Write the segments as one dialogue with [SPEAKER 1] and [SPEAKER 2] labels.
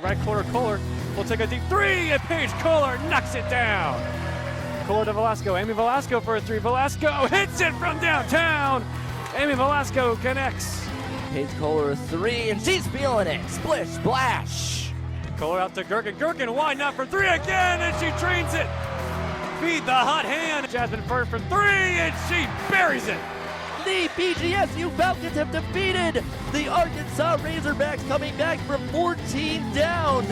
[SPEAKER 1] right corner. Kohler will take a deep three, and Paige Kohler knocks it down. Kohler to Velasco. Amy Velasco for a three. Velasco hits it from downtown. Amy Velasco connects.
[SPEAKER 2] Paige Kohler a three, and she's feeling it. Splish, splash.
[SPEAKER 1] Kohler out to Gherkin. Gherkin wide not for three again, and she drains it. Feed the hot hand. Jasmine Furr for three, and she buries it.
[SPEAKER 2] The BGSU Falcons have defeated the Arkansas Razorbacks, coming back from 14 down.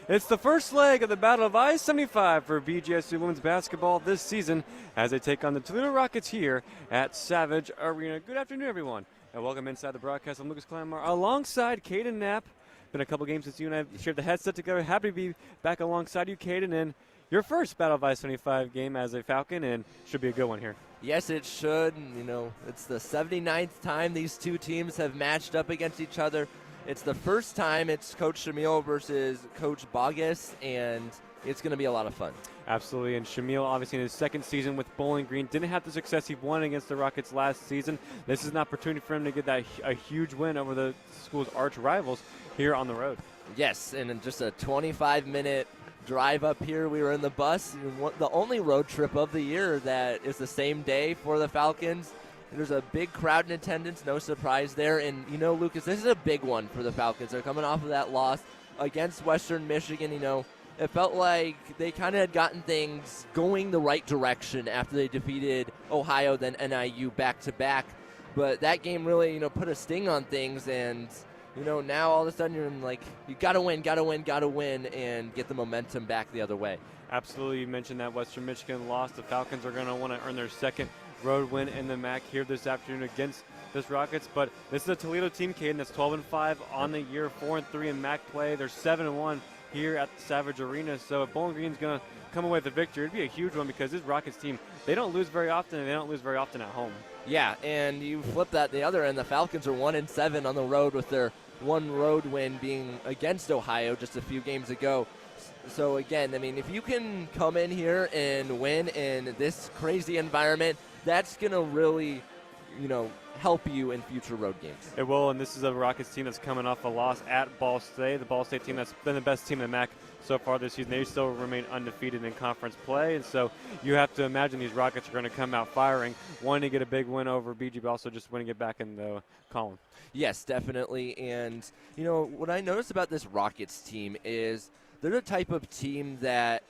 [SPEAKER 1] It's the first leg of the Battle of I-75 for BGSU women's basketball this season as they take on the Toledo Rockets here at Savage Arena. Good afternoon, everyone, and welcome inside the broadcast. I'm Lucas Clamar alongside Caden Knapp. Been a couple games since you and I shared the headset together. Happy to be back alongside you, Caden, and your first Battle of I-75 game as a Falcon, and should be a good one here.
[SPEAKER 2] Yes, it should. You know, it's the 79th time these two teams have matched up against each other. It's the first time it's Coach Shamil versus Coach Bogus, and it's going to be a lot of fun.
[SPEAKER 1] Absolutely, and Shamil, obviously in his second season with Bowling Green, didn't have the success he won against the Rockets last season. This is an opportunity for him to get a huge win over the school's arch rivals here on the road. Yes,
[SPEAKER 2] and in just a 25-minute drive up here, we were in the bus. The only road trip of the year that is the same day for the Falcons. There's a big crowd in attendance, no surprise there. And, you know, Lucas, this is a big one for the Falcons. They're coming off of that loss against Western Michigan. You know, it felt like they kind of had gotten things going the right direction after they defeated Ohio, then NIU back-to-back. But that game really, you know, put a sting on things. And, you know, now all of a sudden you're like, you got to win, and get the momentum back the other way.
[SPEAKER 1] Absolutely. You mentioned that Western Michigan lost. The Falcons are going to want to earn their second road win in the MAC here this afternoon against this Rockets. But this is a Toledo team, Caden, that's 12-5 on the year, 4-3 in MAC play. They're 7-1 here at the Savage Arena. So if Bowling Green's going to come away with a victory, it'd be a huge one because this Rockets team, they don't lose very often, and they don't lose very often at home.
[SPEAKER 2] Yeah, and you flip that the other end. The Falcons are 1-7 on the road, with their one road win being against Ohio just a few games ago. So again, I mean, if you can come in here and win in this crazy environment, that's going to really, you know, help you in future road games.
[SPEAKER 1] It will, and this is a Rockets team that's coming off a loss at Ball State. The Ball State team that's been the best team in the MAC so far this season. They still remain undefeated in conference play, and so you have to imagine these Rockets are going to come out firing, wanting to get a big win over BG, but also just wanting to get back in the column.
[SPEAKER 2] Yes, definitely. And, you know, what I noticed about this Rockets team is they're the type of team that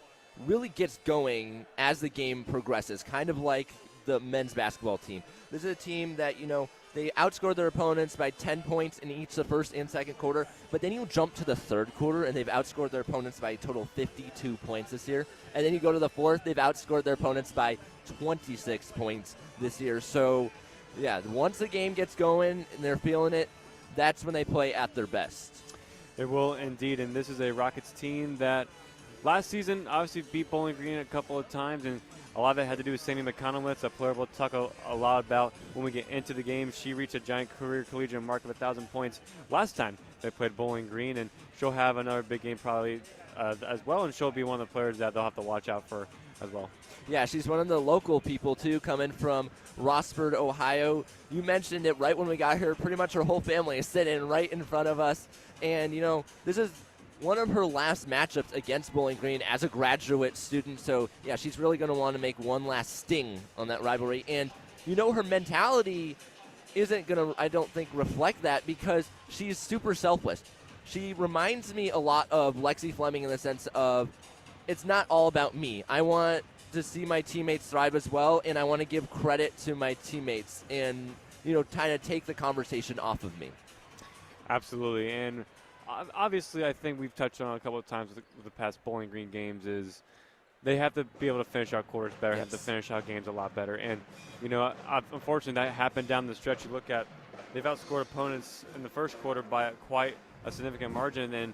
[SPEAKER 2] really gets going as the game progresses, kind of like the men's basketball team. This is a team that, you know, they outscored their opponents by 10 points in each the first and second quarter, but then you jump to the third quarter and they've outscored their opponents by a total of 52 points this year. And then you go to the fourth, they've outscored their opponents by 26 points this year. So, yeah, once the game gets going and they're feeling it, that's when they play at their best.
[SPEAKER 1] It will indeed, and this is a Rockets team that last season obviously beat Bowling Green a couple of times, and a lot of it had to do with Sammy McConnell. A player we'll talk a lot about when we get into the game. She reached a giant career collegiate mark of 1,000 points last time they played Bowling Green, and she'll have another big game probably as well, and she'll be one of the players that they'll have to watch out for as well.
[SPEAKER 2] Yeah, she's one of the local people, too, coming from Rossford, Ohio. You mentioned it right when we got here. Pretty much her whole family is sitting right in front of us. And, you know, this is one of her last matchups against Bowling Green as a graduate student. So, yeah, she's really going to want to make one last sting on that rivalry. And, you know, her mentality isn't going to, I don't think, reflect that because she's super selfless. She reminds me a lot of Lexi Fleming in the sense of it's not all about me. I want to see my teammates thrive as well, and I want to give credit to my teammates and, you know, kind of take the conversation off of me.
[SPEAKER 1] Absolutely, and obviously I think we've touched on it a couple of times with the past Bowling Green games is they have to be able to finish out quarters better,
[SPEAKER 2] Yes.
[SPEAKER 1] have to finish out games a lot better. And, you know, unfortunately that happened down the stretch. You look at, they've outscored opponents in the first quarter by quite a significant margin, and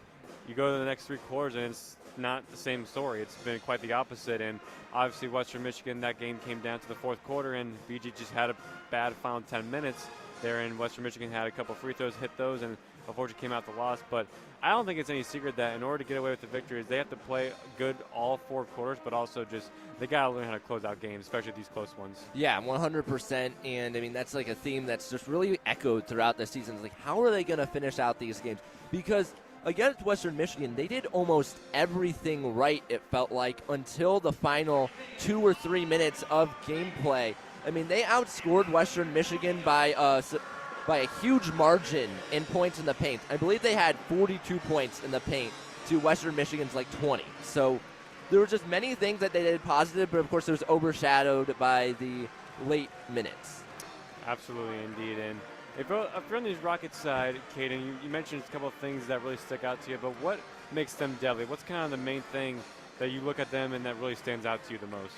[SPEAKER 1] you go to the next three quarters and it's not the same story. It's been quite the opposite, and obviously Western Michigan, that game came down to the fourth quarter, and BG just had a bad final 10 minutes there, and Western Michigan had a couple free throws, hit those, and unfortunately came out the loss. But I don't think it's any secret that in order to get away with the victories, they have to play good all 4 quarters, but also just they got to learn how to close out games, especially these close ones.
[SPEAKER 2] Yeah, 100%. And, I mean, that's like a theme that's just really echoed throughout the season. It's like, how are they going to finish out these games? Because against Western Michigan, they did almost everything right, it felt like, until the final 2 or 3 minutes of gameplay. I mean, they outscored Western Michigan by a huge margin in points in the paint. I believe they had 42 points in the paint to Western Michigan's like 20. So there were just many things that they did positive, but of course it was overshadowed by the late minutes.
[SPEAKER 1] Absolutely, indeed. And if you're on the Rockets side, Caden, you mentioned a couple of things that really stick out to you, but what makes them deadly? What's kind of the main thing that you look at them and that really stands out to you the most?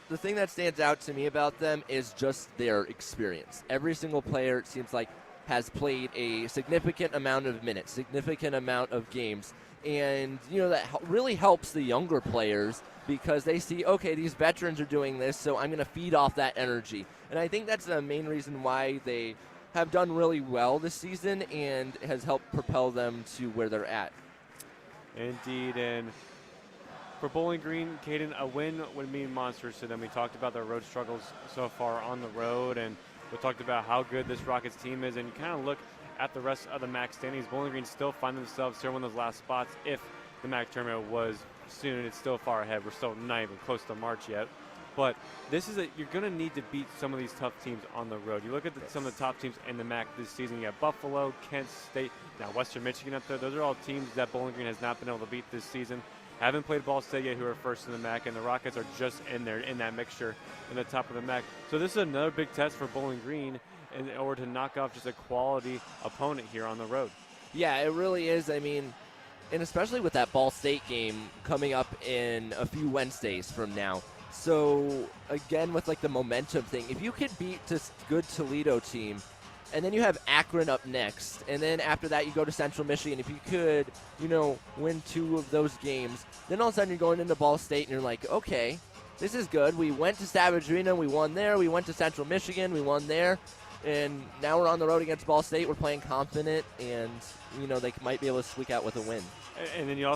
[SPEAKER 2] The thing that stands out to me about them is just their experience. Every single player, it seems like, has played a significant amount of minutes, significant amount of games. And, you know, that really helps the younger players because they see, okay, these veterans are doing this, so I'm going to feed off that energy. And I think that's the main reason why they have done really well this season and has helped propel them to where they're at.
[SPEAKER 1] Indeed, and for Bowling Green, Caden, a win would mean monsters to them. We talked about their road struggles so far on the road, and we talked about how good this Rockets team is, and you kind of look at the rest of the MAC standings. Bowling Green still find themselves here in those last spots if the MAC tournament was soon. It's still far ahead. We're still not even close to March yet. But this is you're going to need to beat some of these tough teams on the road. You look at some of the top teams in the MAC this season. You have Buffalo, Kent State, now Western Michigan up there. Those are all teams that Bowling Green has not been able to beat this season. Haven't played Ball State yet, who are first in the MAC, and the Rockets are just in there, in that mixture, in the top of the MAC. So this is another big test for Bowling Green in order to knock off just a quality opponent here on the road.
[SPEAKER 2] Yeah, it really is. I mean, and especially with that Ball State game coming up in a few Wednesdays from now. So, again, with like the momentum thing, if you could beat this good Toledo team, and then you have Akron up next, and then after that you go to Central Michigan, if you could, you know, win 2 of those games, then all of a sudden you're going into Ball State and you're like, okay, this is good. We went to Savage Arena, we won there. We went to Central Michigan, we won there. And now we're on the road against Ball State. We're playing confident, and, you know, they might be able to squeak out with a win.
[SPEAKER 1] And then you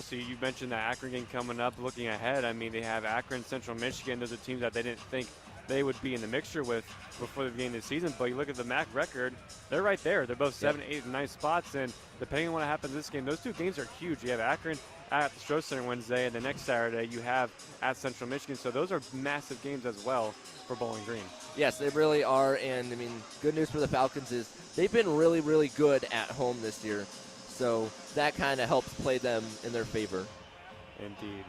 [SPEAKER 1] mentioned that Akron game coming up, looking ahead. I mean, they have Akron, Central Michigan. Those are teams that they didn't think they would be in the mixture with before the beginning of the season. But you look at the MAC record, they're right there. They're both 7, 8, and 9 spots. And depending on what happens in this game, those 2 games are huge. You have Akron at the Stroh Center Wednesday, and the next Saturday you have at Central Michigan. So those are massive games as well for Bowling Green.
[SPEAKER 2] Yes, they really are. And, I mean, good news for the Falcons is they've been really, really good at home this year. So that kind of helps play them in their favor.
[SPEAKER 1] Indeed.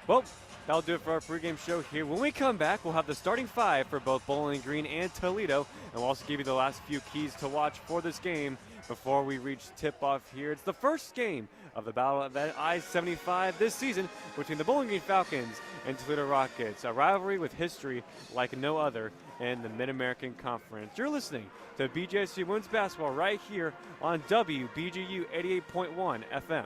[SPEAKER 1] Well, that'll do it for our pregame show here. When we come back, we'll have the starting 5 for both Bowling Green and Toledo, and we'll also give you the last few keys to watch for this game before we reach tip-off here. It's the first game of the Battle of I-75 this season between the Bowling Green Falcons and Toledo Rockets, a rivalry with history like no other in the Mid-American Conference. You're listening to BGSU Women's Basketball right here on WBGU 88.1 FM.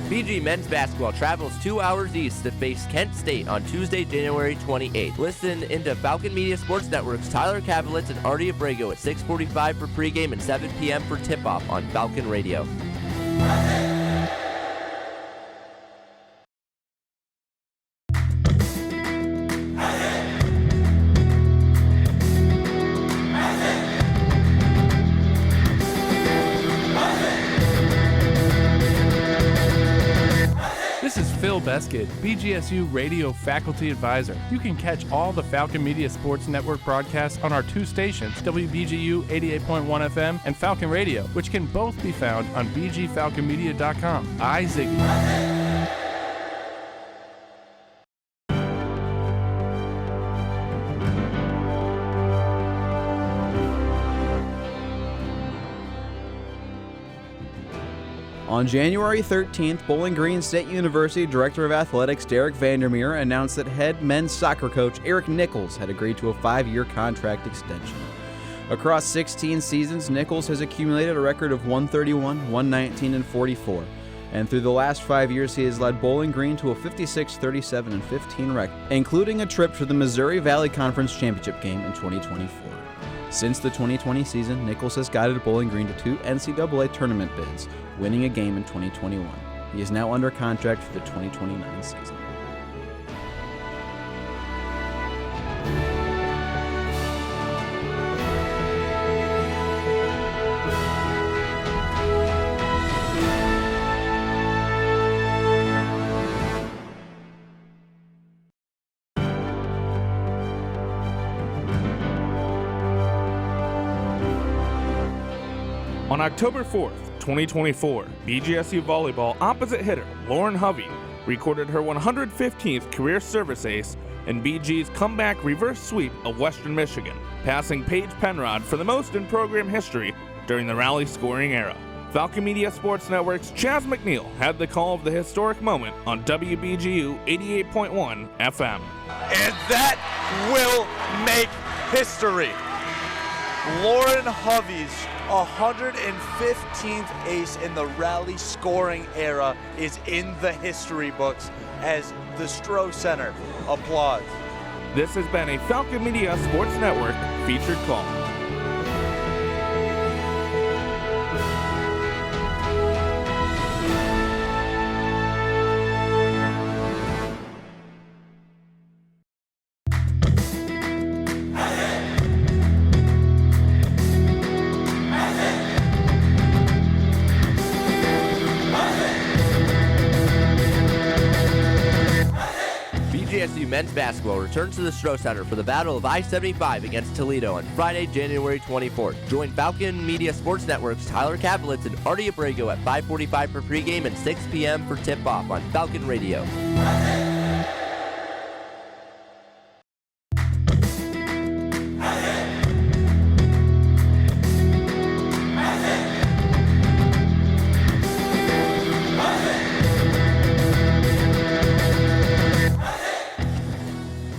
[SPEAKER 2] BG men's basketball travels 2 hours east to face Kent State on Tuesday, January 28th. Listen into Falcon Media Sports Network's Tyler Kavelitz and Artie Abrego at 6:45 for pregame and 7 p.m. for tip-off on Falcon Radio.
[SPEAKER 3] Phil Beskid, BGSU Radio Faculty Advisor. You can catch all the Falcon Media Sports Network broadcasts on our 2 stations, WBGU 88.1 FM and Falcon Radio, which can both be found on bgfalconmedia.com. Ziggy.
[SPEAKER 4] On January 13th, Bowling Green State University Director of Athletics Derek Vandermeer announced that head men's soccer coach Eric Nichols had agreed to a 5-year contract extension. Across 16 seasons, Nichols has accumulated a record of 131, 119, and 44. And through the last 5 years, he has led Bowling Green to a 56, 37, and 15 record, including a trip to the Missouri Valley Conference Championship game in 2024. Since the 2020 season, Nichols has guided Bowling Green to 2 NCAA tournament bids, winning a game in 2021. He is now under contract for the 2029 season.
[SPEAKER 3] On October 4th, 2024, BGSU volleyball opposite hitter Lauren Hovey recorded her 115th career service ace in BG's comeback reverse sweep of Western Michigan, passing Paige Penrod for the most in program history during the rally scoring era. Falcon Media Sports Network's Chaz McNeil had the call of the historic moment on WBGU 88.1 FM.
[SPEAKER 5] And that will make history. Lauren Hovey's 115th ace in the rally scoring era is in the history books as the Stroh Center applauds.
[SPEAKER 3] This has been a Falcon Media Sports Network featured call.
[SPEAKER 2] BGSU men's basketball returns to the Stroh Center for the Battle of I-75 against Toledo on Friday, January 24th. Join Falcon Media Sports Network's Tyler Kaplitz and Artie Abrego at 5:45 for pregame and 6 p.m. for tip-off on Falcon Radio.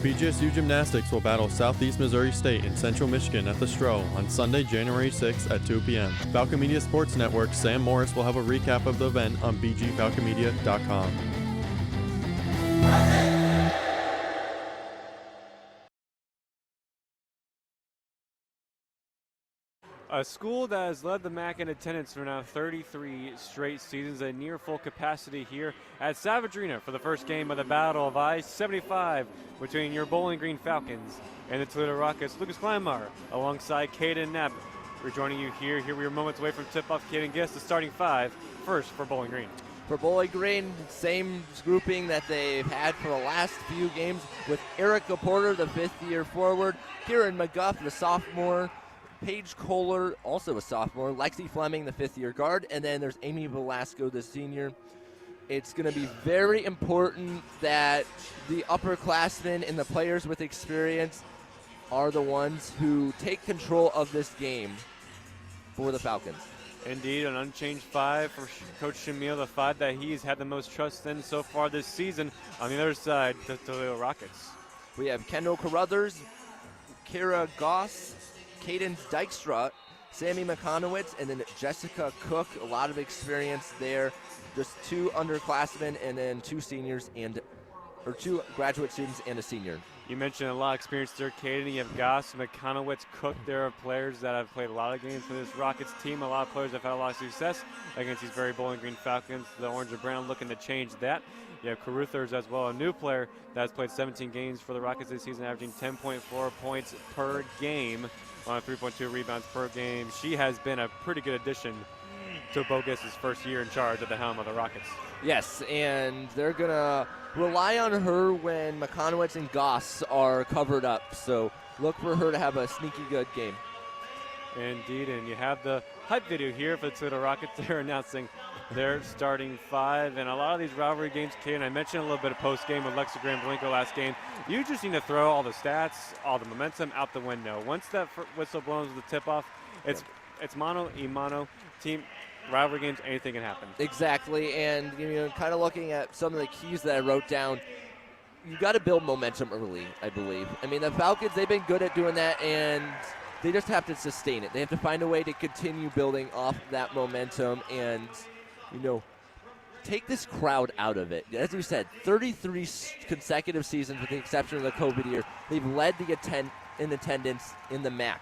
[SPEAKER 6] BGSU Gymnastics will battle Southeast Missouri State in Central Michigan at the Stroh on Sunday, January 6th at 2 p.m. Falcon Media Sports Network Sam Morris will have a recap of the event on bgfalconmedia.com.
[SPEAKER 1] A school that has led the MAC in attendance for now 33 straight seasons, a near full capacity here at Savage Arena for the first game of the Battle of I-75 between your Bowling Green Falcons and the Toledo Rockets. Lucas Kleinmeyer alongside Caden Knapp. We're joining you here. Here we are moments away from tip-off. Caden, guess the starting five first for Bowling Green.
[SPEAKER 2] For Bowling Green, same grouping that they've had for the last few games with Erica Porter, the fifth-year forward, Kieran McGuff, the sophomore, Paige Kohler, also a sophomore, Lexi Fleming, the fifth-year guard, and then there's Amy Velasco, the senior. It's going to be very important that the upperclassmen and the players with experience are the ones who take control of this game for the Falcons.
[SPEAKER 1] Indeed, an unchanged five for Coach Shamil, the five that he's had the most trust in so far this season. On the other side, the Toledo Rockets.
[SPEAKER 2] We have Kendall Carruthers, Kara Goss, Cadence Dykstra, Sammy McConowitz, and then Jessica Cook. A lot of experience there. Just two underclassmen and then two graduate students and a senior.
[SPEAKER 1] You mentioned a lot of experience there, Caden. You have Goss, McConowitz, Cook. There are players that have played a lot of games for this Rockets team. A lot of players have had a lot of success against these very Bowling Green Falcons. The Orange and Brown looking to change that. You have Carruthers as well, a new player that has played 17 games for the Rockets this season, averaging 10.4 points per game on 3.2 rebounds per game. She has been a pretty good addition to Bogus's first year in charge at the helm of the Rockets.
[SPEAKER 2] Yes, and they're going to rely on her when McConowitz and Goss are covered up. So look for her to have a sneaky good game.
[SPEAKER 1] Indeed, and you have the hype video here for the Toledo Rockets. They're announcing their starting five. And a lot of these rivalry games, Kay, and I mentioned a little bit of post-game with Lexa Graham-Blanco last game. You just need to throw all the stats, all the momentum out the window. Once that whistle blows the tip-off, it's mano a mano. Team rivalry games, anything can happen.
[SPEAKER 2] Exactly, and kind of looking at some of the keys that I wrote down, you got to build momentum early, I believe. I mean, the Falcons, they've been good at doing that, and they just have to sustain it. They have to find a way to continue building off that momentum and, take this crowd out of it. As we said, 33 consecutive seasons with the exception of the COVID year. They've led the in attendance in the MAC,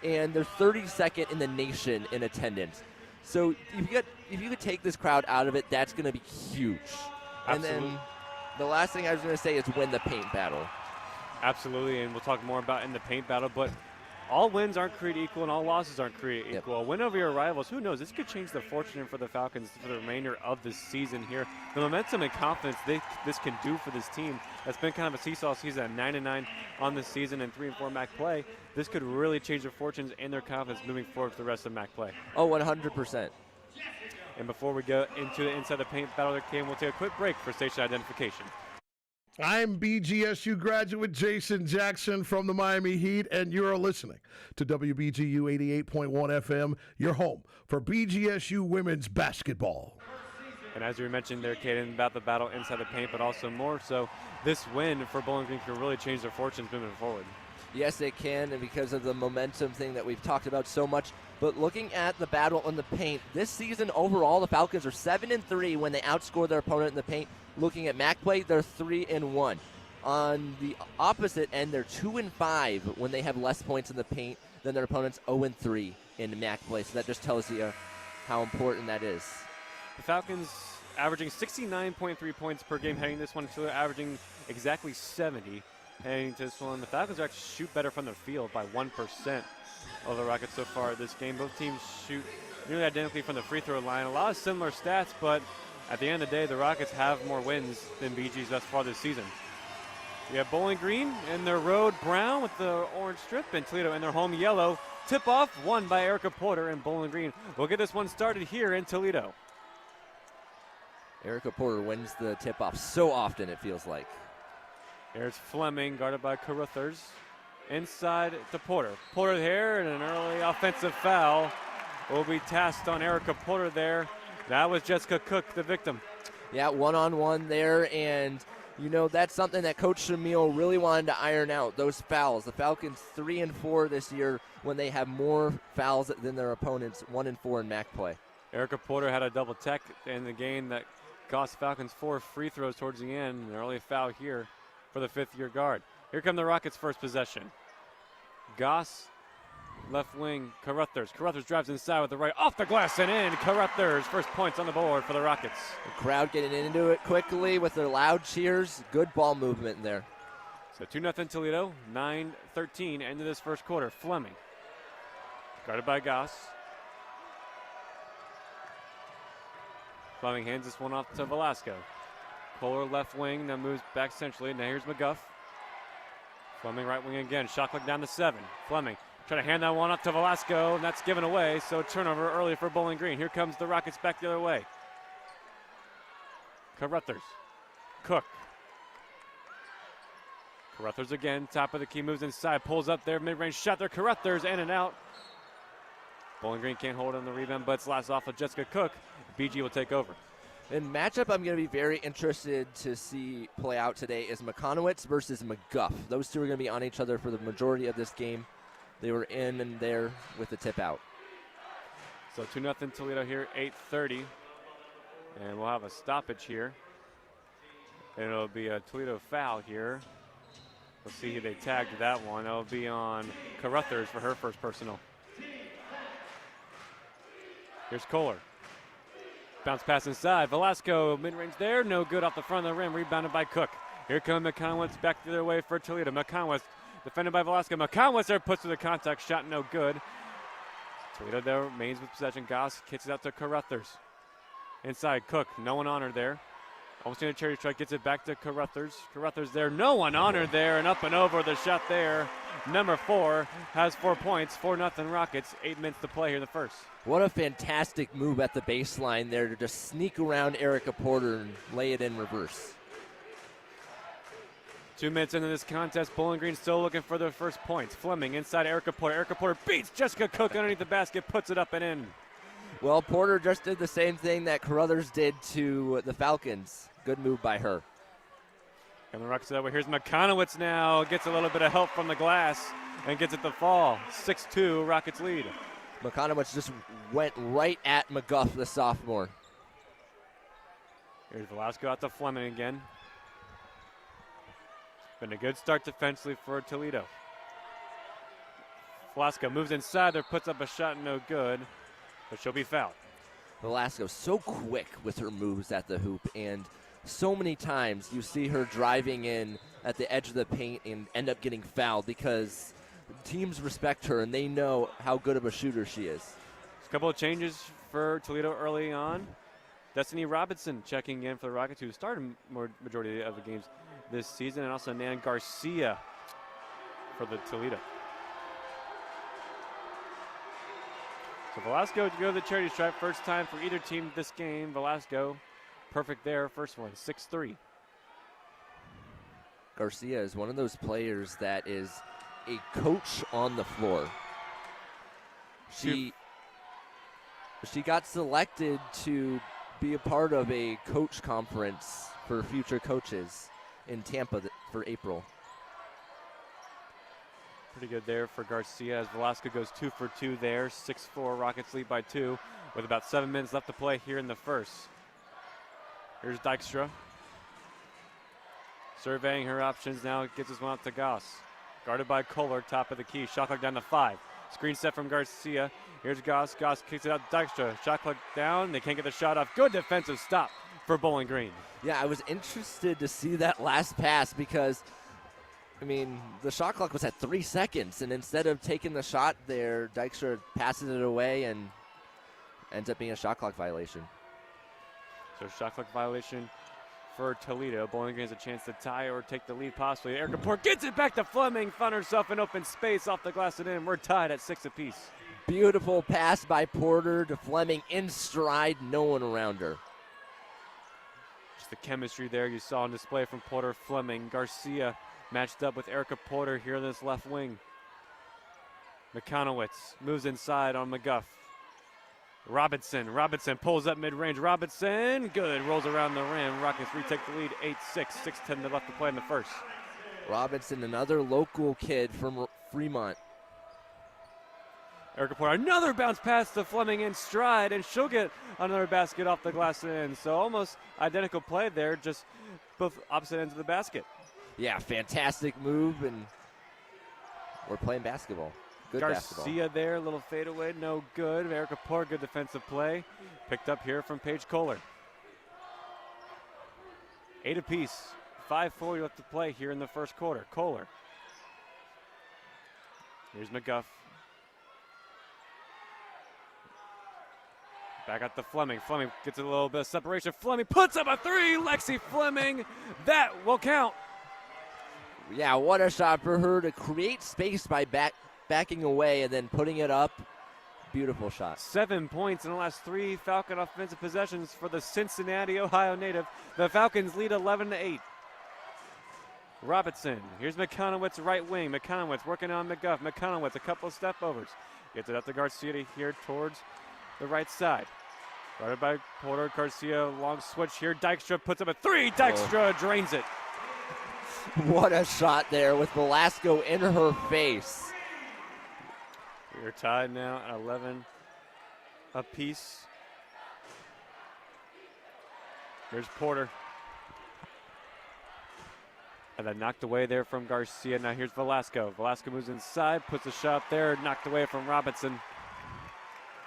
[SPEAKER 2] and they're 32nd in the nation in attendance. So if you could take this crowd out of it, that's going to be huge.
[SPEAKER 1] Absolutely.
[SPEAKER 2] And then the last thing I was going to say is win the paint battle.
[SPEAKER 1] Absolutely, and we'll talk more about in the paint battle, but all wins aren't created equal and all losses aren't created equal. A win over your rivals, who knows? This could change the fortune for the Falcons for the remainder of this season here. The momentum and confidence this can do for this team that's been kind of a seesaw season at 9-9 on this season and 3-4 MAC play. This could really change their fortunes and their confidence moving forward for the rest of MAC play.
[SPEAKER 2] Oh, 100%.
[SPEAKER 1] And before we go into the Inside the Paint battle, we'll take a quick break for station identification.
[SPEAKER 7] I'm BGSU graduate Jason Jackson from the Miami Heat, and you're listening to WBGU 88.1 FM, your home for BGSU women's basketball.
[SPEAKER 1] And as we mentioned there, Caden, about the battle inside the paint, but also more so, this win for Bowling Green can really change their fortunes moving forward.
[SPEAKER 2] Yes, it can, and because of the momentum thing that we've talked about so much. But looking at the battle in the paint, this season overall, the Falcons are 7-3 when they outscore their opponent in the paint. Looking at MAC play, they're 3-1. On the opposite end, they're 2-5 when they have less points in the paint than their opponents. 0-3 in MAC play. So that just tells you how important that is.
[SPEAKER 1] The Falcons averaging 69.3 points per game heading this one, so they're averaging exactly 70 heading to this one. The Falcons actually shoot better from the field by 1% of the Rockets so far this game. Both teams shoot nearly identically from the free throw line. A lot of similar stats, but at the end of the day, the Rockets have more wins than BG's thus far this season. We have Bowling Green in their road brown with the orange strip, and Toledo in their home yellow. Tip-off won by Erica Porter and Bowling Green. We'll get this one started here in Toledo.
[SPEAKER 2] Erica Porter wins the tip-off so often, it feels like.
[SPEAKER 1] Here's Fleming, guarded by Caruthers. Inside to Porter. Porter there, and an early offensive foul will be tasked on Erica Porter there. That was Jessica Cook, the victim.
[SPEAKER 2] Yeah, one-on-one there, and, that's something that Coach Shamil really wanted to iron out, those fouls. The Falcons 3-4 this year when they have more fouls than their opponents, 1-4 in MAC play.
[SPEAKER 1] Erica Porter had a double tech in the game that cost Falcons 4 free throws towards the end. An early foul here for the fifth-year guard. Here come the Rockets' first possession. Goss, left wing, Caruthers. Caruthers drives inside with the right, off the glass and in. Caruthers, first points on the board for the Rockets.
[SPEAKER 2] The crowd getting into it quickly with their loud cheers. Good ball movement there.
[SPEAKER 1] So 2-0 Toledo, 9-13 into this first quarter. Fleming, guarded by Goss. Fleming hands this one off to Velasco. Kohler left wing, then moves back centrally. Now here's McGuff. Fleming right wing again. Shot clock down to 7. Fleming trying to hand that one up to Velasco, and that's given away. So turnover early for Bowling Green. Here comes the Rockets back the other way. Caruthers. Cook. Caruthers again. Top of the key, moves inside. Pulls up there. Mid-range shot there. Caruthers in and out. Bowling Green can't hold on the rebound, but it's last off of Jessica Cook. BG will take over.
[SPEAKER 2] In matchup I'm going to be very interested to see play out today is McConowitz versus McGuff. Those two are going to be on each other for the majority of this game. They were in and there with the tip out.
[SPEAKER 1] So 2-0 Toledo here, 8:30. And we'll have a stoppage here. And it'll be a Toledo foul here. We'll see who they tagged that one. That'll be on Caruthers for her first personal. Here's Kohler. Bounce pass inside. Velasco, mid-range there. No good off the front of the rim. Rebounded by Cook. Here comes McConowitz back the other way for Toledo. McConowitz defended by Velasco. McConowitz there puts through the contact shot. No good. Toledo there remains with possession. Goss kicks it out to Caruthers. Inside Cook. No one on her there. Almost in a charity strike. Gets it back to Caruthers. Caruthers there. No one on her there. And up and over the shot there. Number 4 has 4 points. 4-0 Rockets. 8 minutes to play here in the first.
[SPEAKER 2] What a fantastic move at the baseline there to just sneak around Erica Porter and lay it in reverse.
[SPEAKER 1] 2 minutes into this contest, Bowling Green still looking for their first points. Fleming inside Erica Porter. Erica Porter beats Jessica Cook underneath the basket, puts it up and in.
[SPEAKER 2] Well, Porter just did the same thing that Carruthers did to the Falcons. Good move by her.
[SPEAKER 1] And the Rockets that way. Here's McConowitz now. Gets a little bit of help from the glass and gets it to fall. 6-2, Rockets lead.
[SPEAKER 2] McConowitz just went right at McGuff, the sophomore.
[SPEAKER 1] Here's Velasco out to Fleming again. Been a good start defensively for Toledo. Velasco moves inside there, puts up a shot, no good, but she'll be fouled.
[SPEAKER 2] Velasco so quick with her moves at the hoop, and so many times you see her driving in at the edge of the paint and end up getting fouled because teams respect her and they know how good of a shooter she is.
[SPEAKER 1] A couple of changes for Toledo early on. Destiny Robinson checking in for the Rockets, who started majority of the games this season, and also Nan Garcia for the Toledo. So Velasco to go to the charity stripe. First time for either team this game. Velasco, perfect there. First one, 6-3.
[SPEAKER 2] Garcia is one of those players that is a coach on the floor. She got selected to be a part of a coach conference for future coaches in Tampa for April.
[SPEAKER 1] Pretty good there for Garcia as Velasco goes 2 for 2 there. 6-4, Rockets lead by 2 with about 7 minutes left to play here in the first. Here's Dykstra. Surveying her options now, gets his one out to Goss. Guarded by Kohler, top of the key. Shot clock down to 5. Screen set from Garcia. Here's Goss. Goss kicks it out to Dykstra. Shot clock down. They can't get the shot off. Good defensive stop for Bowling Green.
[SPEAKER 2] Yeah, I was interested to see that last pass because, I mean, the shot clock was at 3 seconds, and instead of taking the shot there, Dykstra passes it away and ends up being a shot clock violation.
[SPEAKER 1] So shot clock violation for Toledo. Bowling Green has a chance to tie or take the lead possibly. Erica Port gets it back to Fleming, found herself in open space off the glass and in. We're tied at 6 apiece.
[SPEAKER 2] Beautiful pass by Porter to Fleming in stride, no one around her.
[SPEAKER 1] Just the chemistry there you saw on display from Porter, Fleming. Garcia matched up with Erica Porter here in this left wing. McConowitz moves inside on McGuff. Robinson pulls up mid-range. Robinson, good, rolls around the rim. Rockets retake the lead, 8-6, 6:10 left to play in the first.
[SPEAKER 2] Robinson, another local kid from Fremont.
[SPEAKER 1] Erica Porter, another bounce pass to Fleming in stride, and she'll get another basket off the glass and in. So almost identical play there, just both opposite ends of the basket.
[SPEAKER 2] Yeah, fantastic move, and we're playing basketball. Good basketball.
[SPEAKER 1] Garcia there, little fadeaway, no good. Erica Porter, good defensive play. Picked up here from Paige Kohler. 8 apiece, 5:40 left to play here in the first quarter. Kohler. Here's McGuff. Back out to Fleming. Fleming gets a little bit of separation. Fleming puts up a 3. Lexi Fleming. That will count.
[SPEAKER 2] Yeah, what a shot for her to create space by backing away and then putting it up. Beautiful shot.
[SPEAKER 1] 7 points in the last 3 Falcon offensive possessions for the Cincinnati, Ohio native. The Falcons lead 11-8. Robinson. Here's McConowitz, right wing. McConowitz working on McGuff. McConowitz, a couple of step overs. Gets it up to Garcia here towards the right side. Guarded by Porter. Garcia, long switch here. Dykstra puts up a 3. Dykstra drains it.
[SPEAKER 2] What a shot there with Velasco in her face.
[SPEAKER 1] We are tied now at 11 apiece. Here's Porter. And then knocked away there from Garcia. Now here's Velasco. Velasco moves inside, puts a shot there, knocked away from Robinson.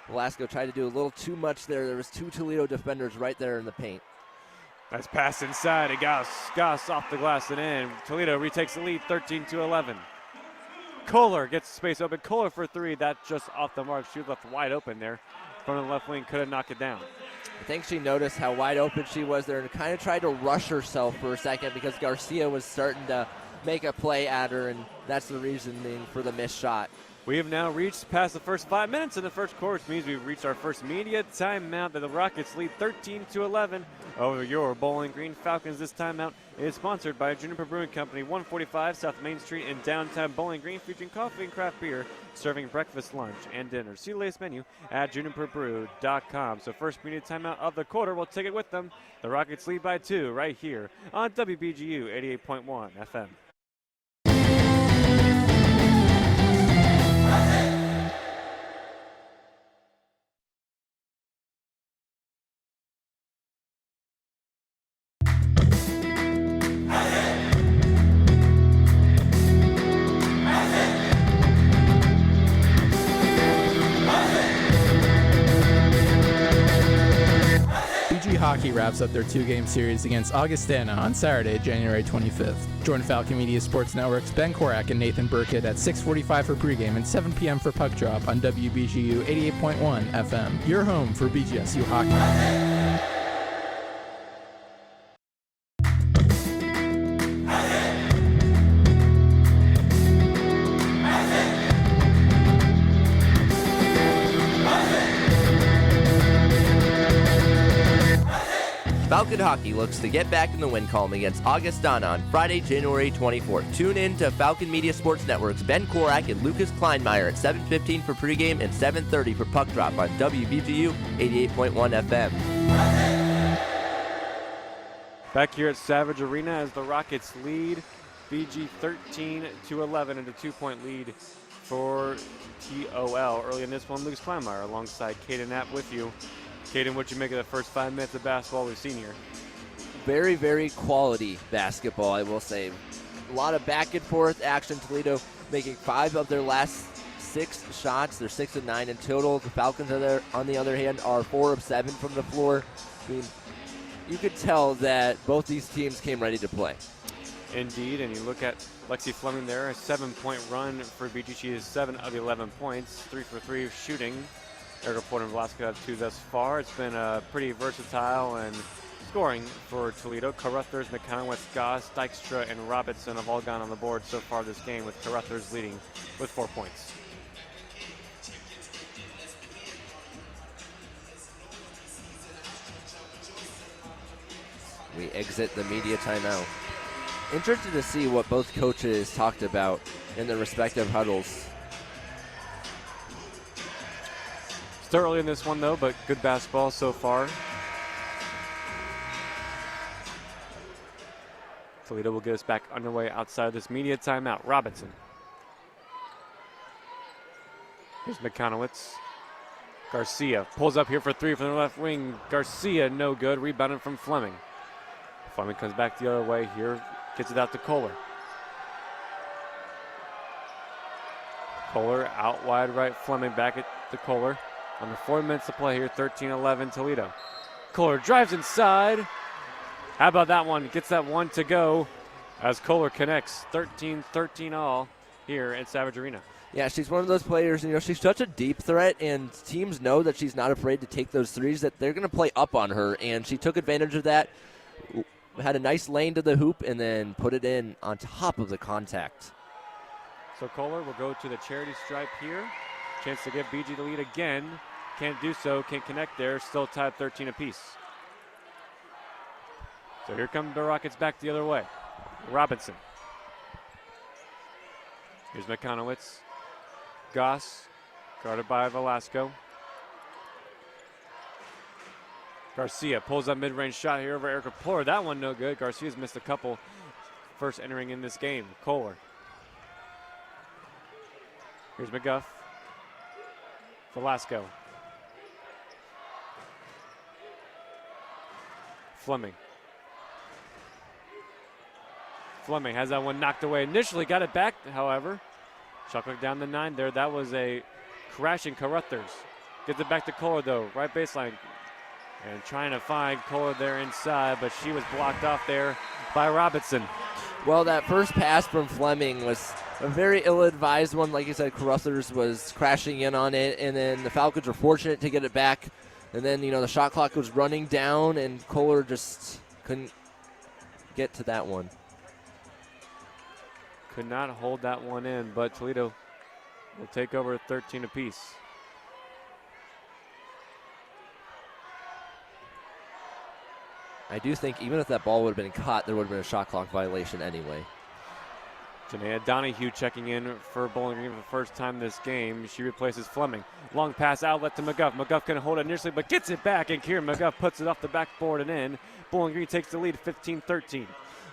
[SPEAKER 2] Velasco tried to do a little too much there. There was 2 Toledo defenders right there in the paint.
[SPEAKER 1] Nice pass inside. It Goss off the glass and in. Toledo retakes the lead, 13-11. Kohler gets space open. Kohler for 3. That just off the mark. She was left wide open there. Front of the left wing, couldn't knock it down.
[SPEAKER 2] I think she noticed how wide open she was there and kind of tried to rush herself for a second because Garcia was starting to make a play at her, and that's the reasoning for the missed shot.
[SPEAKER 1] We have now reached past the first 5 minutes in the first quarter, which means we've reached our first media timeout that the Rockets lead 13-11 over your Bowling Green Falcons. This timeout is sponsored by Juniper Brewing Company, 145 South Main Street in downtown Bowling Green, featuring coffee and craft beer, serving breakfast, lunch, and dinner. See the latest menu at juniperbrew.com. So first media timeout of the quarter, we'll take it with them. The Rockets lead by 2 right here on WBGU 88.1 FM.
[SPEAKER 3] BG Hockey wraps up their 2-game series against Augustana on Saturday, January 25th. Join Falcon Media Sports Network's Ben Korak and Nathan Burkett at 6:45 for pregame and 7 p.m. for puck drop on WBGU 88.1 FM. Your home for BGSU hockey.
[SPEAKER 2] Falcon Hockey looks to get back in the win column against Augustana on Friday, January 24th. Tune in to Falcon Media Sports Network's Ben Korak and Lucas Kleinmeyer at 7:15 for pregame and 7:30 for puck drop on WBGU 88.1 FM.
[SPEAKER 1] Back here at Savage Arena as the Rockets lead BG 13-11 and a 2-point lead for TOL. Early in this one, Lucas Kleinmeyer alongside Caden Knapp with you. Caden, what you make of the first 5 minutes of basketball we've seen here?
[SPEAKER 2] Very, very quality basketball, I will say. A lot of back and forth action. Toledo making 5 of their last 6 shots. They're 6 of 9 in total. The Falcons, on the other hand, are 4 of 7 from the floor. I mean, you could tell that both these teams came ready to play.
[SPEAKER 1] Indeed, and you look at Lexi Fleming there, a 7-point run for BG. She is 7 of the 11 points, 3 for 3 shooting. Erica Porter and Velasco have 2 thus far. It's been pretty versatile and scoring for Toledo. Carruthers, McConnell, Goss, Dykstra, and Robinson have all gone on the board so far this game, with Carruthers leading with 4 points.
[SPEAKER 2] We exit the media timeout. Interested to see what both coaches talked about in their respective huddles.
[SPEAKER 1] Still early in this one, though, but good basketball so far. Toledo will get us back underway outside this media timeout. Robinson. Here's McConowitz. Garcia pulls up here for 3 from the left wing. Garcia, no good. Rebounded from Fleming. Fleming comes back the other way here. Gets it out to Kohler. Kohler out wide right. Fleming back to Kohler. Under 4 minutes to play here, 13-11 Toledo. Kohler drives inside. How about that one? Gets that one to go as Kohler connects. 13-13 all here at Savage Arena.
[SPEAKER 2] Yeah, she's one of those players, she's such a deep threat, and teams know that she's not afraid to take those threes, that they're going to play up on her, and she took advantage of that. Had a nice lane to the hoop and then put it in on top of the contact.
[SPEAKER 1] So Kohler will go to the charity stripe here. Chance to give BG the lead again. Can't do so, can't connect there. Still tied 13 apiece. So here come the Rockets back the other way. Robinson. Here's McConowitz. Goss, guarded by Velasco. Garcia pulls up mid-range shot here over Erica Kohler. That one no good. Garcia's missed a couple first entering in this game. Kohler. Here's McGuff. Velasco. Fleming. Fleming has that one knocked away. Initially got it back, however. Shot clock down the 9 there. That was a crashing Carruthers. Gets it back to Kohler though. Right baseline. And trying to find Kohler there inside, but she was blocked off there by Robinson.
[SPEAKER 2] Well, that first pass from Fleming was a very ill-advised one. Like you said, Carruthers was crashing in on it, and then the Falcons were fortunate to get it back. And then, the shot clock was running down, and Kohler just couldn't get to that one.
[SPEAKER 1] could not hold that one in, but Toledo will take over 13 apiece.
[SPEAKER 2] I do think even if that ball would have been caught, there would have been a shot clock violation anyway.
[SPEAKER 1] Janaea Donahue checking in for Bowling Green for the first time this game. She replaces Fleming. Long pass outlet to McGuff. McGuff couldn't hold it initially, but gets it back, and Kieran McGuff puts it off the backboard and in. Bowling Green takes the lead 15-13.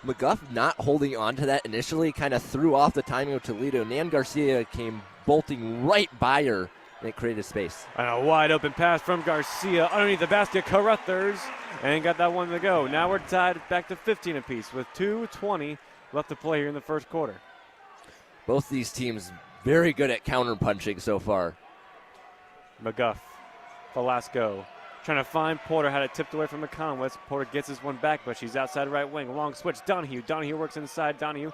[SPEAKER 2] McGuff not holding on to that initially kind of threw off the timing of Toledo. Nan Garcia came bolting right by her, and it created space.
[SPEAKER 1] And a wide open pass from Garcia underneath the basket. Carruthers, and got that one to go. Now we're tied back to 15 apiece with 2:20 left to play here in the first quarter.
[SPEAKER 2] Both these teams very good at counter-punching so far.
[SPEAKER 1] McGuff, Velasco, trying to find Porter. Had it tipped away from McConowitz. Porter gets this one back, but she's outside right wing. Long switch, Donahue. Donahue works inside. Donahue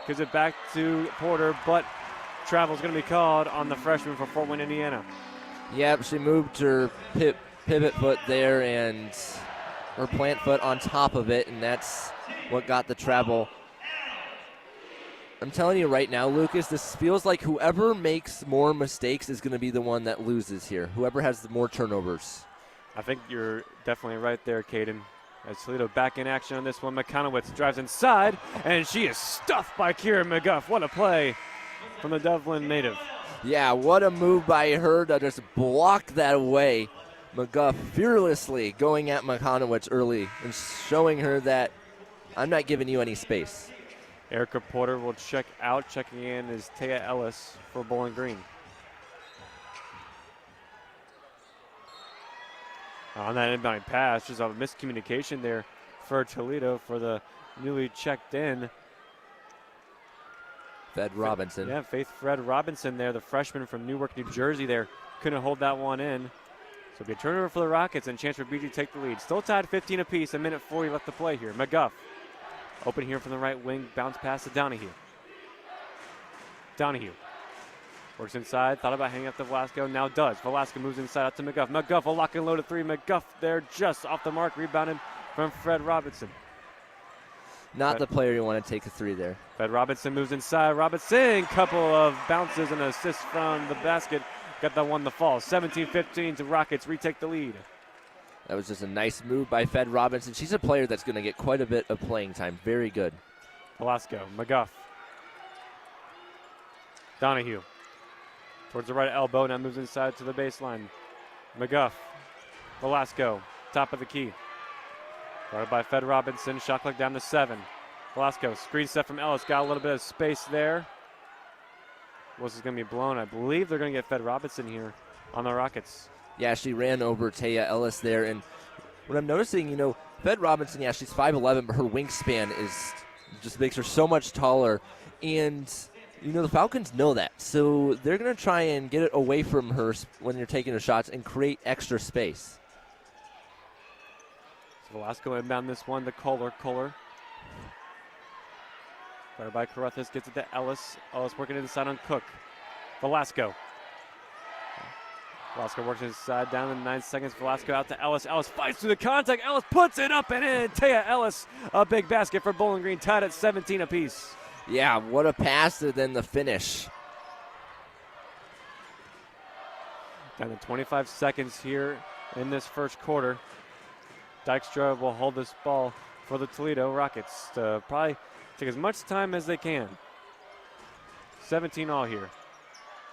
[SPEAKER 1] gives it back to Porter, but travel's going to be called on the freshman for Fort Wayne, Indiana.
[SPEAKER 2] Yep, she moved her pivot foot there and her plant foot on top of it, and that's what got the travel. I'm telling you right now, Lucas, this feels like whoever makes more mistakes is going to be the one that loses here. Whoever has the more turnovers.
[SPEAKER 1] I think you're definitely right there, Caden. As Toledo back in action on this one, McConowitz drives inside, and she is stuffed by Kieran McGuff. What a play from the Dublin native.
[SPEAKER 2] Yeah, what a move by her to just block that away. McGuff fearlessly going at McConowitz early and showing her that I'm not giving you any space.
[SPEAKER 1] Erica Porter will check out. Checking in is Taya Ellis for Bowling Green. On that inbound pass, just a miscommunication there for Toledo for the newly checked in.
[SPEAKER 2] Fred Robinson.
[SPEAKER 1] Yeah, Faith Fred Robinson there, the freshman from Newark, New Jersey there. Couldn't hold that one in. So it'll be a turnover for the Rockets and chance for BG to take the lead. Still tied 15 apiece, a minute 40 left to play here. McGuff. Open here from the right wing, bounce pass to Donahue. Donahue works inside, thought about hanging up to Velasco, now does. Velasco moves inside out to McGuff. McGuff, a lock and loaded three. McGuff there just off the mark, rebounded from Fred Robinson.
[SPEAKER 2] Not the player you want to take a three there.
[SPEAKER 1] Fred Robinson moves inside. Robinson, couple of bounces and assists from the basket. Got that one to fall. 17-15 to Rockets retake the lead.
[SPEAKER 2] That was just a nice move by Fed Robinson. She's a player that's going to get quite a bit of playing time. Very good.
[SPEAKER 1] Velasco, McGuff. Donahue. Towards the right elbow, now moves inside to the baseline. McGuff. Velasco, top of the key. Guarded by Fed Robinson, shot clock down to 7. Velasco, screen set from Ellis, got a little bit of space there. This is going to be blown. I believe they're going to get Fed Robinson here on the Rockets.
[SPEAKER 2] Yeah, she ran over Taya Ellis there, and what I'm noticing, Fed Robinson, yeah, she's 5'11", but her wingspan just makes her so much taller, and the Falcons know that, so they're going to try and get it away from her when you're taking her shots and create extra space.
[SPEAKER 1] So Velasco inbound this one to Kohler. Guarded by Carruthers, gets it to Ellis. Ellis working inside on Cook. Velasco works inside, down in 9 seconds. Velasco out to Ellis. Ellis fights through the contact. Ellis puts it up and in. Taya Ellis, a big basket for Bowling Green, tied at 17 apiece.
[SPEAKER 2] Yeah, what a pass and then the finish.
[SPEAKER 1] Down to 25 seconds here in this first quarter. Dykstra will hold this ball for the Toledo Rockets to probably take as much time as they can. 17 all here.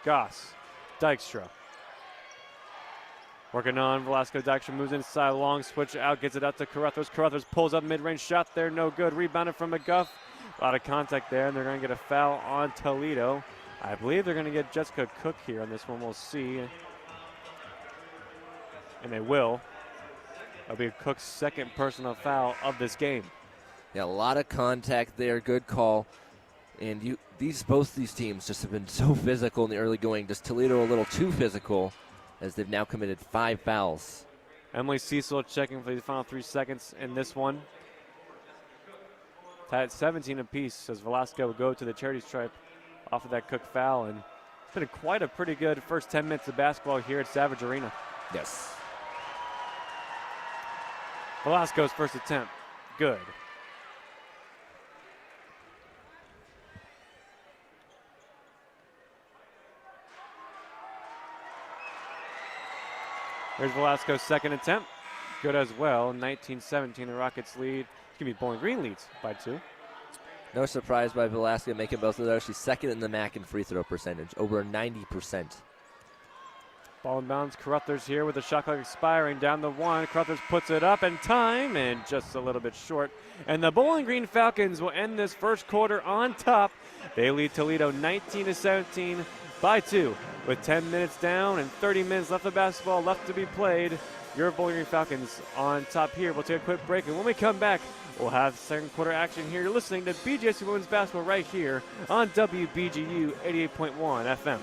[SPEAKER 1] Goss, Dykstra. Working on Velasco. Dykstra moves inside, long switch out, gets it out to Carruthers. Carruthers pulls up mid-range shot there, no good. Rebounded from McGuff. A lot of contact there, and they're going to get a foul on Toledo. I believe they're going to get Jessica Cook here on this one. We'll see. And they will. That'll be Cook's second personal foul of this game.
[SPEAKER 2] Yeah, a lot of contact there. Good call. And both these teams just have been so physical in the early going. Just Toledo a little too physical, as they've now committed 5 fouls.
[SPEAKER 1] Emily Cecil checking for the final 3 seconds in this one. Tied at 17 apiece as Velasco will go to the charity stripe off of that Cook foul. And it's been quite a pretty good first 10 minutes of basketball here at Savage Arena.
[SPEAKER 2] Yes.
[SPEAKER 1] Velasco's first attempt, good. Here's Velasco's second attempt. Good as well. 19-17, the Rockets lead. Bowling Green leads by 2.
[SPEAKER 2] No surprise by Velasco making both of those. She's second in the MAC in free throw percentage, over 90%.
[SPEAKER 1] Ball in bounds. Carruthers here with the shot clock expiring down the 1. Carruthers puts it up in time and just a little bit short. And the Bowling Green Falcons will end this first quarter on top. They lead Toledo 19-17 by 2 with 10 minutes down and 30 minutes left of basketball left to be played. Your Bowling Green Falcons on top here. We'll take a quick break, and when we come back, we'll have second quarter action here. You're listening to BGSU Women's Basketball right here on WBGU 88.1 FM.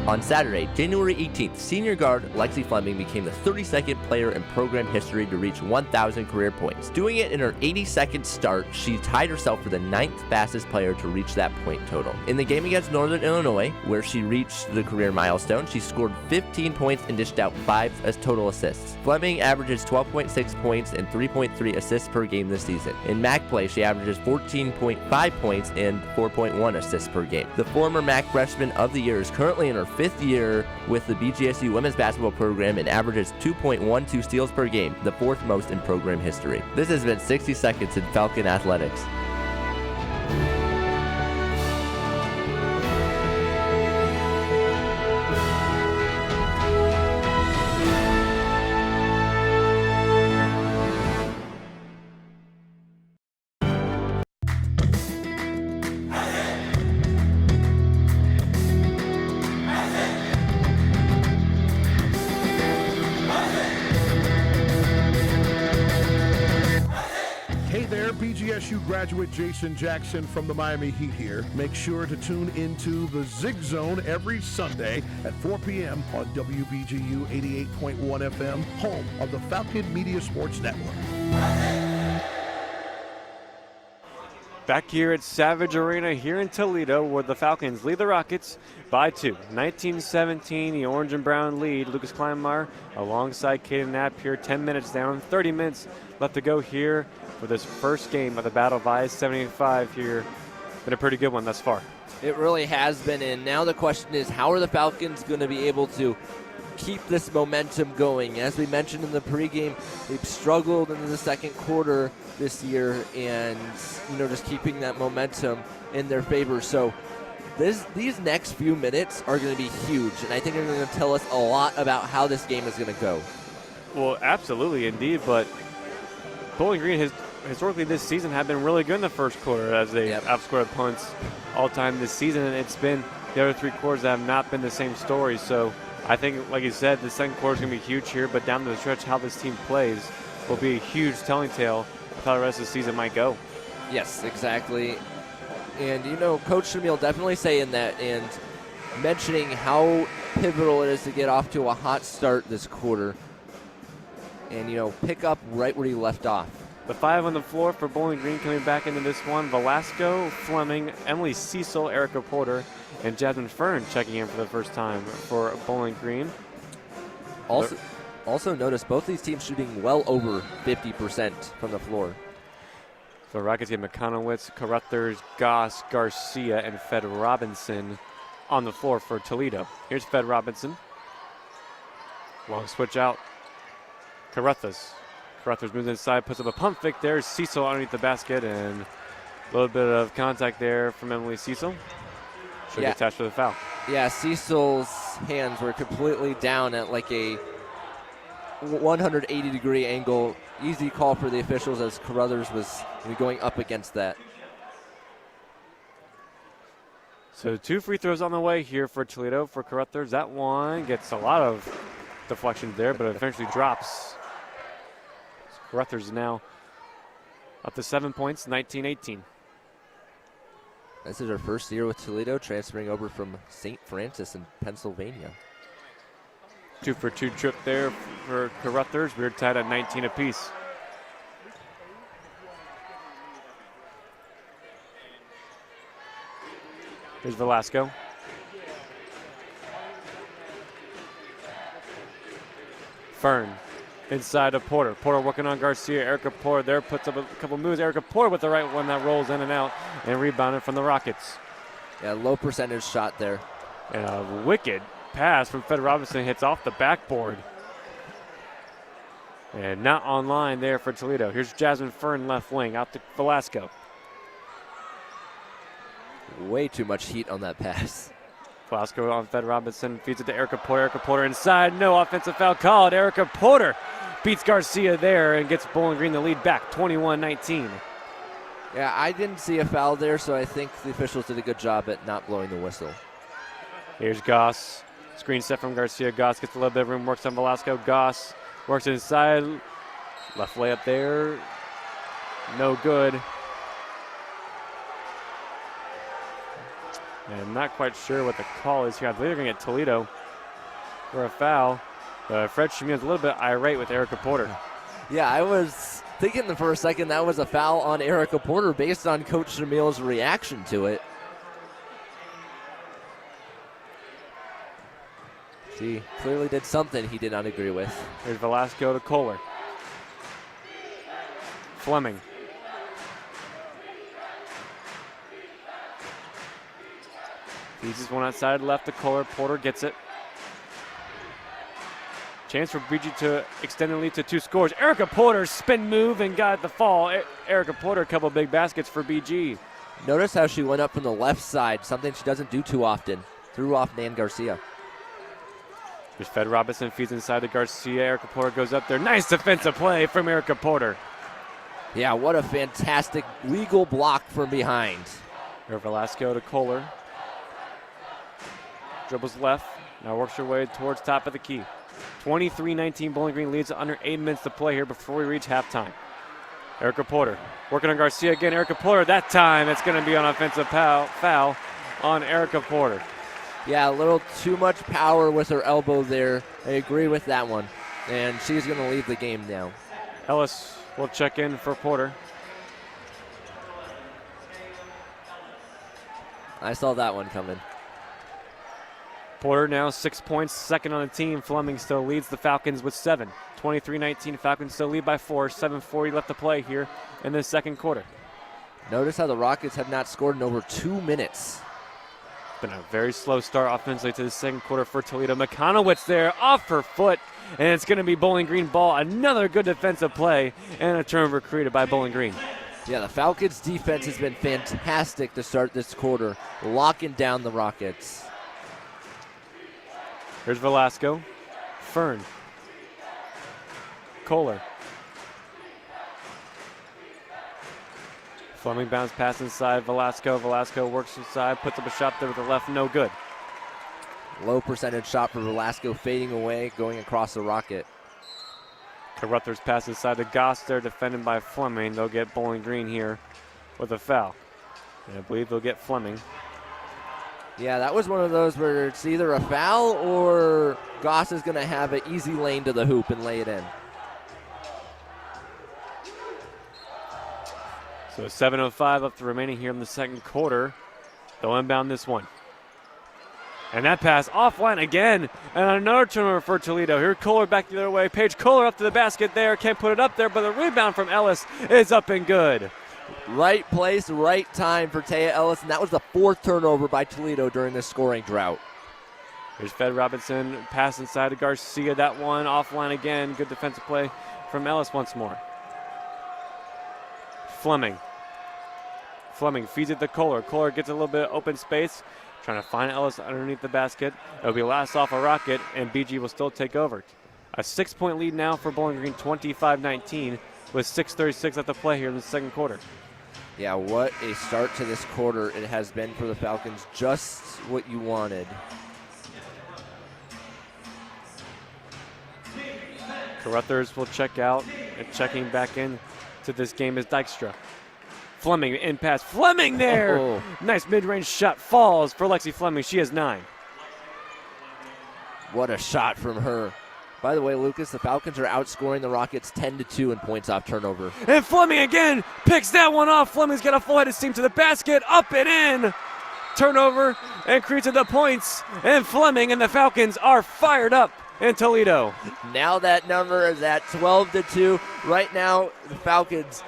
[SPEAKER 2] On Saturday, January 18th, senior guard Lexi Fleming became the 32nd player in program history to reach 1,000 career points. Doing it in her 82nd start, she tied herself for the 9th fastest player to reach that point total. In the game against Northern Illinois, where she reached the career milestone, she scored 15 points and dished out 5 as total assists. Fleming averages 12.6 points and 3.3 assists per game this season. In MAC play, she averages 14.5 points and 4.1 assists per game. The former MAC Freshman of the Year is currently in her 5th year with the BGSU women's basketball program and averages 2.12 steals per game, the 4th most in program history. This has been 60 Seconds in Falcon Athletics.
[SPEAKER 7] BGSU graduate Jason Jackson from the Miami Heat here. Make sure to tune into the Zig Zone every Sunday at 4 p.m. on WBGU 88.1 FM, home of the Falcon Media Sports Network.
[SPEAKER 1] Back here at Savage Arena here in Toledo, where the Falcons lead the Rockets by 2. 19-17, the orange and brown lead. Lucas Kleinmeyer alongside Kaden Knapp here, 10 minutes down, 30 minutes left to go here for this first game of the Battle of I-75 here. Been a pretty good one thus far.
[SPEAKER 2] It really has been, and now the question is, how are the Falcons going to be able to keep this momentum going? As we mentioned in the pregame, they've struggled in the second quarter this year, and just keeping that momentum in their favor. So these next few minutes are going to be huge, and I think they're going to tell us a lot about how this game is going to go.
[SPEAKER 1] Well, absolutely, indeed, but Bowling Green has historically this season have been really good in the first quarter as they outscored opponents all time this season, and it's been the other 3 quarters that have not been the same story. So I think, like you said, the second quarter is going to be huge here, but down the stretch, how this team plays will be a huge telling tale of how the rest of the season might go.
[SPEAKER 2] Yes, exactly. And, Coach Shamil definitely saying that and mentioning how pivotal it is to get off to a hot start this quarter and, pick up right where he left off.
[SPEAKER 1] The 5 on the floor for Bowling Green coming back into this one. Velasco, Fleming, Emily Cecil, Erica Porter, and Jasmine Fern checking in for the first time for Bowling Green.
[SPEAKER 2] Also notice both these teams shooting well over 50% from the floor.
[SPEAKER 1] So Rockets get McConowitz, Carruthers, Goss, Garcia, and Fed Robinson on the floor for Toledo. Here's Fed Robinson. Long switch out. Carruthers moves inside, puts up a pump fake. There's Cecil underneath the basket, and a little bit of contact there from Emily Cecil. Should get attached for the foul. Yeah,
[SPEAKER 2] Cecil's hands were completely down at like a 180-degree angle. Easy call for the officials as Carruthers was going up against that.
[SPEAKER 1] So 2 free throws on the way here for Toledo for Carruthers. That one gets a lot of deflections there, but it eventually drops. Carruthers now up to 7 points, 19-18.
[SPEAKER 2] This is her first year with Toledo, transferring over from St. Francis in Pennsylvania.
[SPEAKER 1] 2-for-2 trip there for Carruthers. We're tied at 19 apiece. Here's Velasco. Fern inside to Porter. Porter working on Garcia. Erica Porter there puts up a couple moves. Erica Porter with the right one that rolls in and out and rebounded from the Rockets.
[SPEAKER 2] Yeah, low percentage shot there.
[SPEAKER 1] And a wicked pass from Fed Robinson hits off the backboard. And not online there for Toledo. Here's Jasmine Fern left wing out to Velasco.
[SPEAKER 2] Way too much heat on that pass.
[SPEAKER 1] Velasco on Fed Robinson, feeds it to Erica Porter. Erica Porter inside, no offensive foul called. Erica Porter beats Garcia there and gets Bowling Green the lead back, 21-19.
[SPEAKER 2] Yeah, I didn't see a foul there, so I think the officials did a good job at not blowing the whistle.
[SPEAKER 1] Here's Goss, screen set from Garcia. Goss gets a little bit of room, works on Velasco. Goss works inside, left layup there, no good. And I'm not quite sure what the call is here. I believe they're going to get Toledo for a foul. Fred Shamil's a little bit irate with Erica Porter.
[SPEAKER 2] Yeah, I was thinking for a second that was a foul on Erica Porter based on Coach Shamil's reaction to it. She clearly did something he did not agree with.
[SPEAKER 1] Here's Velasco to Kohler. Fleming. He's just one outside left to Kohler. Porter gets it. Chance for BG to extend the lead to 2 scores. Erica Porter spin move and got the fall. Erica Porter, a couple big baskets for BG.
[SPEAKER 2] Notice how she went up from the left side, something she doesn't do too often. Threw off Nan Garcia.
[SPEAKER 1] There's Fed Robinson, feeds inside to Garcia. Erica Porter goes up there. Nice defensive play from Erica Porter.
[SPEAKER 2] Yeah, what a fantastic legal block from behind.
[SPEAKER 1] Here Velasco to Kohler. Dribbles left, now works her way towards top of the key. 23-19, Bowling Green leads under 8 minutes to play here before we reach halftime. Erica Porter working on Garcia again. Erica Porter, that time it's going to be an offensive foul on Erica Porter.
[SPEAKER 2] Yeah, a little too much power with her elbow there. I agree with that one. And she's going to leave the game now.
[SPEAKER 1] Ellis will check in for Porter.
[SPEAKER 2] I saw that one coming.
[SPEAKER 1] Porter now 6 points, second on the team. Fleming still leads the Falcons with 7. 23-19, Falcons still lead by 4. 7:40 left to play here in the second quarter.
[SPEAKER 2] Notice how the Rockets have not scored in over 2 minutes.
[SPEAKER 1] It's been a very slow start offensively to the second quarter for Toledo. McConowitz there off her foot, and it's going to be Bowling Green ball. Another good defensive play and a turnover created by Bowling Green.
[SPEAKER 2] Yeah, the Falcons' defense has been fantastic to start this quarter, locking down the Rockets.
[SPEAKER 1] Here's Velasco. Fern. Kohler. Fleming bounce pass inside. Velasco. Velasco works inside, puts up a shot there with the left, no good.
[SPEAKER 2] Low percentage shot for Velasco, fading away, going across the Rocket.
[SPEAKER 1] Carruthers pass inside to Goss there, defended by Fleming. They'll get Bowling Green here with a foul. And I believe they'll get Fleming.
[SPEAKER 2] Yeah, that was one of those where it's either a foul or Goss is going to have an easy lane to the hoop and lay it in.
[SPEAKER 1] So 7:05 left remaining here in the second quarter. They'll inbound this one. And that pass offline again. And another turnover for Toledo. Here Kohler back the other way. Paige Kohler up to the basket there. Can't put it up there, but the rebound from Ellis is up and good.
[SPEAKER 2] Right place, right time for Taya Ellis, and that was the 4th turnover by Toledo during this scoring drought.
[SPEAKER 1] Here's Fed Robinson, pass inside to Garcia. That one offline again. Good defensive play from Ellis once more. Fleming. Fleming feeds it to Kohler. Kohler gets a little bit of open space, trying to find Ellis underneath the basket. It'll be last off a Rocket, and BG will still take over. A 6-point lead now for Bowling Green, 25-19. With 6:36 left to play here in the second quarter.
[SPEAKER 2] Yeah, what a start to this quarter it has been for the Falcons. Just what you wanted.
[SPEAKER 1] Carruthers will check out, and checking back in to this game is Dykstra. Fleming in pass. Fleming there!
[SPEAKER 2] Oh.
[SPEAKER 1] Nice mid-range shot. Falls for Lexi Fleming. She has 9.
[SPEAKER 2] What a shot from her. By the way, Lucas, the Falcons are outscoring the Rockets 10-2 in points off turnover.
[SPEAKER 1] And Fleming again picks that one off. Fleming's got a full-headed steam to the basket. Up and in. Turnover and creates the points. And Fleming and the Falcons are fired up and Toledo.
[SPEAKER 2] Now that number is at 12-2. Right now, the Falcons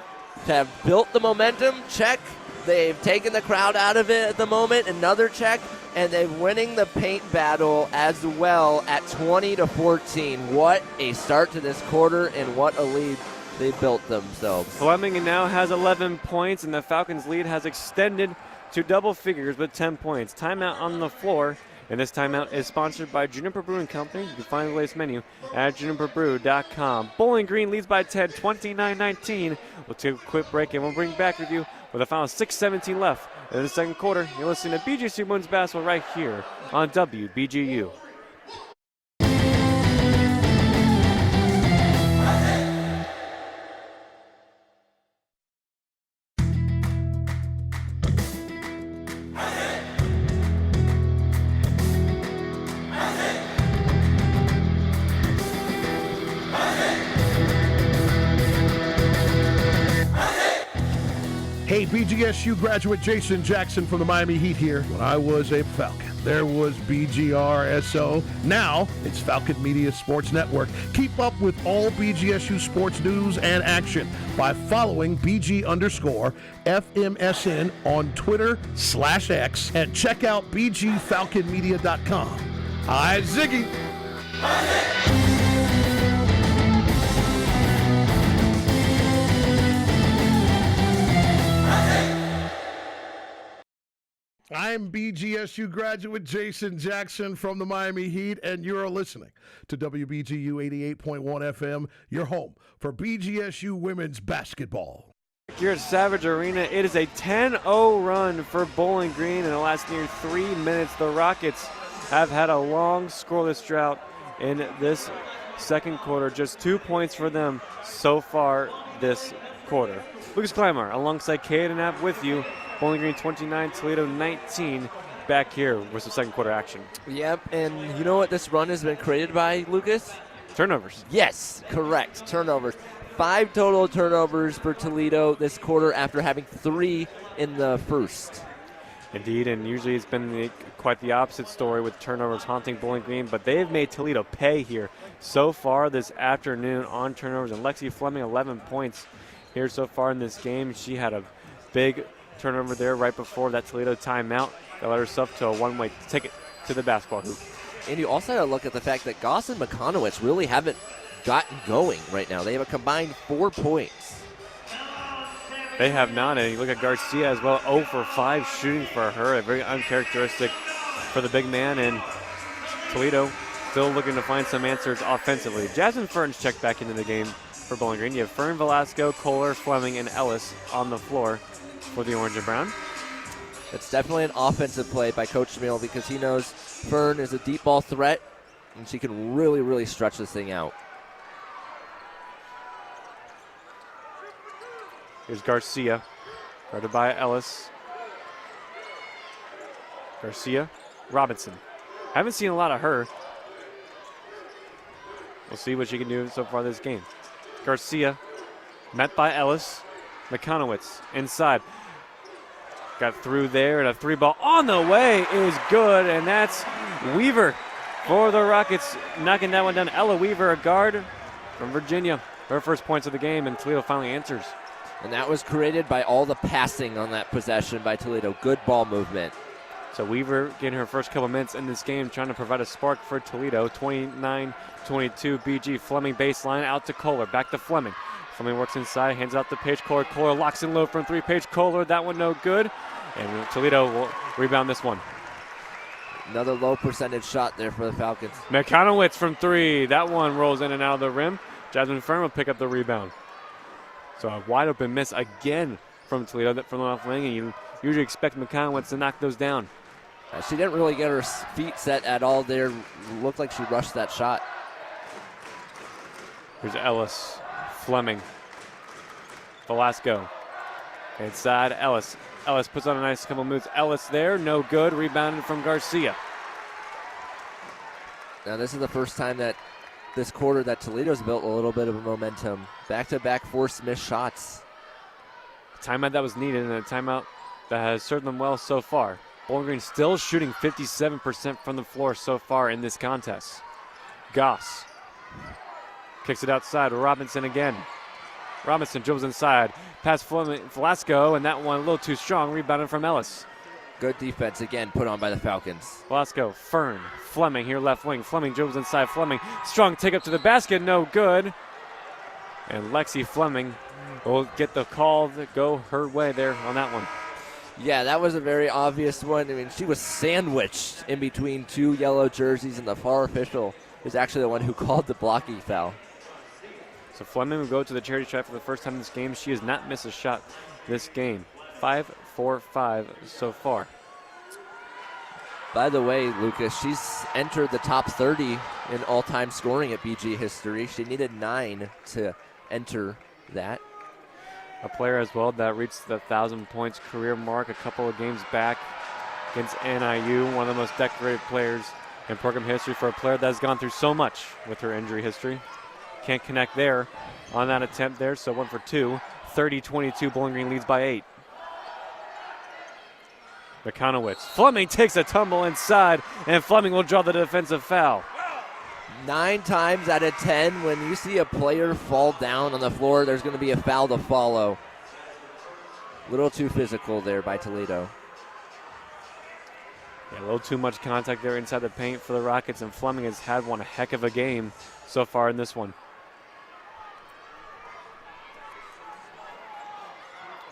[SPEAKER 2] have built the momentum. Check. They've taken the crowd out of it at the moment. Another check. And they're winning the paint battle as well at 20-14. What a start to this quarter, and what a lead they built themselves.
[SPEAKER 1] Fleming now has 11 points, and the Falcons' lead has extended to double figures with 10 points. Timeout on the floor, and this timeout is sponsored by Juniper Brewing Company. You can find the latest menu at juniperbrew.com. Bowling Green leads by 10, 29-19. We'll take a quick break, and we'll bring back with you with a final 6:17 left in the second quarter. You're listening to BGSU Women's Basketball right here on WBGU.
[SPEAKER 7] Hey, BGSU graduate Jason Jackson from the Miami Heat here. When I was a Falcon, there was BGRSO. Now it's Falcon Media Sports Network. Keep up with all BGSU sports news and action by following BG_FMSN on Twitter/X and check out BGFalconMedia.com. Hi, Ziggy. I'm BGSU graduate Jason Jackson from the Miami Heat, and you're listening to WBGU 88.1 FM, your home for BGSU women's basketball.
[SPEAKER 1] Here at Savage Arena, it is a 10-0 run for Bowling Green in the last near 3 minutes. The Rockets have had a long scoreless drought in this second quarter. Just 2 points for them so far this quarter. Lucas Climar alongside Caden App with you. Bowling Green 29, Toledo 19. Back here with some second quarter action.
[SPEAKER 2] Yep, and you know what this run has been created by, Lucas?
[SPEAKER 1] Turnovers.
[SPEAKER 2] Yes, correct. Turnovers. 5 total turnovers for Toledo this quarter after having 3 in the first.
[SPEAKER 1] Indeed, and usually it's been quite the opposite story with turnovers haunting Bowling Green, but they've made Toledo pay here so far this afternoon on turnovers. And Lexi Fleming, 11 points here so far in this game. She had a big turnover there right before that Toledo timeout that led herself to a one-way ticket to the basketball hoop.
[SPEAKER 2] And you also have to look at the fact that Goss and McConowitz really haven't gotten going right now. They have a combined 4 points.
[SPEAKER 1] They have not, and you look at Garcia as well, 0 for 5 shooting for her, a very uncharacteristic for the big man, and Toledo still looking to find some answers offensively. Jasmine Ferns checked back into the game for Bowling Green. You have Fern, Velasco, Kohler, Fleming, and Ellis on the floor for the Orange and Brown.
[SPEAKER 2] It's definitely an offensive play by Coach Jamil because he knows Fern is a deep ball threat, and she can really, really stretch this thing out.
[SPEAKER 1] Here's Garcia, guarded by Ellis. Garcia, Robinson. Haven't seen a lot of her. We'll see what she can do so far this game. Garcia, met by Ellis. McConowitz inside. Got through there, and a 3-ball on the way is good, and that's Weaver for the Rockets, knocking that one down. Ella Weaver, a guard from Virginia. Her first points of the game, and Toledo finally answers.
[SPEAKER 2] And that was created by all the passing on that possession by Toledo. Good ball movement.
[SPEAKER 1] So Weaver getting her first couple minutes in this game, trying to provide a spark for Toledo. 29-22 BG. Fleming baseline out to Kohler. Back to Fleming. Fleming works inside, hands out to Paige Kohler. Kohler locks in low from 3. Paige Kohler, that one no good. And Toledo will rebound this one.
[SPEAKER 2] Another low percentage shot there for the Falcons.
[SPEAKER 1] McConowitz from 3. That one rolls in and out of the rim. Jasmine Fern will pick up the rebound. So a wide open miss again from Toledo from the off wing, and you usually expect McConowitz to knock those down.
[SPEAKER 2] She didn't really get her feet set at all there. Looked like she rushed that shot.
[SPEAKER 1] Here's Ellis. Fleming. Velasco. Inside, Ellis. Ellis puts on a nice couple moves. Ellis there, no good. Rebounded from Garcia.
[SPEAKER 2] Now this is the first time that this quarter that Toledo's built a little bit of a momentum. Back-to-back forced missed shots.
[SPEAKER 1] A timeout that was needed, and a timeout that has served them well so far. Bowling Green still shooting 57% from the floor so far in this contest. Goss kicks it outside. Robinson again. Robinson dribbles inside. Pass Velasco, and that one a little too strong. Rebounded from Ellis.
[SPEAKER 2] Good defense again put on by the Falcons.
[SPEAKER 1] Velasco, Fern, Fleming here left wing. Fleming dribbles inside. Fleming, strong take up to the basket, no good. And Lexi Fleming will get the call to go her way there on that one.
[SPEAKER 2] Yeah, that was a very obvious one. I mean, she was sandwiched in between two yellow jerseys, and the far official was actually the one who called the blocking foul.
[SPEAKER 1] So Fleming will go to the charity stripe for the first time in this game. She has not missed a shot this game. 5-4-5 so far.
[SPEAKER 2] By the way, Lucas, she's entered the top 30 in all-time scoring at BG history. She needed 9 to enter that.
[SPEAKER 1] A player as well that reached the 1,000 points career mark a couple of games back against NIU, one of the most decorated players in program history for a player that has gone through so much with her injury history. Can't connect there on that attempt there, so 1 for 2. 30-22, Bowling Green leads by 8. McConowitz. Fleming takes a tumble inside, and Fleming will draw the defensive foul.
[SPEAKER 2] 9 times out of 10, when you see a player fall down on the floor, there's going to be a foul to follow. A little too physical there by Toledo.
[SPEAKER 1] Yeah, a little too much contact there inside the paint for the Rockets, and Fleming has had one heck of a game so far in this one.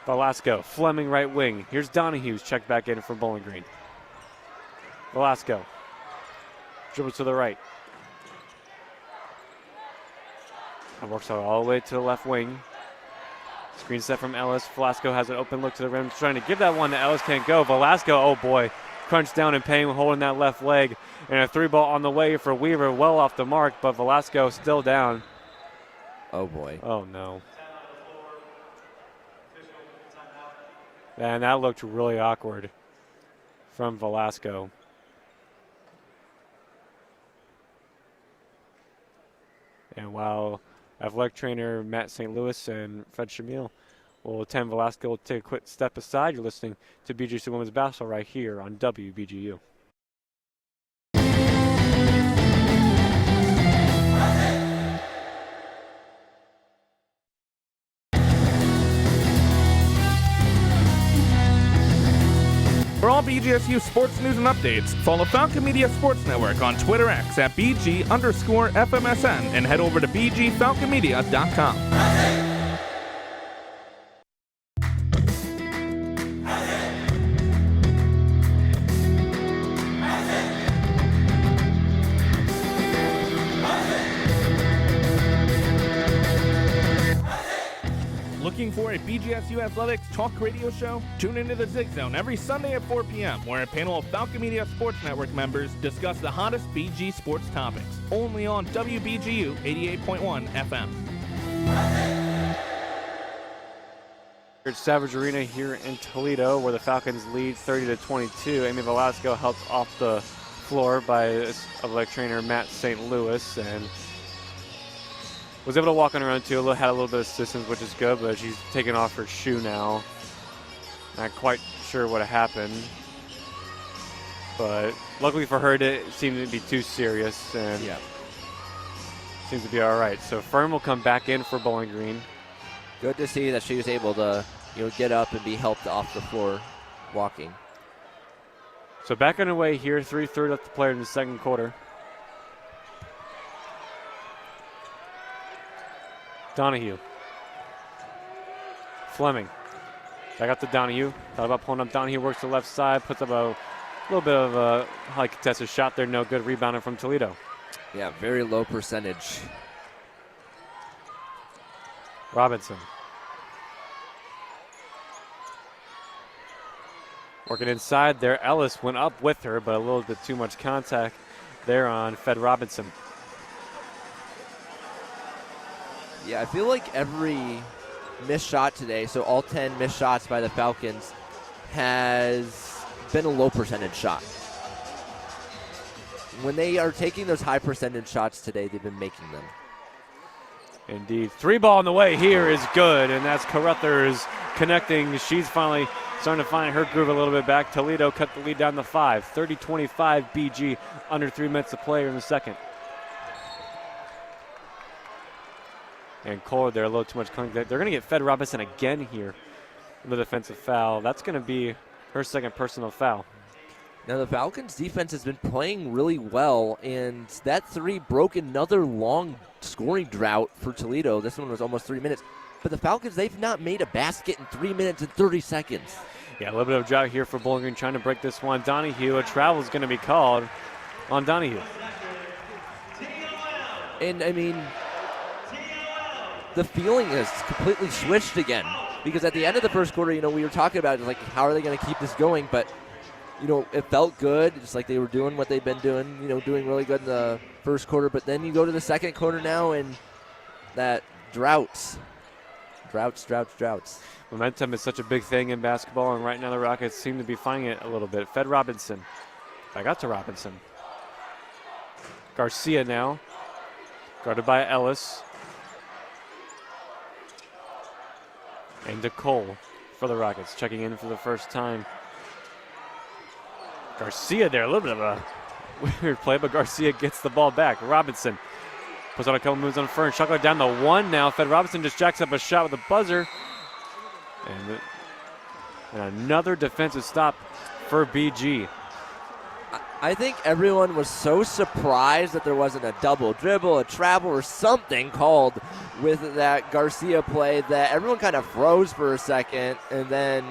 [SPEAKER 1] Velasco, Fleming right wing. Here's Donahue's checked back in for Bowling Green. Velasco dribbles to the right. And works out all the way to the left wing. Screen set from Ellis. Velasco has an open look to the rim, trying to give that one to Ellis. Can't go. Velasco, oh boy, crunched down in pain, holding that left leg. And a 3-ball on the way for Weaver, well off the mark, but Velasco still down.
[SPEAKER 2] Oh boy.
[SPEAKER 1] Oh no. And that looked really awkward from Velasco. And while athletic trainer Matt St. Louis and Fred Shamil will attend, Velasco will take a quick step aside. You're listening to BGSU Women's Basketball right here on WBGU.
[SPEAKER 3] For all BGSU sports news and updates, follow Falcon Media Sports Network on Twitter X at BG_FMSN and head over to BGFalconMedia.com. Looking for a BGSU Athletics talk radio show? Tune into the Zig Zone every Sunday at 4 p.m. where a panel of Falcon Media Sports Network members discuss the hottest BG sports topics. Only on WBGU 88.1 FM.
[SPEAKER 1] It's Savage Arena here in Toledo, where the Falcons lead 30-22. Amy Velasco helped off the floor by athletic trainer Matt St. Louis, and was able to walk on her own too. Had a little bit of assistance, which is good, but she's taken off her shoe now. Not quite sure what happened, but luckily for her, it seemed to be too serious, and seems to be all right. So Fern will come back in for Bowling Green.
[SPEAKER 2] Good to see that she was able to, get up and be helped off the floor walking.
[SPEAKER 1] So back underway here, 3:30 left to play in the second quarter. Donahue. Fleming. Back up to Donahue. Thought about pulling up. Donahue works the left side, puts up a little bit of a high contested shot there. No good. Rebounding from Toledo.
[SPEAKER 2] Yeah, very low percentage.
[SPEAKER 1] Robinson. Working inside there. Ellis went up with her, but a little bit too much contact there on Fed Robinson.
[SPEAKER 2] Yeah, I feel like every missed shot today, so all 10 missed shots by the Falcons, has been a low percentage shot. When they are taking those high percentage shots today, they've been making them.
[SPEAKER 1] Indeed. 3-ball on the way here is good, and that's Carruthers connecting. She's finally starting to find her groove a little bit back. Toledo cut the lead down to 5. 30-25 BG, under 3 minutes to play in the second. And Kohler there, a little too much contact. They're going to get Fed Robinson again here with the defensive foul. That's going to be her second personal foul.
[SPEAKER 2] Now, the Falcons' defense has been playing really well, and that three broke another long scoring drought for Toledo. This one was almost 3 minutes. But the Falcons, they've not made a basket in 3 minutes and 30 seconds.
[SPEAKER 1] Yeah, a little bit of a drought here for Bowling Green trying to break this one. Donahue, a travel is going to be called on Donahue.
[SPEAKER 2] And, I mean, the feeling has completely switched again. Because at the end of the first quarter, we were talking about, like, how are they going to keep this going? But it felt good, just like they were doing what they've been doing, doing really good in the first quarter. But then you go to the second quarter now, and that droughts.
[SPEAKER 1] Momentum is such a big thing in basketball, and right now the Rockets seem to be finding it a little bit. Fed Robinson. I got to Robinson. Garcia now, guarded by Ellis. And DeCole for the Rockets, checking in for the first time. Garcia there, a little bit of a weird play, but Garcia gets the ball back. Robinson puts on a couple moves on Fern. Shot clock down to 1 now. Fed Robinson just jacks up a shot with a buzzer. And another defensive stop for BG.
[SPEAKER 2] I think everyone was so surprised that there wasn't a double dribble, a travel, or something called with that Garcia play that everyone kind of froze for a second, and then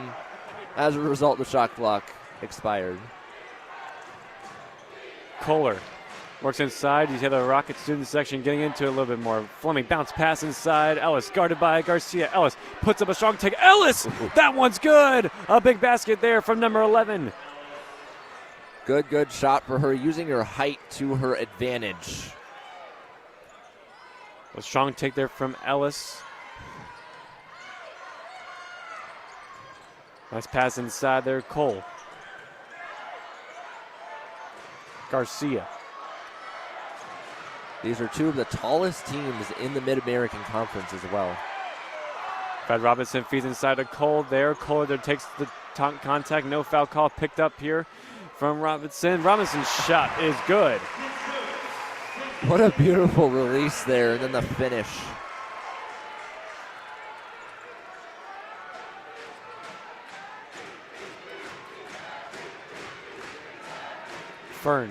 [SPEAKER 2] as a result, the shot clock expired.
[SPEAKER 1] Kohler works inside. You see the Rocket student section getting into it a little bit more. Fleming bounce pass inside. Ellis guarded by Garcia. Ellis puts up a strong take. Ellis! That one's good! A big basket there from number 11.
[SPEAKER 2] Good shot for her, using her height to her advantage.
[SPEAKER 1] A strong take there from Ellis. Nice pass inside there. Cole. Garcia.
[SPEAKER 2] These are two of the tallest teams in the Mid-American Conference as well.
[SPEAKER 1] Fed Robinson feeds inside to Cole there. Cole there takes the contact. No foul call picked up here from Robinson. Robinson's shot is good.
[SPEAKER 2] What a beautiful release there, and then the finish.
[SPEAKER 1] Fern.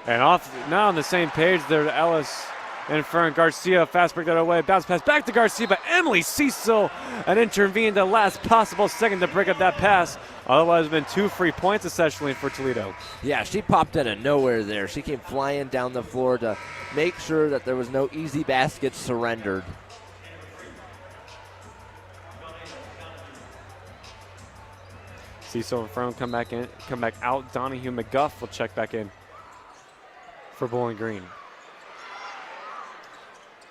[SPEAKER 1] And off now on the same page there to Ellis and Fern. Garcia fast break that away. Bounce pass back to Garcia, but Emily Cecil and intervened the last possible second to break up that pass. Otherwise, it's been 2 free points essentially for Toledo.
[SPEAKER 2] Yeah, she popped out of nowhere there. She came flying down the floor to make sure that there was no easy baskets surrendered.
[SPEAKER 1] Cecil and Fern come back out. Donahue McGuff will check back in for Bowling Green.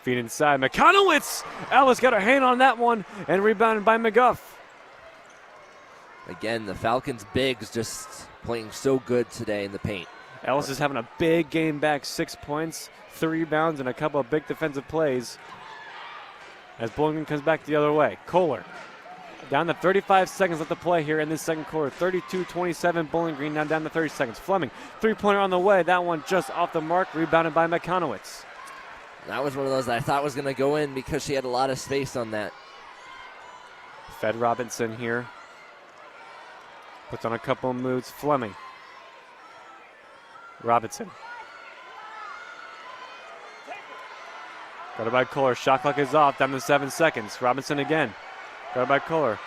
[SPEAKER 1] Feed inside. McConowitz! Ellis got her hand on that one and rebounded by McGuff.
[SPEAKER 2] Again, the Falcons' bigs just playing so good today in the paint.
[SPEAKER 1] Ellis is having a big game back, 6 points, 3 rebounds, and a couple of big defensive plays as Bowling Green comes back the other way. Kohler down to 35 seconds left to play here in this second quarter. 32-27 Bowling Green, now down to 30 seconds. Fleming, three-pointer on the way. That one just off the mark, rebounded by McConowitz.
[SPEAKER 2] That was one of those that I thought was going to go in because she had a lot of space on that.
[SPEAKER 1] Fed Robinson here. Puts on a couple of moves. Fleming. Robinson. Got it by Kohler. Shot clock is off. Down to 7 seconds. Robinson again. Got it by Kohler.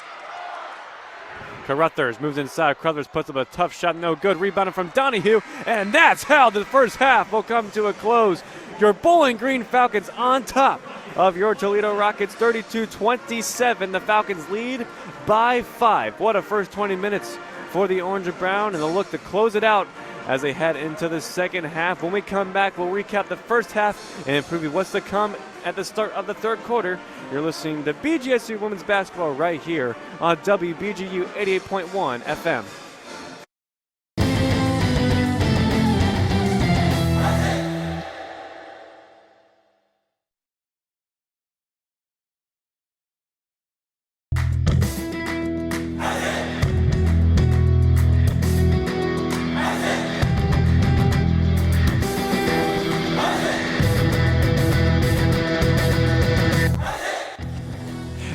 [SPEAKER 1] Carruthers moves inside. Carruthers puts up a tough shot. No good. Rebounded from Donahue. And that's how the first half will come to a close. Your Bowling Green Falcons on top of your Toledo Rockets. 32-27. The Falcons lead by 5. What a first 20 minutes for the Orange and Brown. And they'll look to close it out as they head into the second half. When we come back, we'll recap the first half and preview what's to come at the start of the third quarter. You're listening to BGSU Women's Basketball right here on WBGU 88.1 FM.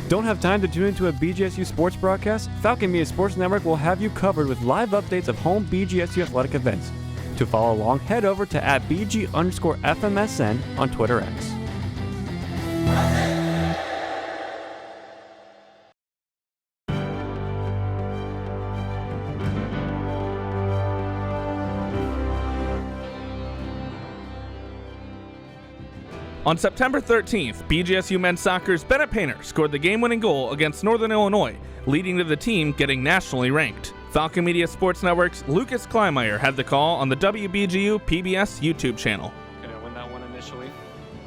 [SPEAKER 1] Don't have time to tune into a BGSU sports broadcast? Falcon Media Sports Network will have you covered with live updates of home BGSU athletic events. To follow along, head over to @BG_FMSN on Twitter X.
[SPEAKER 3] On September 13th, BGSU men's soccer's Bennett Painter scored the game-winning goal against Northern Illinois, leading to the team getting nationally ranked. Falcon Media Sports Network's Lucas Kleinmeyer had the call on the WBGU PBS YouTube channel.
[SPEAKER 1] Gonna win that one initially.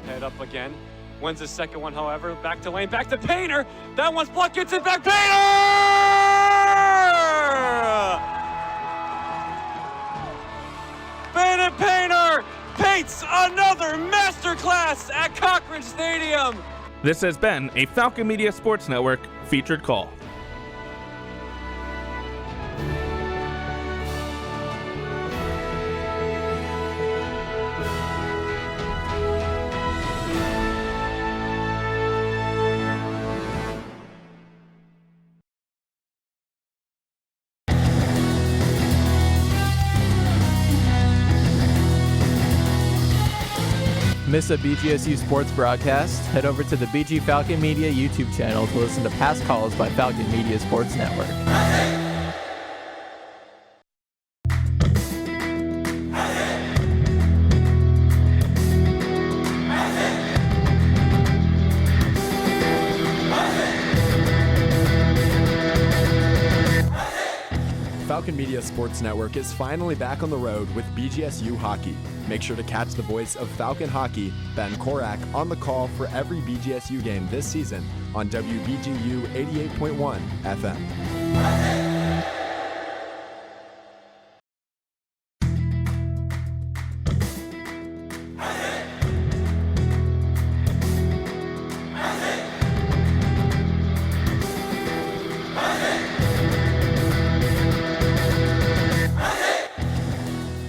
[SPEAKER 1] Head up again. Wins the second one, however. Back to lane, back to Painter. That one's blocked, gets it back. Painter! Bennett Painter paints another masterclass at Cochran Stadium.
[SPEAKER 3] This has been a Falcon Media Sports Network featured call.
[SPEAKER 4] Miss a BGSU sports broadcast? Head over to the BG Falcon Media YouTube channel to listen to past calls by Falcon Media Sports Network.
[SPEAKER 8] Falcon Media Sports Network is finally back on the road with BGSU hockey. Make sure to catch the voice of Falcon Hockey, Ben Korak, on the call for every BGSU game this season on WBGU 88.1 FM.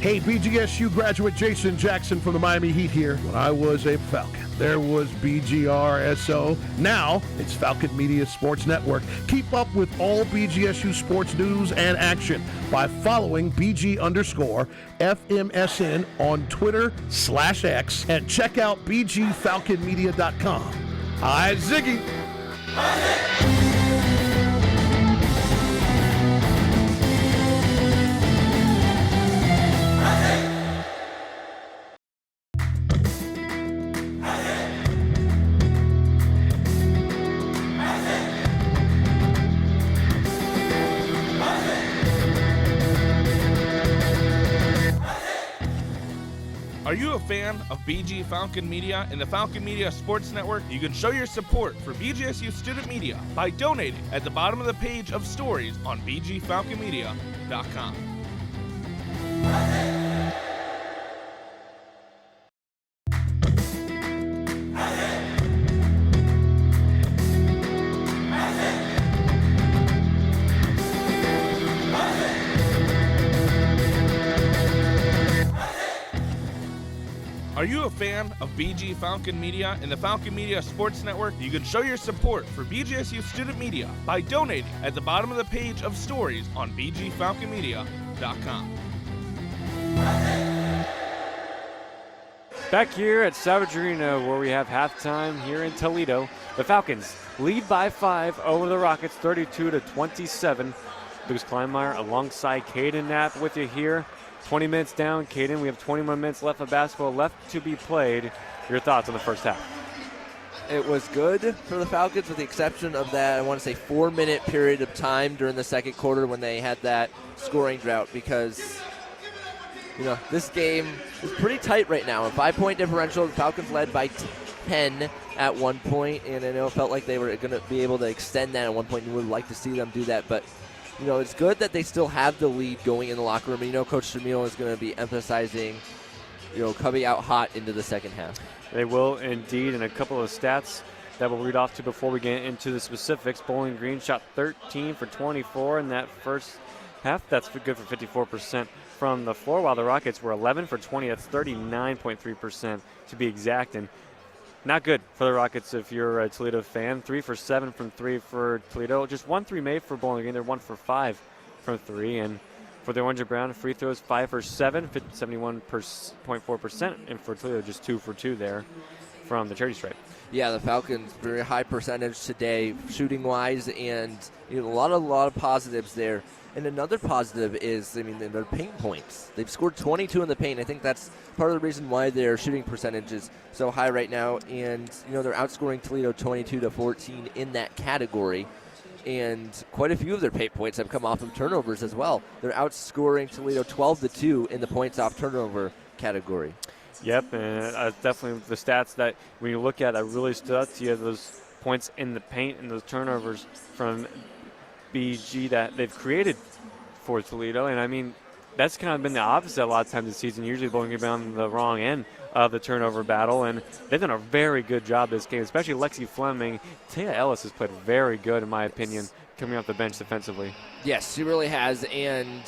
[SPEAKER 7] Hey, BGSU graduate Jason Jackson from the Miami Heat here. When I was a Falcon, there was BGRSO. Now it's Falcon Media Sports Network. Keep up with all BGSU sports news and action by following BG_FMSN on Twitter/X and check out BGFalconMedia.com. Hi, Ziggy.
[SPEAKER 3] Are you a fan of BG Falcon Media and the Falcon Media Sports Network? You can show your support for BGSU student media by donating at the bottom of the page of stories on BGFalconMedia.com. Are you a fan of BG Falcon Media and the Falcon Media Sports Network? You can show your support for BGSU student media by donating at the bottom of the page of stories on BGFalconMedia.com.
[SPEAKER 1] Back here at Savage Arena, where we have halftime here in Toledo, the Falcons lead by 5 over the Rockets, 32-27. Lucas Kleinmeyer alongside Caden Knapp with you here. 20 minutes down, Caden. We have 21 minutes left of basketball left to be played. Your thoughts on the first half?
[SPEAKER 2] It was good for the Falcons with the exception of that, I want to say, 4-minute period of time during the second quarter when they had that scoring drought because, you know, this game is pretty tight right now. A 5-point differential. The Falcons led by 10 at one point, and I know it felt like they were going to be able to extend that at one point. You would like to see them do that, but you know, it's good that they still have the lead going in the locker room. And, you know, Coach Shamil is going to be emphasizing, you know, coming out hot into the second half. They will indeed, and a couple of stats that we'll read off to before we get into the specifics. Bowling Green shot 13 for 24 in that first half. That's good for 54% from the floor, while the Rockets were 11 for 20. That's 39.3% to be exact. And
[SPEAKER 1] not good for the Rockets if you're a Toledo fan. 3 for 7 from 3 for Toledo. Just 1 3 made for Bowling Green. They're 1 for 5 from 3. And for the Orange and Brown, free throws 5 for 7, 71.4%. And for Toledo, just 2 for 2 there from the charity stripe.
[SPEAKER 2] Yeah, the Falcons very high percentage today, shooting wise, and a lot of positives there. And another positive is, their paint points. They've scored 22 in the paint. I think that's part of the reason why their shooting percentage is so high right now. And they're outscoring Toledo 22-14 in that category. And quite a few of their paint points have come off of turnovers as well. They're outscoring Toledo 12-2 in the points off turnover category.
[SPEAKER 1] Yep, and definitely the stats that when you look at that really stood out to you, those points in the paint and those turnovers from BG that they've created for Toledo. And that's kind of been the opposite a lot of times this season. Usually Bowling Green on the wrong end of the turnover battle, and they've done a very good job this game, especially Lexi Fleming. Taya Ellis has played very good, in my opinion, coming off the bench defensively.
[SPEAKER 2] Yes, she really has, and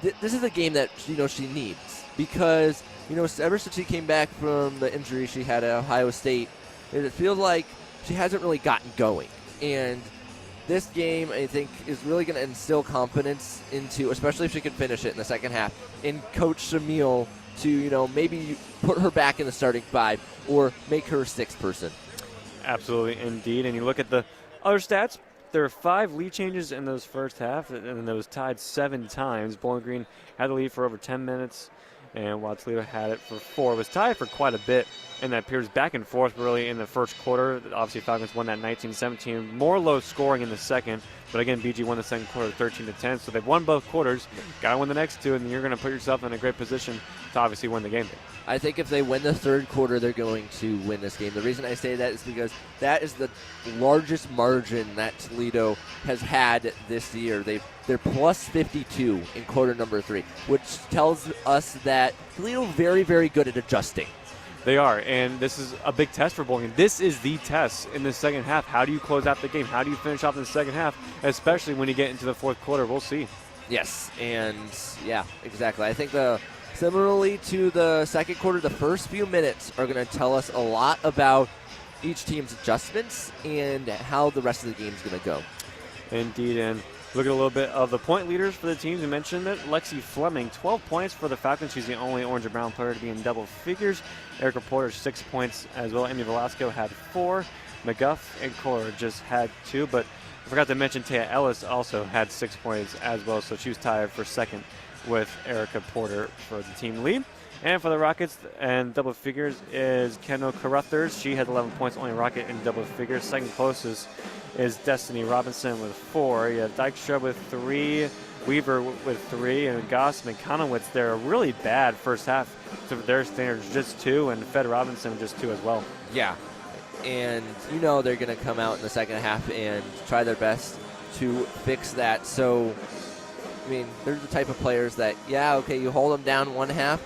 [SPEAKER 2] this is a game that she needs because ever since she came back from the injury she had at Ohio State, it feels like she hasn't really gotten going. And this game, I think, is really going to instill confidence into, especially if she can finish it in the second half, in Coach Shamil to, maybe put her back in the starting 5 or make her a 6th person.
[SPEAKER 1] Absolutely, indeed. And you look at the other stats, there are 5 lead changes in those first half, and those tied 7 times. Bowling Green had the lead for over 10 minutes, and while Toledo had it for 4. It was tied for quite a bit in that period, back and forth really in the first quarter. Obviously, Falcons won that 19-17. More low scoring in the second, but again, BG won the second quarter 13-10. So they've won both quarters. Got to win the next 2, and you're going to put yourself in a great position to obviously win the game.
[SPEAKER 2] I think if they win the third quarter, they're going to win this game. The reason I say that is because that is the largest margin that Toledo has had this year. They're plus 52 in quarter number 3, which tells us that Toledo very, very good at adjusting.
[SPEAKER 1] They are, and this is a big test for Bowling Green. This is the test in the second half. How do you close out the game? How do you finish off in the second half, especially when you get into the fourth quarter? We'll see.
[SPEAKER 2] Yes, and yeah, exactly. I think similarly to the second quarter, the first few minutes are going to tell us a lot about each team's adjustments and how the rest of the game is going to go.
[SPEAKER 1] Indeed, and look at a little bit of the point leaders for the teams. We mentioned that Lexi Fleming, 12 points for the Falcons. She's the only Orange and Brown player to be in double figures. Erica Porter, 6 points as well. Amy Velasco had 4. McGuff and Cora just had 2. But I forgot to mention Taya Ellis also had 6 points as well. So she was tied for second with Erica Porter for the team lead. And for the Rockets and double figures is Kendall Carruthers. She had 11 points, only Rocket in double figures. Second closest is Destiny Robinson with 4. You have Dykstra with 3, Weaver with 3, and Goss and Conowitz. They're a really bad first half to their standards, just 2, and Fed Robinson just 2 as well.
[SPEAKER 2] Yeah, and they're going to come out in the second half and try their best to fix that. So, they're the type of players that, you hold them down one half.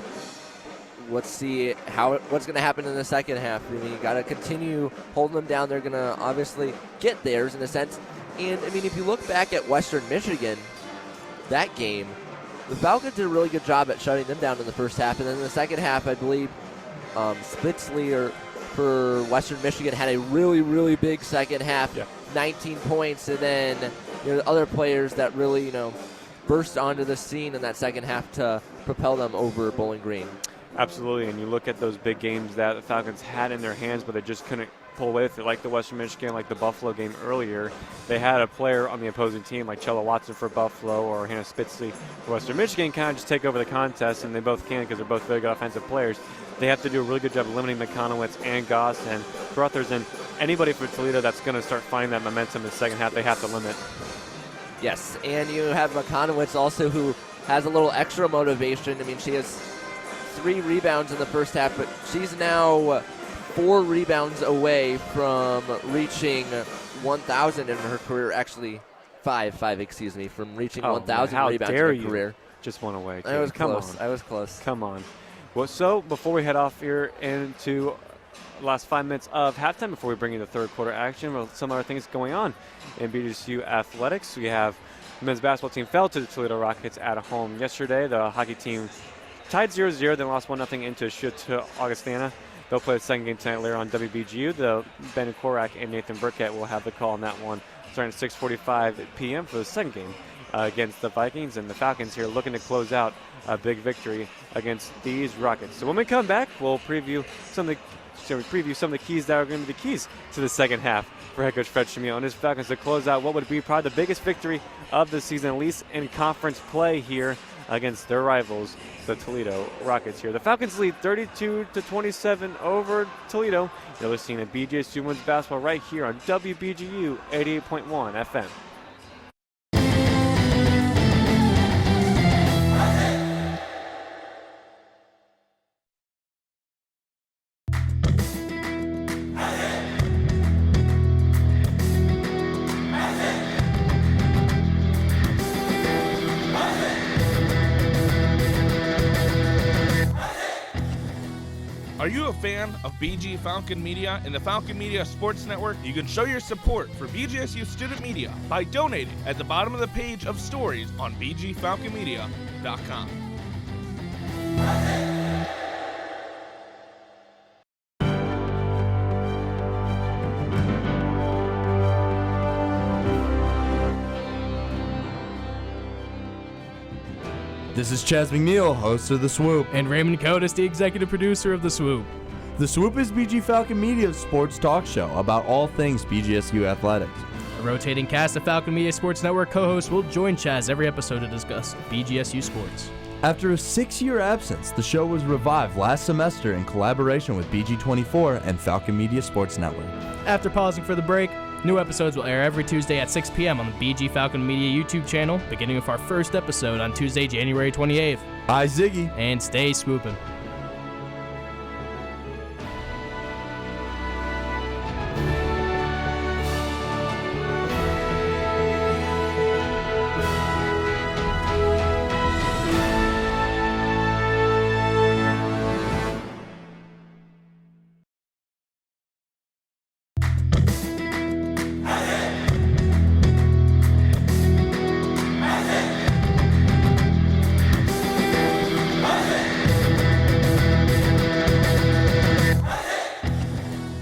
[SPEAKER 2] Let's see what's going to happen in the second half. You got to continue holding them down. They're going to obviously get theirs in a sense. And, if you look back at Western Michigan, that game, the Falcons did a really good job at shutting them down in the first half. And then in the second half, I believe Spitzley for Western Michigan had a really, really big second half, 19 points. And then the other players that really, burst onto the scene in that second half to propel them over Bowling Green.
[SPEAKER 1] Absolutely, and you look at those big games that the Falcons had in their hands, but they just couldn't pull away with it, like the Western Michigan, like the Buffalo game earlier. They had a player on the opposing team, like Chella Watson for Buffalo or Hannah Spitzley for Western Michigan, kind of just take over the contest, and they both can because they're both very good offensive players. They have to do a really good job of limiting McConowitz and Goss and Carruthers, and anybody for Toledo that's going to start finding that momentum in the second half, they have to limit.
[SPEAKER 2] Yes, and you have McConowitz also who has a little extra motivation. She has 3 rebounds in the first half, but she's now 4 rebounds away from reaching 1,000 in her career. Actually, 5, from reaching 1,000 rebounds in her career.
[SPEAKER 1] Just one away.
[SPEAKER 2] I was close.
[SPEAKER 1] Come on. Well, so before we head off here into the last 5 minutes of halftime, before we bring you the third quarter action, well, some other things going on in BGSU athletics. We have the men's basketball team fell to the Toledo Rockets at home yesterday. The hockey team tied 0-0, then lost 1-0 into Augustana. They'll play the second game tonight later on WBGU. Ben Korak and Nathan Burkett will have the call on that one starting at 6:45 p.m. for the second game against the Vikings. And the Falcons here looking to close out a big victory against these Rockets. So when we come back, we'll preview some of the keys that are going to be the keys to the second half for head coach Fred Shamil and his Falcons to close out what would be probably the biggest victory of the season, at least in conference play here against their rivals, the Toledo Rockets here. The Falcons lead 32-27 over Toledo. You're listening to BGSU Women's Basketball right here on WBGU 88.1 FM.
[SPEAKER 9] Are you a fan of BG Falcon Media and the Falcon Media Sports Network? You can show your support for BGSU Student Media by donating at the bottom of the page of stories on bgfalconmedia.com.
[SPEAKER 10] This is Chaz McNeil, host of The Swoop.
[SPEAKER 3] And Raymond Cotis, the executive producer of The Swoop.
[SPEAKER 10] The Swoop is BG Falcon Media's sports talk show about all things BGSU athletics.
[SPEAKER 3] A rotating cast of Falcon Media Sports Network co-hosts will join Chaz every episode to discuss BGSU sports.
[SPEAKER 10] After a 6-year absence, the show was revived last semester in collaboration with BG24 and Falcon Media Sports Network.
[SPEAKER 3] After pausing for the break, new episodes will air every Tuesday at 6 p.m. on the BG Falcon Media YouTube channel, beginning with our first episode on Tuesday, January 28th.
[SPEAKER 10] Hi, Ziggy.
[SPEAKER 3] And stay swooping.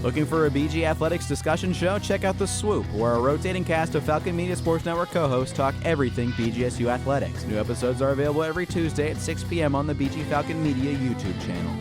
[SPEAKER 4] Looking for a BG Athletics discussion show? Check out The Swoop, where a rotating cast of Falcon Media Sports Network co-hosts talk everything BGSU athletics. New episodes are available every Tuesday at 6 p.m. on the BG Falcon Media YouTube channel.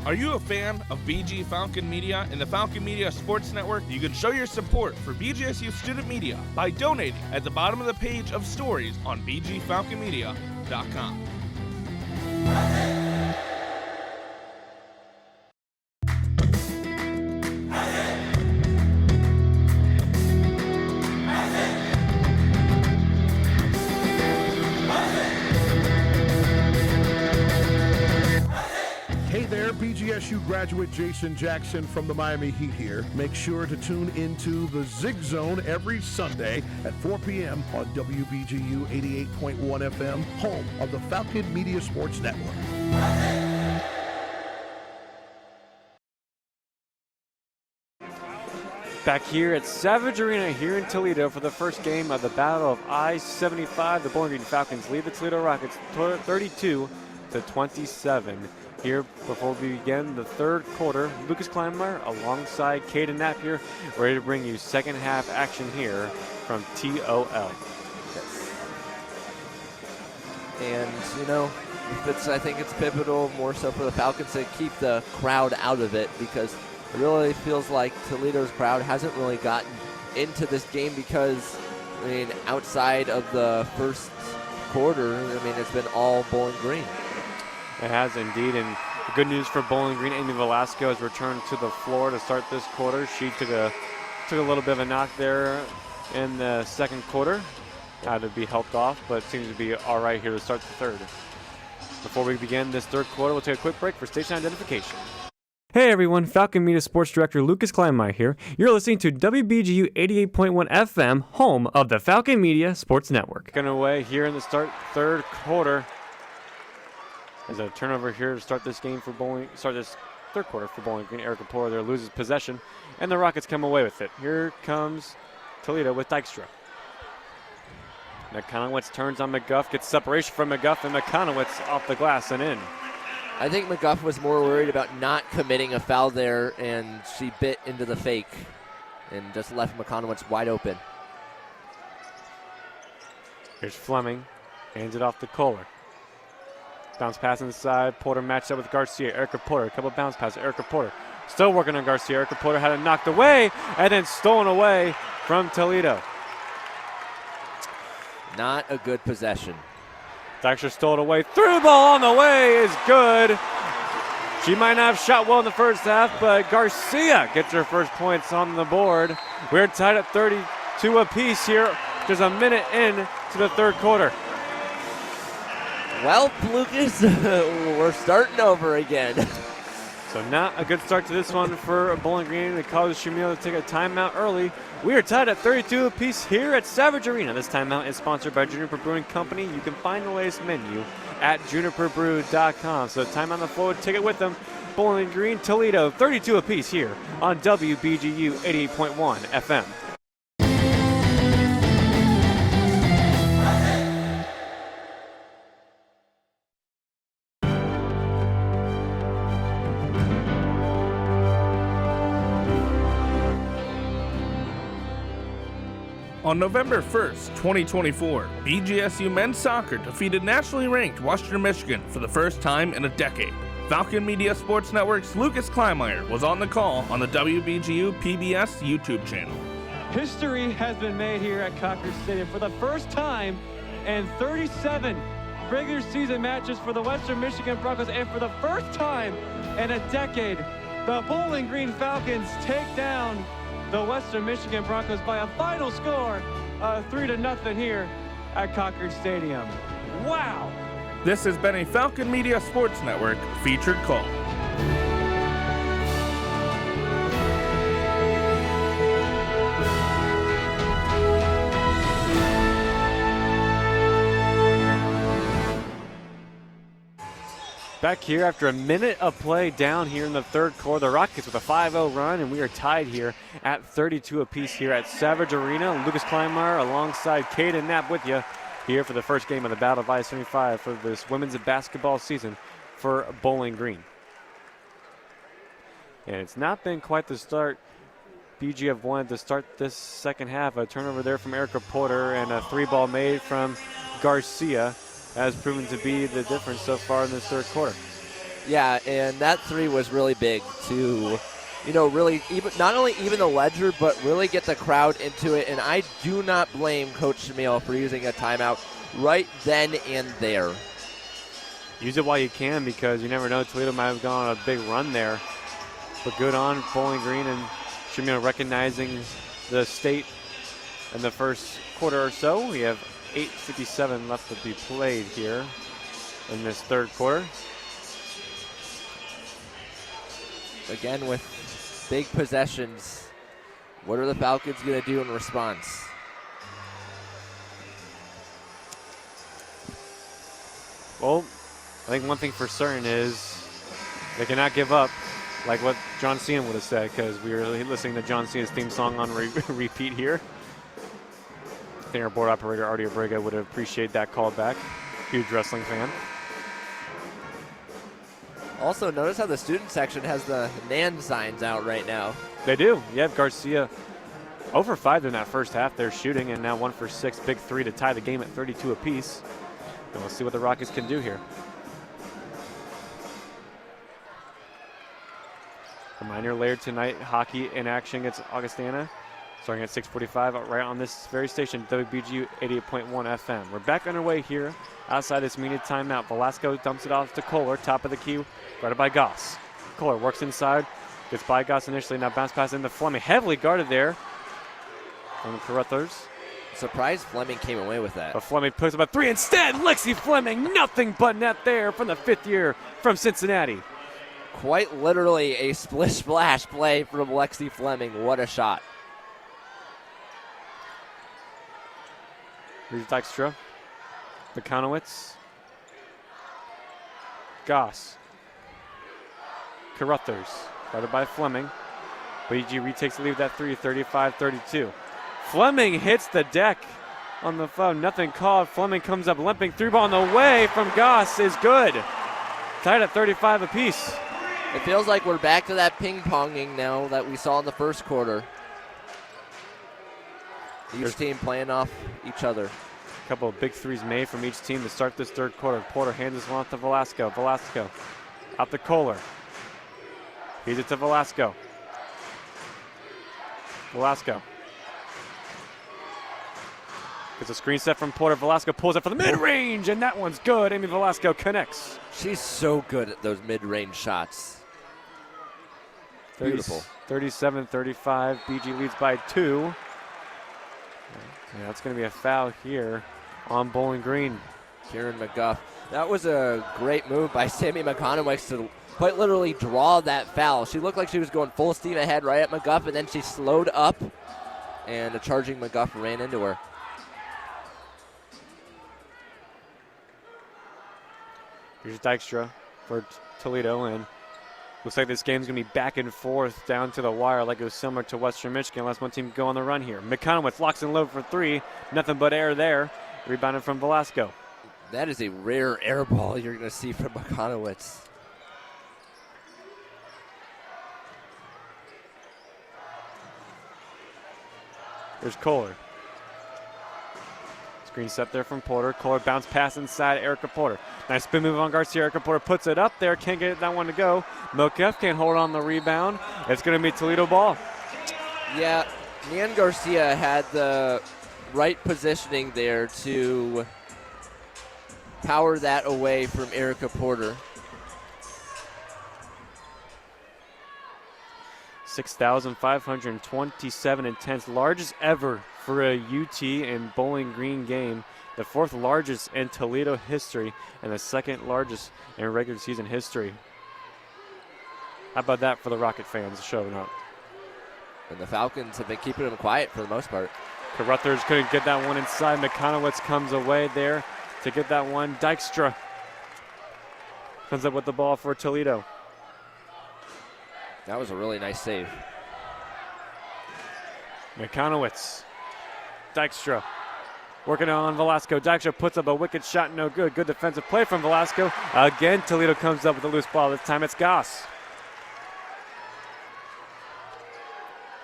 [SPEAKER 9] Are you a fan of BG Falcon Media and the Falcon Media Sports Network? You can show your support for BGSU Student Media by donating at the bottom of the page of stories on bgfalconmedia.com.
[SPEAKER 7] BGSU graduate Jason Jackson from the Miami Heat here. Make sure to tune into the Zig Zone every Sunday at 4 p.m. on WBGU 88.1 FM, home of the Falcon Media Sports Network.
[SPEAKER 1] Back here at Savage Arena here in Toledo for the first game of the Battle of I-75. The Bowling Green Falcons lead the Toledo Rockets 32-27. Here, before we begin the third quarter, Lucas Kleinmeyer alongside Caden Napier, ready to bring you second half action here from TOL.
[SPEAKER 2] Yes. And, you know, I think it's pivotal more so for the Falcons to keep the crowd out of it, because it really feels like Toledo's crowd hasn't really gotten into this game because, I mean, outside of the first quarter, I mean, it's been all Bowling Green.
[SPEAKER 1] It has indeed, and good news for Bowling Green. Amy Velasco has returned to the floor to start this quarter. She took a little bit of a knock there in the second quarter. Had to be helped off, but seems to be all right here to start the third. Before we begin this third quarter, we'll take a quick break for station identification. Hey everyone, Falcon Media Sports Director Lucas Kleinmeyer here. You're listening to WBGU 88.1 FM, home of the Falcon Media Sports Network. Getting away here in the third quarter. There's a turnover here to start this game for Bowling. Start this third quarter for Bowling Green. Erica Porter there loses possession, and the Rockets come away with it. Here comes Toledo with Dykstra. McConowitz turns on McGuff, gets separation from McGuff, and McConowitz off the glass and in.
[SPEAKER 2] I think McGuff was more worried about not committing a foul there, and she bit into the fake and just left McConowitz wide open.
[SPEAKER 1] Here's Fleming, hands it off to Kohler. Bounce pass inside, Porter matched up with Garcia. Erica Porter, a couple of bounce passes. Erica Porter still working on Garcia. Erica Porter had it knocked away and then stolen away from Toledo.
[SPEAKER 2] Not a good possession.
[SPEAKER 1] Dykstra stole it away. Through ball on the way is good. She might not have shot well in the first half, but Garcia gets her first points on the board. We're tied at 32 apiece here, just a minute in to the third quarter.
[SPEAKER 2] Well, Lucas, we're starting over again.
[SPEAKER 1] So not a good start to this one for Bowling Green. The College Shamil to take a timeout early. We are tied at 32 apiece here at Savage Arena. This timeout is sponsored by Juniper Brewing Company. You can find the latest menu at juniperbrew.com. So timeout on the floor, take it with them. Bowling Green, Toledo, 32 apiece here on WBGU 88.1 FM.
[SPEAKER 9] On November 1st, 2024, BGSU men's soccer defeated nationally ranked Western Michigan for the first time in a decade. Falcon Media Sports Network's Lucas Kleinmeyer was on the call on the WBGU PBS YouTube channel.
[SPEAKER 11] History has been made here at Cocker Stadium for the first time in 37 regular season matches for the Western Michigan Broncos, and for the first time in a decade, the Bowling Green Falcons take down the Western Michigan Broncos by a final score of 3-0 here at Cocker Stadium. Wow!
[SPEAKER 9] This has been a Falcon Media Sports Network featured call.
[SPEAKER 1] Back here after a minute of play down here in the third quarter. The Rockets with a 5-0 run, and we are tied here at 32 apiece here at Savage Arena. Lucas Kleinmeyer alongside Caden Knapp with you here for the first game of the Battle of I-75 for this women's basketball season for Bowling Green. And it's not been quite the start BG have wanted to start this second half. A turnover there from Erica Porter and a three-ball made from Garcia has proven to be the difference so far in this third quarter.
[SPEAKER 2] Yeah, and that three was really big to, really not only even the ledger, but really get the crowd into it. And I do not blame Coach Shamil for using a timeout right then and there.
[SPEAKER 1] Use it while you can, because you never know. Toledo might have gone on a big run there. But good on Bowling Green and Shamil recognizing the state in the first quarter or so. We have 8:57 left to be played here in this third quarter.
[SPEAKER 2] Again, with big possessions, what are the Falcons going to do in response?
[SPEAKER 1] Well, I think one thing for certain is they cannot give up, like what John Cena would have said, because we were listening to John Cena's theme song on repeat here. I think our board operator, Artie Abrega, would appreciate that call back. Huge wrestling fan.
[SPEAKER 2] Also, notice how the student section has the NAN signs out right now.
[SPEAKER 1] They do. You have Garcia 0 for 5 in that first half. They're shooting, and now 1 for 6. Big three to tie the game at 32 apiece. And we'll see what the Rockets can do here. Reminder later tonight, hockey in action against Augustana. Starting at 6:45 right on this very station, WBGU 88.1 FM. We're back underway here outside this immediate timeout. Velasco dumps it off to Kohler, top of the key, guarded by Goss. Kohler works inside, gets by Goss initially, now bounce pass into Fleming. Heavily guarded there from the Caruthers.
[SPEAKER 2] Surprised Fleming came away with that.
[SPEAKER 1] But Fleming puts up a three instead. Lexi Fleming, nothing but net there from the fifth year from Cincinnati.
[SPEAKER 2] Quite literally a splish-splash play from Lexi Fleming. What a shot.
[SPEAKER 1] Here's Dykstra. McConowitz. Goss. Carruthers, guarded by Fleming. BG retakes the lead with that 3, 35-32. Fleming hits the deck on the foul. Nothing called. Fleming comes up limping. 3-ball on the way from Goss is good. Tied at 35 apiece.
[SPEAKER 2] It feels like we're back to that ping-ponging now that we saw in the first quarter. Each team playing off each other.
[SPEAKER 1] A couple of big threes made from each team to start this third quarter. Porter hands this one off to Velasco. Velasco out to Kohler. Feeds it to Velasco. Velasco gets a screen set from Porter. Velasco pulls it for the mid-range, and that one's good. Amy Velasco connects.
[SPEAKER 2] She's so good at those mid-range shots. Beautiful.
[SPEAKER 1] 37-35. BG leads by 2. Yeah, that's going to be a foul here on Bowling Green.
[SPEAKER 2] Kieran McGuff. That was a great move by Sammy McConaughey to quite literally draw that foul. She looked like she was going full steam ahead right at McGuff, and then she slowed up, and a charging McGuff ran into her.
[SPEAKER 1] Here's Dykstra for Toledo, and looks like this game's going to be back and forth down to the wire like it was similar to Western Michigan. Unless one team go on the run here. McConaughey locks and load for 3. Nothing but air there. Rebounded from Velasco.
[SPEAKER 2] That is a rare air ball you're going to see from McConaughey.
[SPEAKER 1] There's Kohler. Screen set there from Porter. Kohler bounce pass inside Erica Porter. Nice spin move on Garcia. Erica Porter puts it up there. Can't get that one to go. Milkeff can't hold on the rebound. It's going to be Toledo ball.
[SPEAKER 2] Yeah, Nian Garcia had the right positioning there to power that away from Erica Porter.
[SPEAKER 1] 6,527 intense, largest ever for a UT and Bowling Green game, the 4th largest in Toledo history, and the 2nd largest in regular season history. How about that for the Rocket fans showing up?
[SPEAKER 2] And the Falcons have been keeping them quiet for the most part.
[SPEAKER 1] Carruthers couldn't get that one inside. McConaughey comes away there to get that one. Dykstra comes up with the ball for Toledo.
[SPEAKER 2] That was a really nice save.
[SPEAKER 1] McConaughey. Dykstra working on Velasco. Dykstra puts up a wicked shot, no good. Good defensive play from Velasco. Again, Toledo comes up with a loose ball. This time it's Goss.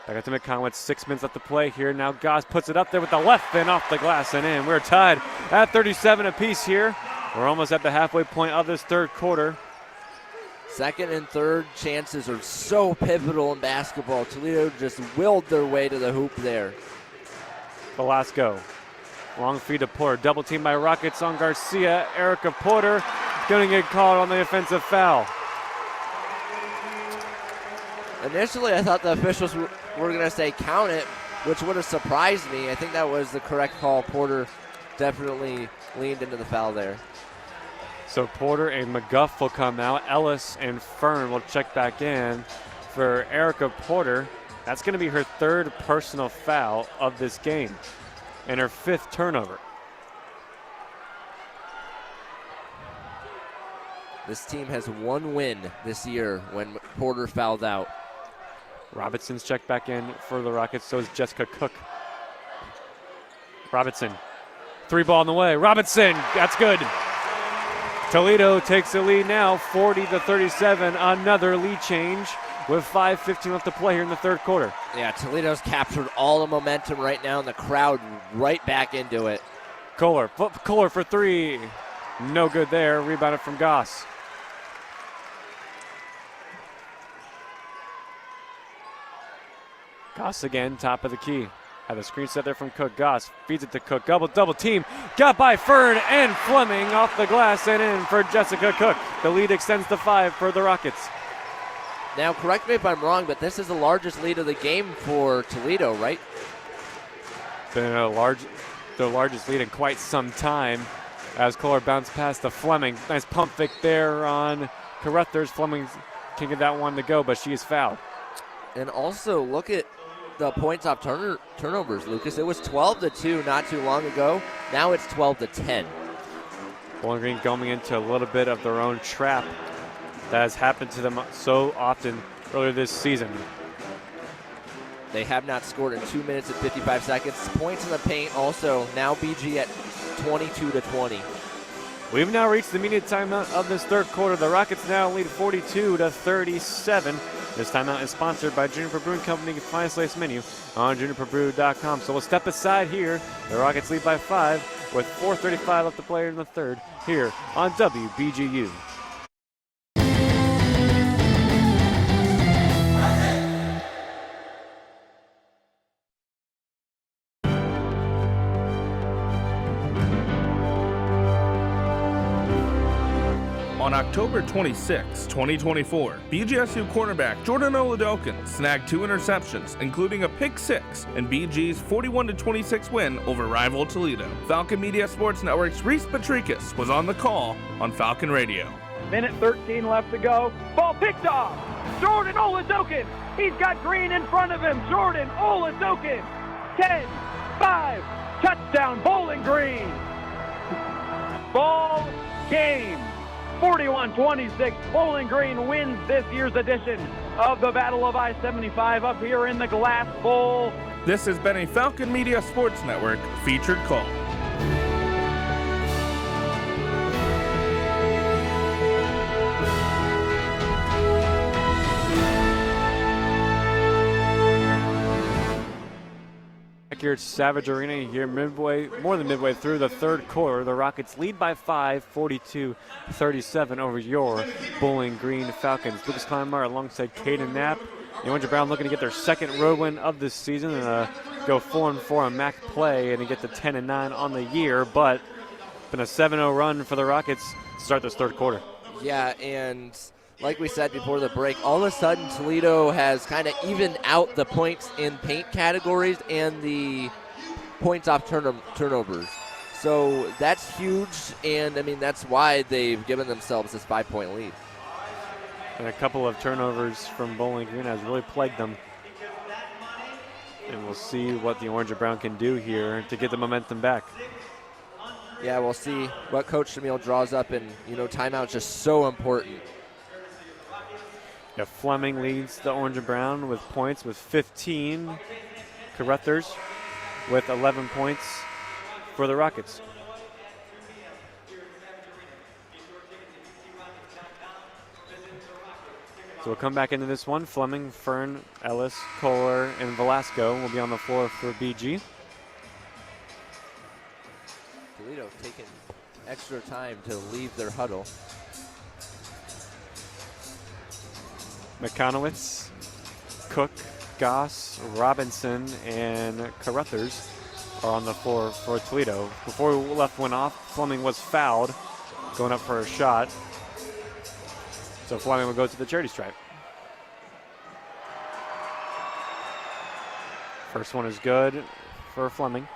[SPEAKER 1] Back up to McConaughey. 6 minutes left to play here. Now Goss puts it up there with the left and off the glass and in. We're tied at 37 apiece here. We're almost at the halfway point of this third quarter.
[SPEAKER 2] Second and third chances are so pivotal in basketball. Toledo just willed their way to the hoop there.
[SPEAKER 1] Velasco. Long feed to Porter. Double team by Rockets on Garcia. Erica Porter going to get called on the offensive foul.
[SPEAKER 2] Initially, I thought the officials were going to say count it, which would have surprised me. I think that was the correct call. Porter definitely leaned into the foul there.
[SPEAKER 1] So Porter and McGuff will come out. Ellis and Fern will check back in for Erica Porter. That's going to be her 3rd personal foul of this game and her 5th turnover.
[SPEAKER 2] This team has 1 win this year when Porter fouled out.
[SPEAKER 1] Robinson's checked back in for the Rockets. So is Jessica Cook. Robinson. 3-ball on the way. Robinson. That's good. Toledo takes the lead now, 40-37. Another lead change with 5:15 left to play here in the third quarter.
[SPEAKER 2] Yeah, Toledo's captured all the momentum right now, and the crowd right back into it.
[SPEAKER 1] Kohler for 3. No good there. Rebounded from Goss. Goss again, top of the key. Had a screen set there from Cook. Goss feeds it to Cook. Double team. Got by Fern and Fleming off the glass and in for Jessica Cook. The lead extends to 5 for the Rockets.
[SPEAKER 2] Now, correct me if I'm wrong, but this is the largest lead of the game for Toledo, right?
[SPEAKER 1] Been the largest lead in quite some time as Kohler bounced past to Fleming. Nice pump fake there on Carruthers. Fleming can get that one to go, but she is fouled.
[SPEAKER 2] And also, look at the points off turnovers, Lucas. It was 12-2 not too long ago. Now it's 12-10.
[SPEAKER 1] Bowling Green going into a little bit of their own trap that has happened to them so often earlier this season.
[SPEAKER 2] They have not scored in 2 minutes and 55 seconds. Points in the paint also. Now BG at 22-20.
[SPEAKER 1] We've now reached the immediate timeout of this third quarter. The Rockets now lead 42-37. This timeout is sponsored by Juniper Brewing Company. You can find this menu on juniperbrew.com. So we'll step aside here. The Rockets lead by 5 with 4:35 left to play in the third here on WBGU.
[SPEAKER 9] On October 26, 2024, BGSU cornerback Jordan Oladokin snagged 2 interceptions, including a pick 6, in BG's 41-26 win over rival Toledo. Falcon Media Sports Network's Reese Patricus was on the call on Falcon Radio.
[SPEAKER 12] Minute 13 left to go. Ball picked off. Jordan Oladokin. He's got Green in front of him. Jordan Oladokin. 10, 5, touchdown Bowling Green. Ball game. 41-26, Bowling Green wins this year's edition of the Battle of I-75 up here in the Glass Bowl.
[SPEAKER 9] This has been a Falcon Media Sports Network featured call.
[SPEAKER 1] Here at Savage Arena here more than midway through the third quarter. The Rockets lead by 5, 42-37 over your Bowling Green Falcons. Lucas Kleinmeyer alongside Caden Knapp. The Orange and Brown looking to get their second road win of this season and go 4-4 on MAC play and get to 10-9 on the year. But it's been a 7-0 run for the Rockets to start this third quarter.
[SPEAKER 2] Yeah, and like we said before the break, all of a sudden Toledo has kind of evened out the points in paint categories and the points off turnovers. So that's huge, and I mean that's why they've given themselves this 5-point lead.
[SPEAKER 1] And a couple of turnovers from Bowling Green has really plagued them. And we'll see what the Orange and Brown can do here to get the momentum back.
[SPEAKER 2] Yeah, we'll see what Coach Shamil draws up, and timeout's just so important.
[SPEAKER 1] Yeah, Fleming leads the Orange and Brown with points with 15. Carruthers with 11 points for the Rockets. So we'll come back into this one. Fleming, Fern, Ellis, Kohler, and Velasco will be on the floor for BG.
[SPEAKER 2] Toledo taking extra time to leave their huddle.
[SPEAKER 1] McConowitz, Cook, Goss, Robinson, and Carruthers are on the floor for Toledo. Before left went off, Fleming was fouled, going up for a shot. So Fleming will go to the charity stripe. First one is good for Fleming.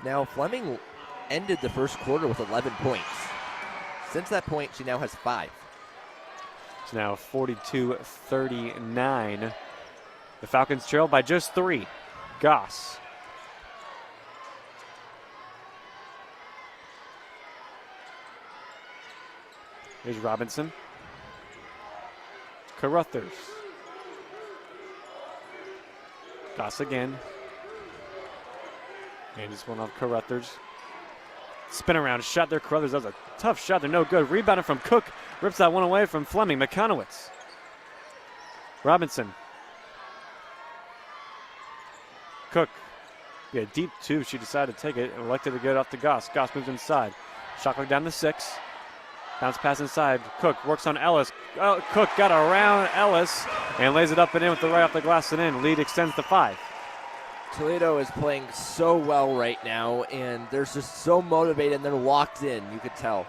[SPEAKER 2] Now Fleming ended the first quarter with 11 points. Since that point, she now has 5.
[SPEAKER 1] It's now 42-39. The Falcons trail by just 3. Goss. Here's Robinson. Carruthers. Goss again. And just went off Carruthers. Spin around shot there, Carruthers. That was a tough shot. They're no good. Rebounded from Cook. Rips that one away from Fleming. McConowitz. Robinson. Cook. Yeah, deep two. She decided to take it and elected to get it off to Goss. Goss moves inside. Shot clock down to 6. Bounce pass inside. Cook works on Ellis. Cook got around Ellis and lays it up and in with the right off the glass and in. Lead extends to 5.
[SPEAKER 2] Toledo is playing so well right now, and they're just so motivated and they're locked in, you could tell.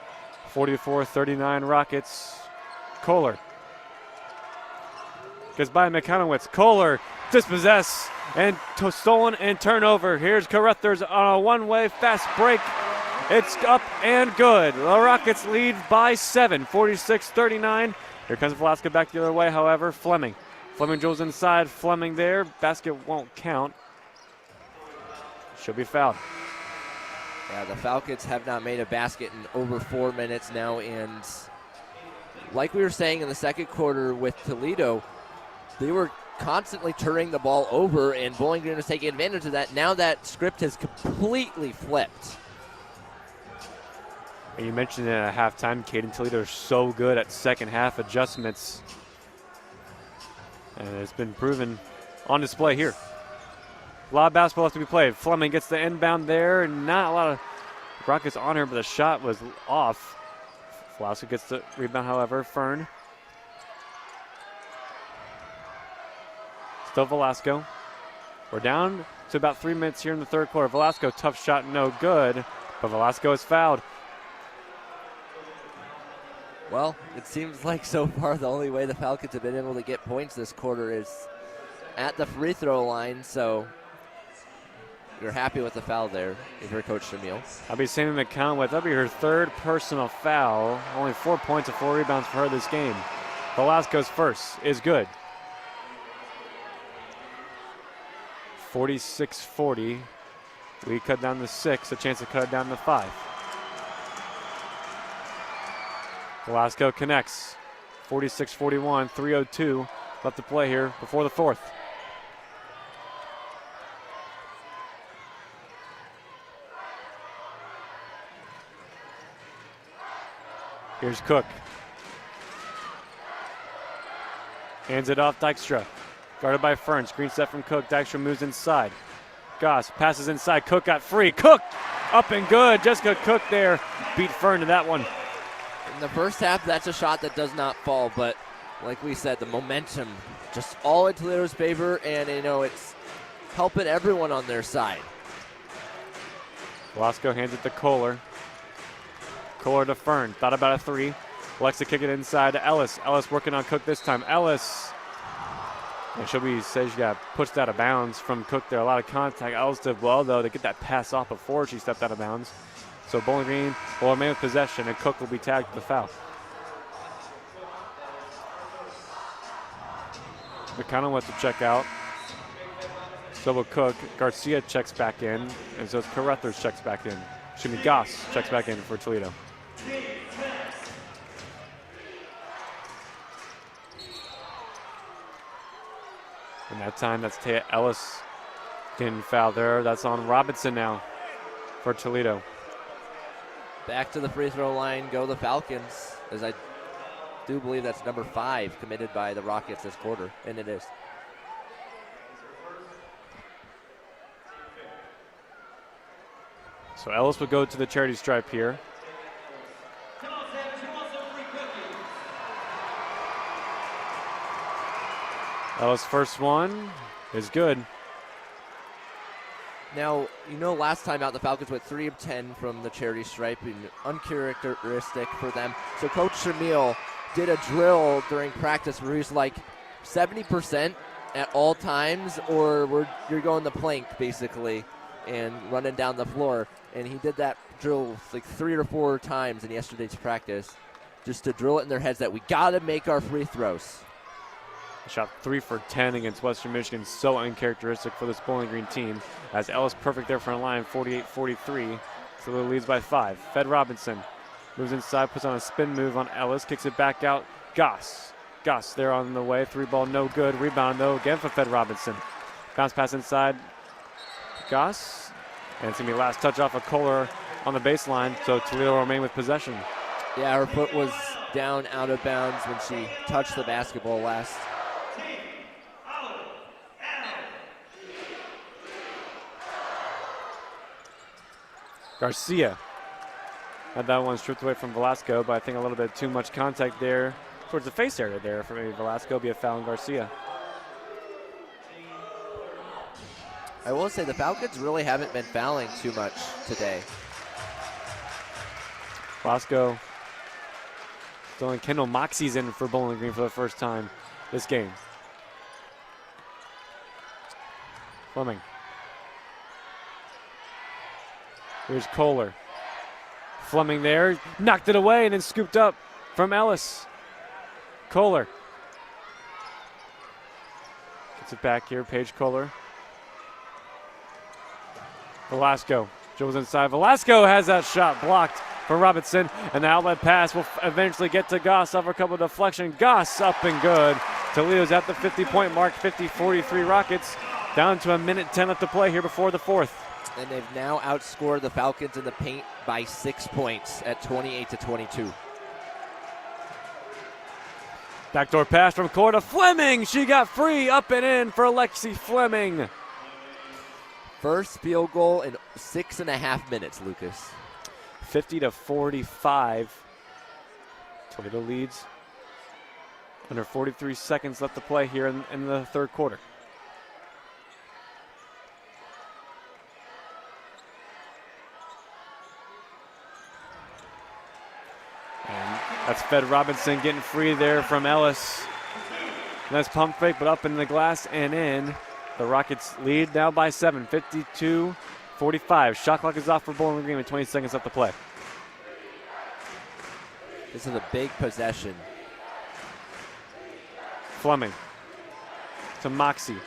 [SPEAKER 1] 44-39 Rockets. Kohler gets by McConowitz. Kohler dispossessed and stolen and turnover. Here's Carruthers on a one-way fast break. It's up and good. The Rockets lead by 7, 46-39. Here comes Velasco back the other way, however. Fleming drills inside. Fleming there. Basket won't count. She'll be fouled.
[SPEAKER 2] Yeah, the Falcons have not made a basket in over 4 minutes now, and like we were saying in the second quarter with Toledo, they were constantly turning the ball over, and Bowling Green was taking advantage of that. Now that script has completely flipped.
[SPEAKER 1] And you mentioned it at halftime, Caden Toledo is so good at second half adjustments. And it's been proven on display here. A lot of basketball left to be played. Fleming gets the inbound there, and not a lot of rockets on her, but the shot was off. Velasco gets the rebound, however. Fern. Still Velasco. We're down to about 3 minutes here in the third quarter. Velasco, tough shot, no good, but Velasco is fouled.
[SPEAKER 2] Well, it seems like so far the only way the Falcons have been able to get points this quarter is at the free throw line, so you're happy with the foul there if you're Coach Shamil.
[SPEAKER 1] I'll be Sammy McCown that'll be her third personal foul. Only 4 points and 4 rebounds for her this game. Velasco's first is good. 46-40. We cut down to 6, a chance to cut it down to 5. Velasco connects. 46-41, 3:02 left to play here before the fourth. Here's Cook. Hands it off Dykstra. Guarded by Fern. Screen set from Cook. Dykstra moves inside. Goss passes inside. Cook got free. Cook up and good. Jessica Cook there beat Fern to that one.
[SPEAKER 2] In the first half, that's a shot that does not fall, but like we said, the momentum just all in Toledo's favor, and it's helping everyone on their side.
[SPEAKER 1] Velasco hands it to Kohler. Kohler to Fern. Thought about a three. Likes to kick it inside to Ellis. Ellis working on Cook this time. Ellis. And says she got pushed out of bounds from Cook there. A lot of contact. Ellis did well, though, to get that pass off before she stepped out of bounds. So Bowling Green will remain with possession, and Cook will be tagged with the foul. McConnell went to check out. So will Cook. Garcia checks back in, and so Carruthers checks back in. Goss checks back in for Toledo. And that time, that's Taya Ellis getting fouled there. That's on Robinson now for Toledo.
[SPEAKER 2] Back to the free throw line go the Falcons, as I do believe that's number 5 committed by the Rockets this quarter, and it is.
[SPEAKER 1] So Ellis would go to the charity stripe here. Ellis' first one is good.
[SPEAKER 2] Now, last time out the Falcons went 3 of 10 from the charity stripe, and uncharacteristic for them. So Coach Shamil did a drill during practice where he's like 70% at all times, or you're going the plank basically and running down the floor. And he did that drill like 3 or 4 times in yesterday's practice just to drill it in their heads that we got to make our free throws.
[SPEAKER 1] Shot 3 for 10 against Western Michigan. So uncharacteristic for this Bowling Green team. As Ellis perfect there front line, 48-43. So the leads by 5. Fed Robinson moves inside, puts on a spin move on Ellis, kicks it back out. Goss there on the way. 3 ball, no good. Rebound though, again for Fed Robinson. Bounce pass inside. Goss. And it's going to be last touch off of Kohler on the baseline. So Toledo will remain with possession.
[SPEAKER 2] Yeah, her foot was down out of bounds when she touched the basketball last.
[SPEAKER 1] Garcia had that one stripped away from Velasco, but I think a little bit too much contact there towards the face area there for maybe Velasco. Be a foul on Garcia.
[SPEAKER 2] I will say the Falcons really haven't been fouling too much today.
[SPEAKER 1] Velasco still in. Kendall Moxie's in for Bowling Green for the first time this game. Fleming. Here's Kohler. Fleming there, knocked it away and then scooped up from Ellis. Kohler. Gets it back here, Paige Kohler. Velasco Dribbles inside. Velasco has that shot blocked for Robinson, and the outlet pass will eventually get to Goss over a couple of deflection. Goss up and good. Toledo's at the 50-point mark, 50-43 Rockets. Down to a minute 10 left to play here before the fourth.
[SPEAKER 2] And they've now outscored the Falcons in the paint by 6 points at 28-22.
[SPEAKER 1] Backdoor pass from court to Fleming. She got free, up and in for Lexi Fleming.
[SPEAKER 2] First field goal in 6.5 minutes, Lucas.
[SPEAKER 1] 50-45. Toledo leads. Under 43 seconds left to play here in the third quarter. And that's Fed Robinson getting free there from Ellis. Nice pump fake, but up in the glass and in. The Rockets lead now by 7, 52-45. Shot clock is off for Bowling Green with 20 seconds left to play.
[SPEAKER 2] This is a big possession.
[SPEAKER 1] Fleming to Moxie.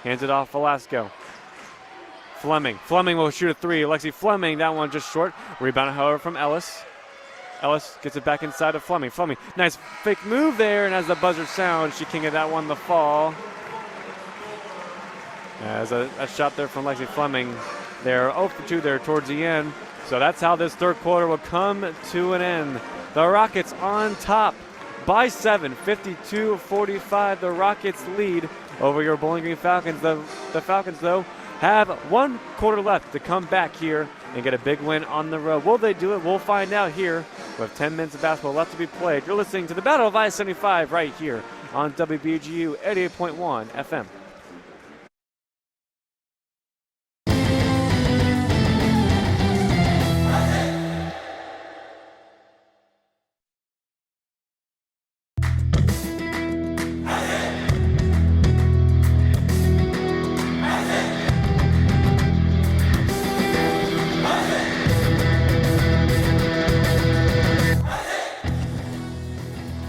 [SPEAKER 1] Hands it off Velasco. Fleming will shoot a three. Lexi Fleming, that one just short. Rebound, however, from Ellis. Ellis gets it back inside of Fleming. Fleming, nice fake move there, and as the buzzer sounds, she can get that one the fall. As a shot there from Lexi Fleming. They're 0 for 2 there towards the end. So that's how this third quarter will come to an end. The Rockets on top by 7, 52-45. The Rockets lead over your Bowling Green Falcons. The Falcons, though, have 1 quarter left to come back here and get a big win on the road. Will they do it? We'll find out here with 10 minutes of basketball left to be played. You're listening to the Battle of I-75 right here on WBGU 88.1 FM.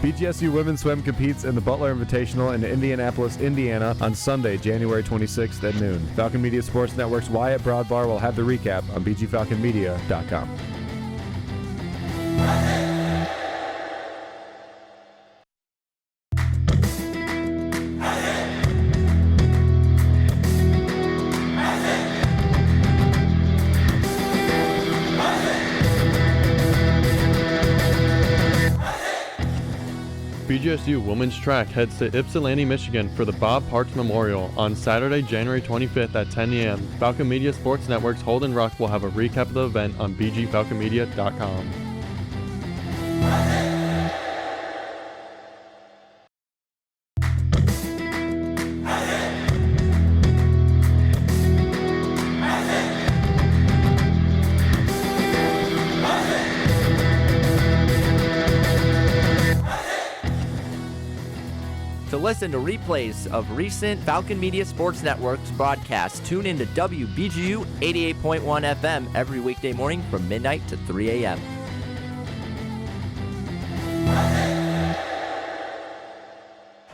[SPEAKER 13] BGSU Women's Swim competes in the Butler Invitational in Indianapolis, Indiana on Sunday, January 26th at noon. Falcon Media Sports Network's Wyatt Broadbar will have the recap on bgfalconmedia.com.
[SPEAKER 6] BGSU Women's Track heads to Ypsilanti, Michigan for the Bob Parks Memorial on Saturday, January 25th at 10 a.m. Falcon Media Sports Network's Holden Ruck will have a recap of the event on bgfalconmedia.com.
[SPEAKER 2] To listen to replays of recent Falcon Media Sports Network's broadcasts, tune in to WBGU 88.1 FM every weekday morning from midnight to 3 a.m.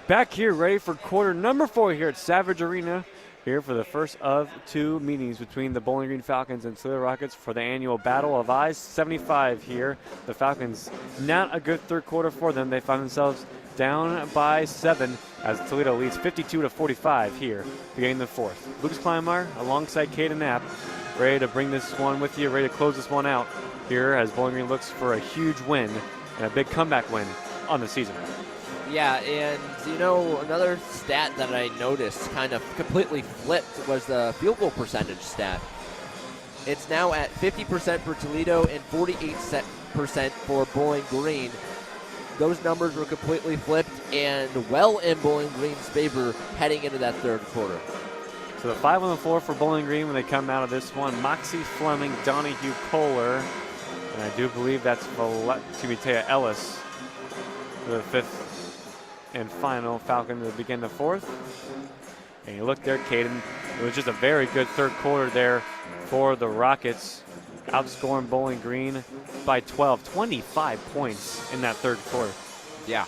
[SPEAKER 1] Back here, ready for quarter number 4 here at Savage Arena. Here for the first of 2 meetings between the Bowling Green Falcons and Toledo Rockets for the annual Battle of I-75 here. The Falcons, not a good third quarter for them. They find themselves down by 7 as Toledo leads 52-45 here, beginning the fourth. Lucas Kleinmeyer alongside Caden Knapp, ready to bring this one with you, ready to close this one out here as Bowling Green looks for a huge win and a big comeback win on the season.
[SPEAKER 2] Yeah, and another stat that I noticed kind of completely flipped was the field goal percentage stat. It's now at 50% for Toledo and 48% for Bowling Green. Those numbers were completely flipped and well in Bowling Green's favor heading into that third quarter.
[SPEAKER 1] So the 5 on the floor for Bowling Green when they come out of this one. Moxie Fleming, Donahue Kohler, and I do believe that's Taya Ellis for the 5th and final Falcon to begin the 4th. And you look there, Caden, it was just a very good third quarter there for the Rockets, outscoring Bowling Green by 25 points in that third quarter.
[SPEAKER 2] Yeah.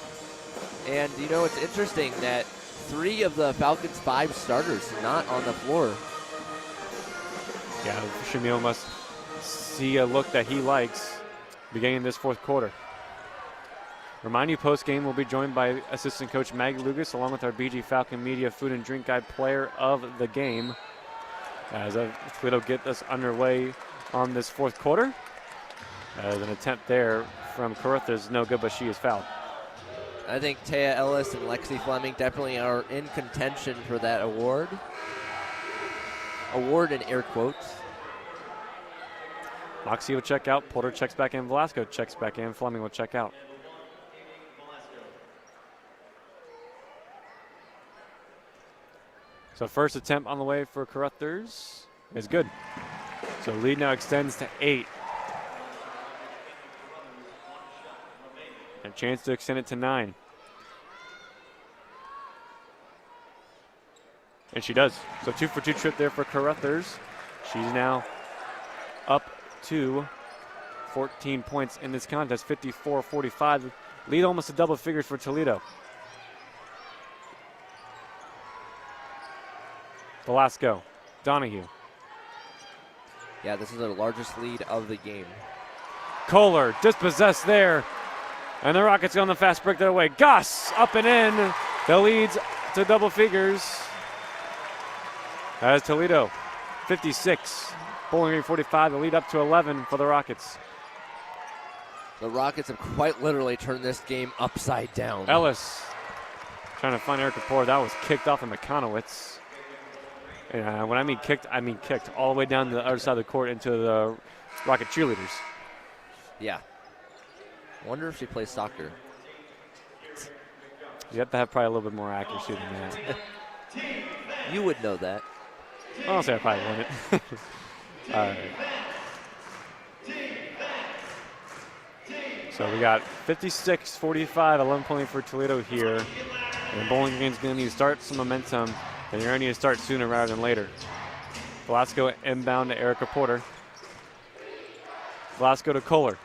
[SPEAKER 2] And, it's interesting that 3 of the Falcons' 5 starters not on the floor.
[SPEAKER 1] Yeah, Shamil must see a look that he likes beginning this fourth quarter. Remind you, post-game we'll be joined by assistant coach Maggie Lucas along with our BG Falcon Media Food and Drink Guide player of the game. As Toledo get us underway on this fourth quarter. As an attempt there from Carruthers, no good, but she is fouled.
[SPEAKER 2] I think Taya Ellis and Lexi Fleming definitely are in contention for that award. Award in air quotes.
[SPEAKER 1] Moxie will check out. Porter checks back in. Velasco checks back in. Fleming will check out. So first attempt on the way for Carruthers is good. So lead now extends to 8. And a chance to extend it to 9. And she does. So 2-for-2 trip there for Carruthers. She's now up to 14 points in this contest, 54-45. Lead almost to double figures for Toledo. Velasco, Donahue.
[SPEAKER 2] Yeah, this is the largest lead of the game.
[SPEAKER 1] Kohler dispossessed there. And the Rockets go on the fast break their way. Goss up and in. The leads to double figures. As Toledo, 56. Bowling Green 45. The lead up to 11 for the Rockets.
[SPEAKER 2] The Rockets have quite literally turned this game upside down.
[SPEAKER 1] Ellis trying to find Erica Poor. That was kicked off of McConowitz. And when I mean kicked all the way down to the other side of the court into the Rocket cheerleaders.
[SPEAKER 2] Yeah. Wonder if she plays soccer.
[SPEAKER 1] You have to have probably a little bit more accuracy than that.
[SPEAKER 2] You would know that.
[SPEAKER 1] Honestly, I probably wouldn't. All right. So we got 56-45, 11 point for Toledo here. And Bowling Green's going to need to start some momentum. And you're going to need to start sooner rather than later. Velasco inbound to Erica Porter. Velasco to Kohler.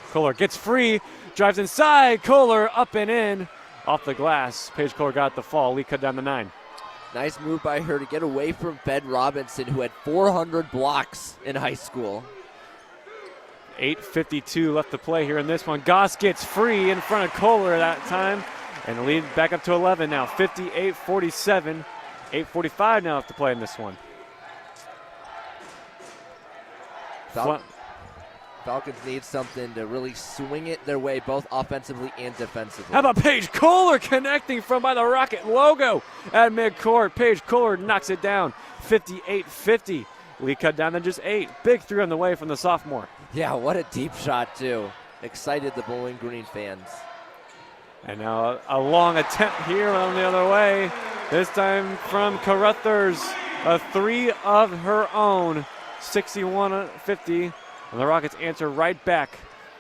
[SPEAKER 1] Kohler gets free, drives inside. Kohler up and in off the glass. Paige Kohler got the fall. Lee cut down the 9.
[SPEAKER 2] Nice move by her to get away from Ben Robinson, who had 400 blocks in high school.
[SPEAKER 1] 8:52 left to play here in this one. Goss gets free in front of Kohler that time. And the lead back up to 11 now, 58-47. 8:45 now left to play in this one.
[SPEAKER 2] Falcons need something to really swing it their way, both offensively and defensively.
[SPEAKER 1] How about Paige Kohler connecting from by the Rocket logo at midcourt? Paige Kohler knocks it down, 58-50. Lee cut down to just 8. Big 3 on the way from the sophomore.
[SPEAKER 2] Yeah, what a deep shot, too. Excited the Bowling Green fans.
[SPEAKER 1] And now a long attempt here on the other way. This time from Carruthers, a 3 of her own, 61-50. And the Rockets answer right back.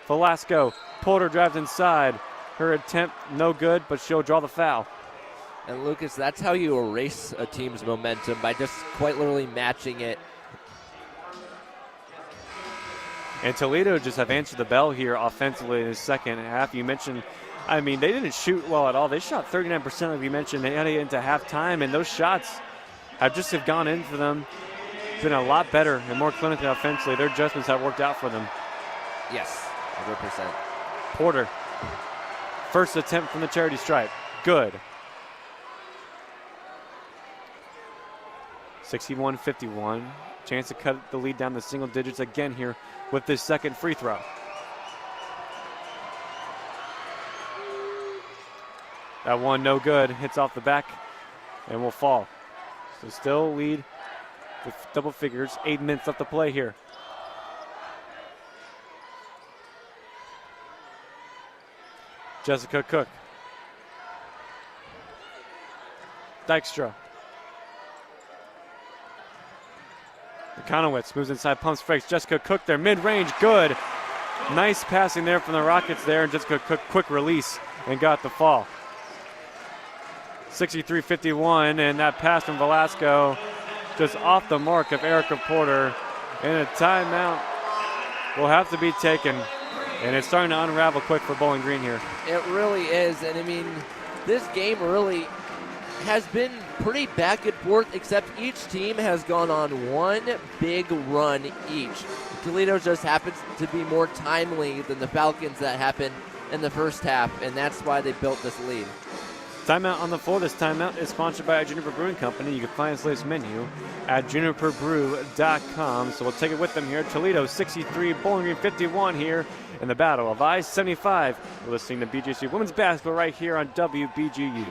[SPEAKER 1] Velasco, Porter drives inside. Her attempt no good, but she'll draw the foul.
[SPEAKER 2] And Lucas, that's how you erase a team's momentum, by just quite literally matching it.
[SPEAKER 1] And Toledo just have answered the bell here offensively in the second half. You mentioned, I mean, they didn't shoot well at all. They shot 39%, like you mentioned. They had it into halftime, and those shots have gone in for them. Been a lot better and more clinical offensively. Their adjustments have worked out for them.
[SPEAKER 2] Yes, 100%.
[SPEAKER 1] Porter, first attempt from the charity stripe. Good. 61-51. Chance to cut the lead down to single digits again here with this second free throw. That one no good. Hits off the back and will fall. So still lead with double figures. 8 minutes left to play here. Jessica Cook. Dykstra. McConowitz moves inside, pumps fakes. Jessica Cook there, mid-range, good. Nice passing there from the Rockets there, and Jessica Cook, quick release, and got the fall. 63-51, and that pass from Velasco just off the mark of Erica Porter, and a timeout will have to be taken, and it's starting to unravel quick for Bowling Green here.
[SPEAKER 2] It really is, and I mean, this game really has been pretty back and forth, except each team has gone on one big run each. Toledo just happens to be more timely than the Falcons that happened in the first half, and that's why they built this lead.
[SPEAKER 1] Timeout on the floor. This timeout is sponsored by Juniper Brewing Company. You can find this latest menu at juniperbrew.com. So we'll take it with them here. Toledo 63, Bowling Green 51 here in the battle of I-75. We're listening to BGSU Women's Basketball right here on WBGU.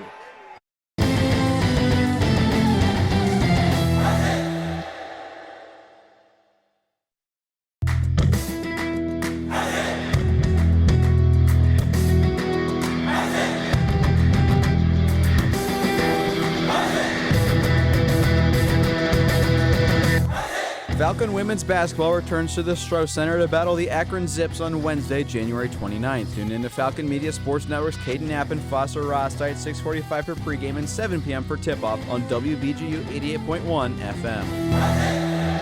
[SPEAKER 4] Falcon women's basketball returns to the Stroh Center to battle the Akron Zips on Wednesday, January 29th. Tune in to Falcon Media Sports Network's Caden Knapp and Foster Rostein, 6:45 for pregame and 7 p.m. for tip-off on WBGU 88.1 FM.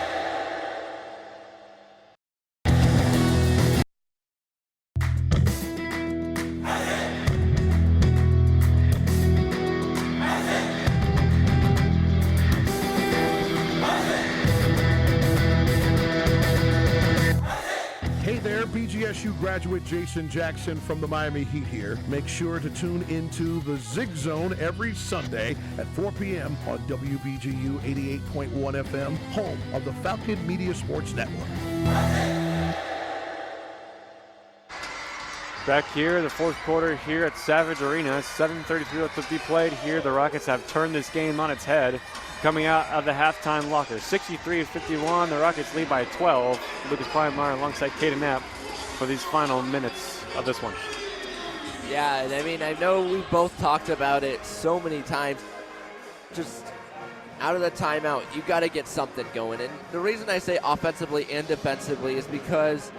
[SPEAKER 7] BGSU graduate Jason Jackson from the Miami Heat here. Make sure to tune into the Zig Zone every Sunday at 4 p.m. on WBGU 88.1 FM, home of the Falcon Media Sports Network.
[SPEAKER 1] Back here, the fourth quarter here at Savage Arena. 7:33 left to be played here. The Rockets have turned this game on its head. Coming out of the halftime locker, 63-51. The Rockets lead by 12. Lucas Kleinmeyer alongside Caden Knapp for these final minutes of this one.
[SPEAKER 2] Yeah, and I mean, I know we both talked about it so many times. Just out of the timeout, you got to get something going. And the reason I say offensively and defensively is because,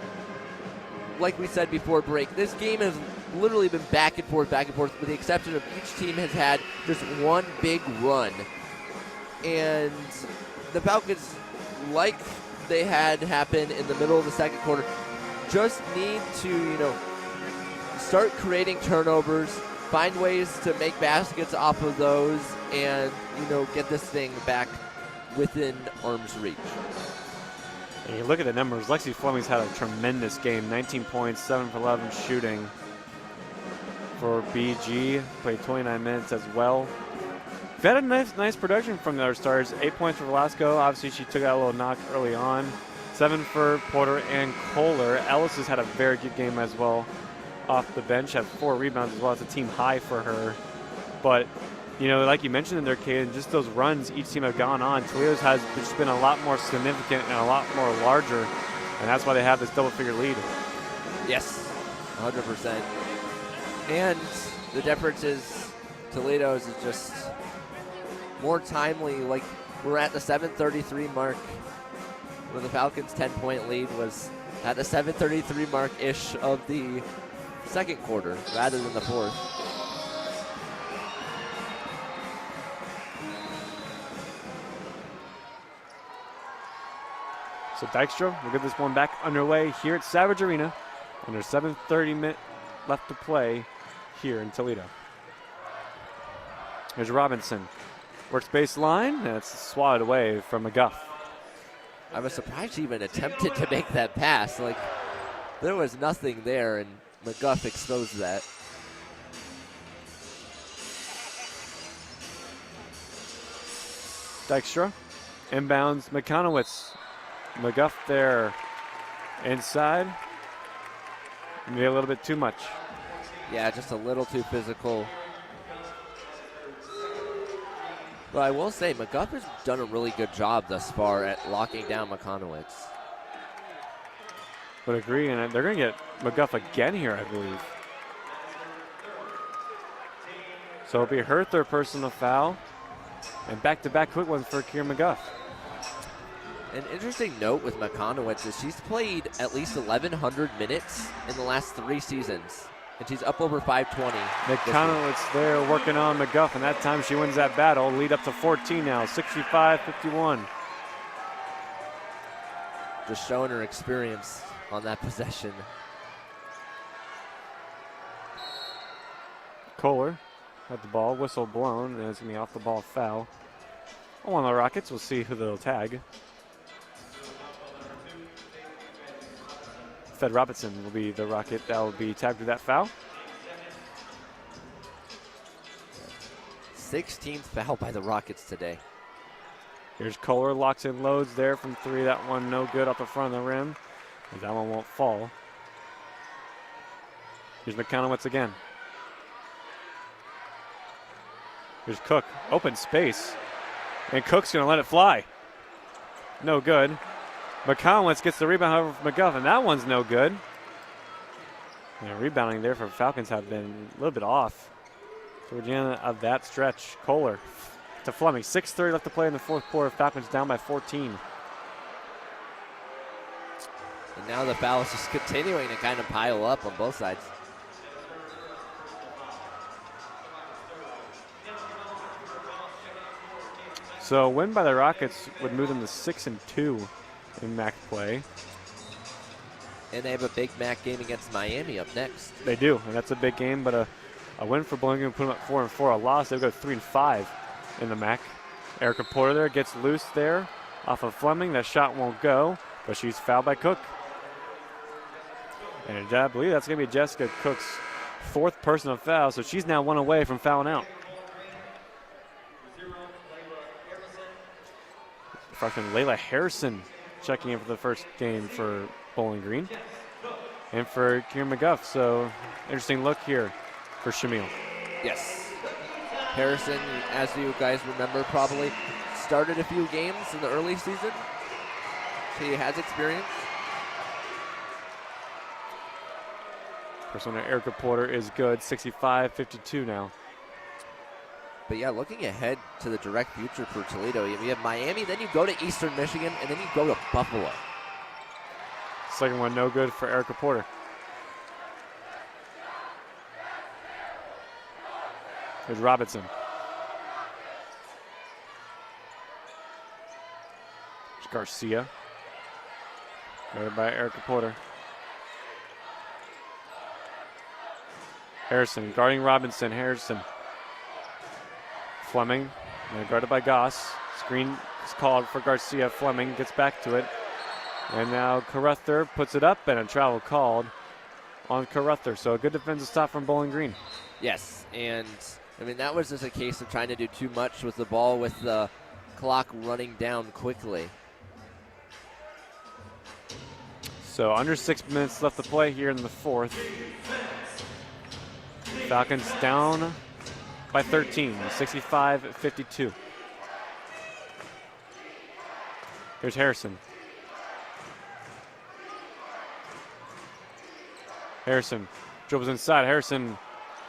[SPEAKER 2] like we said before break, this game has literally been back and forth, with the exception of each team has had just one big run. And the Falcons, like they had happen in the middle of the second quarter, just need to, start creating turnovers, find ways to make baskets off of those, and, get this thing back within arm's reach.
[SPEAKER 1] And you look at the numbers. Lexi Fleming's had a tremendous game. 19 points, 7 for 11 shooting for BG. Played 29 minutes as well. We've had a nice production from the other stars. 8 points for Velasco. Obviously, she took out a little knock early on. 7 for Porter and Kohler. Ellis has had a very good game as well off the bench. Had 4 rebounds as well. It's a team high for her. But, like you mentioned in their case, just those runs each team have gone on, Toledo's has just been a lot more significant and a lot more larger. And that's why they have this double-figure lead.
[SPEAKER 2] Yes, 100%. And the difference is Toledo's is just more timely. Like, we're at the 7:33 mark, where the Falcons' 10-point lead was at the 7:33 mark-ish of the second quarter rather than the fourth.
[SPEAKER 1] So Dykstra will get this one back underway here at Savage Arena. Under 7:30 left to play here in Toledo. Here's Robinson. Works baseline. That's swatted away from McGuff.
[SPEAKER 2] I was surprised she even attempted to make that pass. Like, there was nothing there, and McGuff exposed that.
[SPEAKER 1] Dykstra. Inbounds McConowitz. McGuff there inside. Maybe a little bit too much.
[SPEAKER 2] Yeah, just a little too physical. But I will say, McGuff has done a really good job thus far at locking down McConowitz.
[SPEAKER 1] Would agree, and they're going to get McGuff again here, I believe. So it'll be her third personal foul, and back-to-back quick ones for Kier McGuff.
[SPEAKER 2] An interesting note with McConowitz is she's played at least 1,100 minutes in the last 3 seasons, and she's up over 520.
[SPEAKER 1] McConowitz there working on McGuff, and that time she wins that battle. Lead up to 14 now, 65-51.
[SPEAKER 2] Just showing her experience on that possession.
[SPEAKER 1] Kohler Got the ball, whistle blown, and it's going to be off the ball foul. On the Rockets, we'll see who they'll tag. Fed Robinson will be the Rocket that will be tagged with that foul.
[SPEAKER 2] 16th foul by the Rockets today.
[SPEAKER 1] Here's Kohler, locks in loads there from 3. That one no good off the front of the rim. And that one won't fall. Here's McConowitz again. Here's Cook, open space. And Cook's going to let it fly. No good. McConowitz gets the rebound, however, from McGuffin. That one's no good. And rebounding there for Falcons have been a little bit off towards the end of that stretch. Kohler to Fleming. 6:30 left to play in the fourth quarter. Falcons down by 14.
[SPEAKER 2] And now the foul is just continuing to kind of pile up on both sides.
[SPEAKER 1] So a win by the Rockets would move them to 6-2 in MAC play.
[SPEAKER 2] And they have a big MAC game against Miami up next.
[SPEAKER 1] They do, and that's a big game, but a win for Bowling Green would put them up 4-4. A loss, they would go 3-5 in the MAC. Erica Porter there gets loose there off of Fleming. That shot won't go, but she's fouled by Cook. And I believe that's going to be Jessica Cook's 4th personal foul, so she's now 1 away from fouling out. Freshman Layla Harrison checking in for the first game for Bowling Green. And for Kieran McGuff, so interesting look here for Shamil.
[SPEAKER 2] Yes. Harrison, as you guys remember, probably started a few games in the early season. She has experience.
[SPEAKER 1] First one, Erica Porter is good, 65-52 now.
[SPEAKER 2] But yeah, looking ahead to the direct future for Toledo, you have Miami, then you go to Eastern Michigan, and then you go to Buffalo.
[SPEAKER 1] Second one, no good for Erica Porter. Here's Robinson. Here's Garcia. Guarded by Erica Porter. Harrison guarding Robinson. Harrison. Fleming, guarded by Goss. Screen is called for Garcia. Fleming gets back to it. And now Carruthers puts it up, and a travel called on Carruthers. So a good defensive stop from Bowling Green.
[SPEAKER 2] Yes, and I mean, that was just a case of trying to do too much with the ball with the clock running down quickly.
[SPEAKER 1] So under 6 minutes left to play here in the fourth. Falcons down by 13, 65-52. Here's Harrison. Harrison dribbles inside. Harrison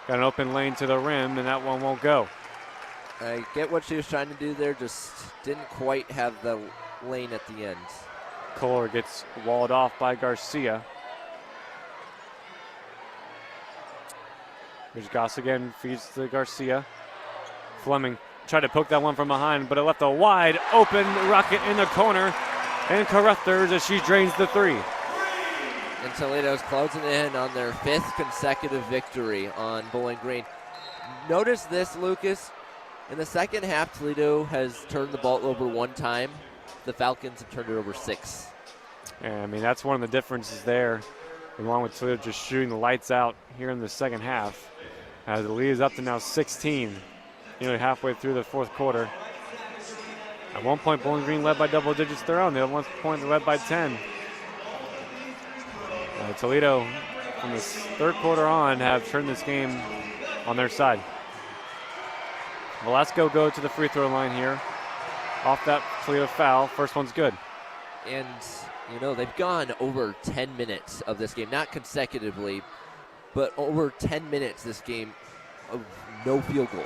[SPEAKER 1] got an open lane to the rim, and that one won't go.
[SPEAKER 2] I get what she was trying to do there, just didn't quite have the lane at the end.
[SPEAKER 1] Kohler gets walled off by Garcia. Here's Goss again, feeds to Garcia. Fleming tried to poke that one from behind, but it left a wide open Rocket in the corner. And Carruthers as she drains the 3.
[SPEAKER 2] And Toledo's closing in on their 5th consecutive victory on Bowling Green. Notice this, Lucas. In the second half, Toledo has turned the ball over 1 time. The Falcons have turned it over 6.
[SPEAKER 1] And I mean, that's one of the differences there, along with Toledo just shooting the lights out here in the second half. As the lead is up to now 16, nearly halfway through the fourth quarter. At one point, Bowling Green led by double digits their own. The other one point, they led by 10. Toledo, from the third quarter on, have turned this game on their side. Velasco go to the free throw line here. Off that Toledo foul, first one's good.
[SPEAKER 2] And, you know, they've gone over 10 minutes of this game, not consecutively, but over 10 minutes this game of no field goals.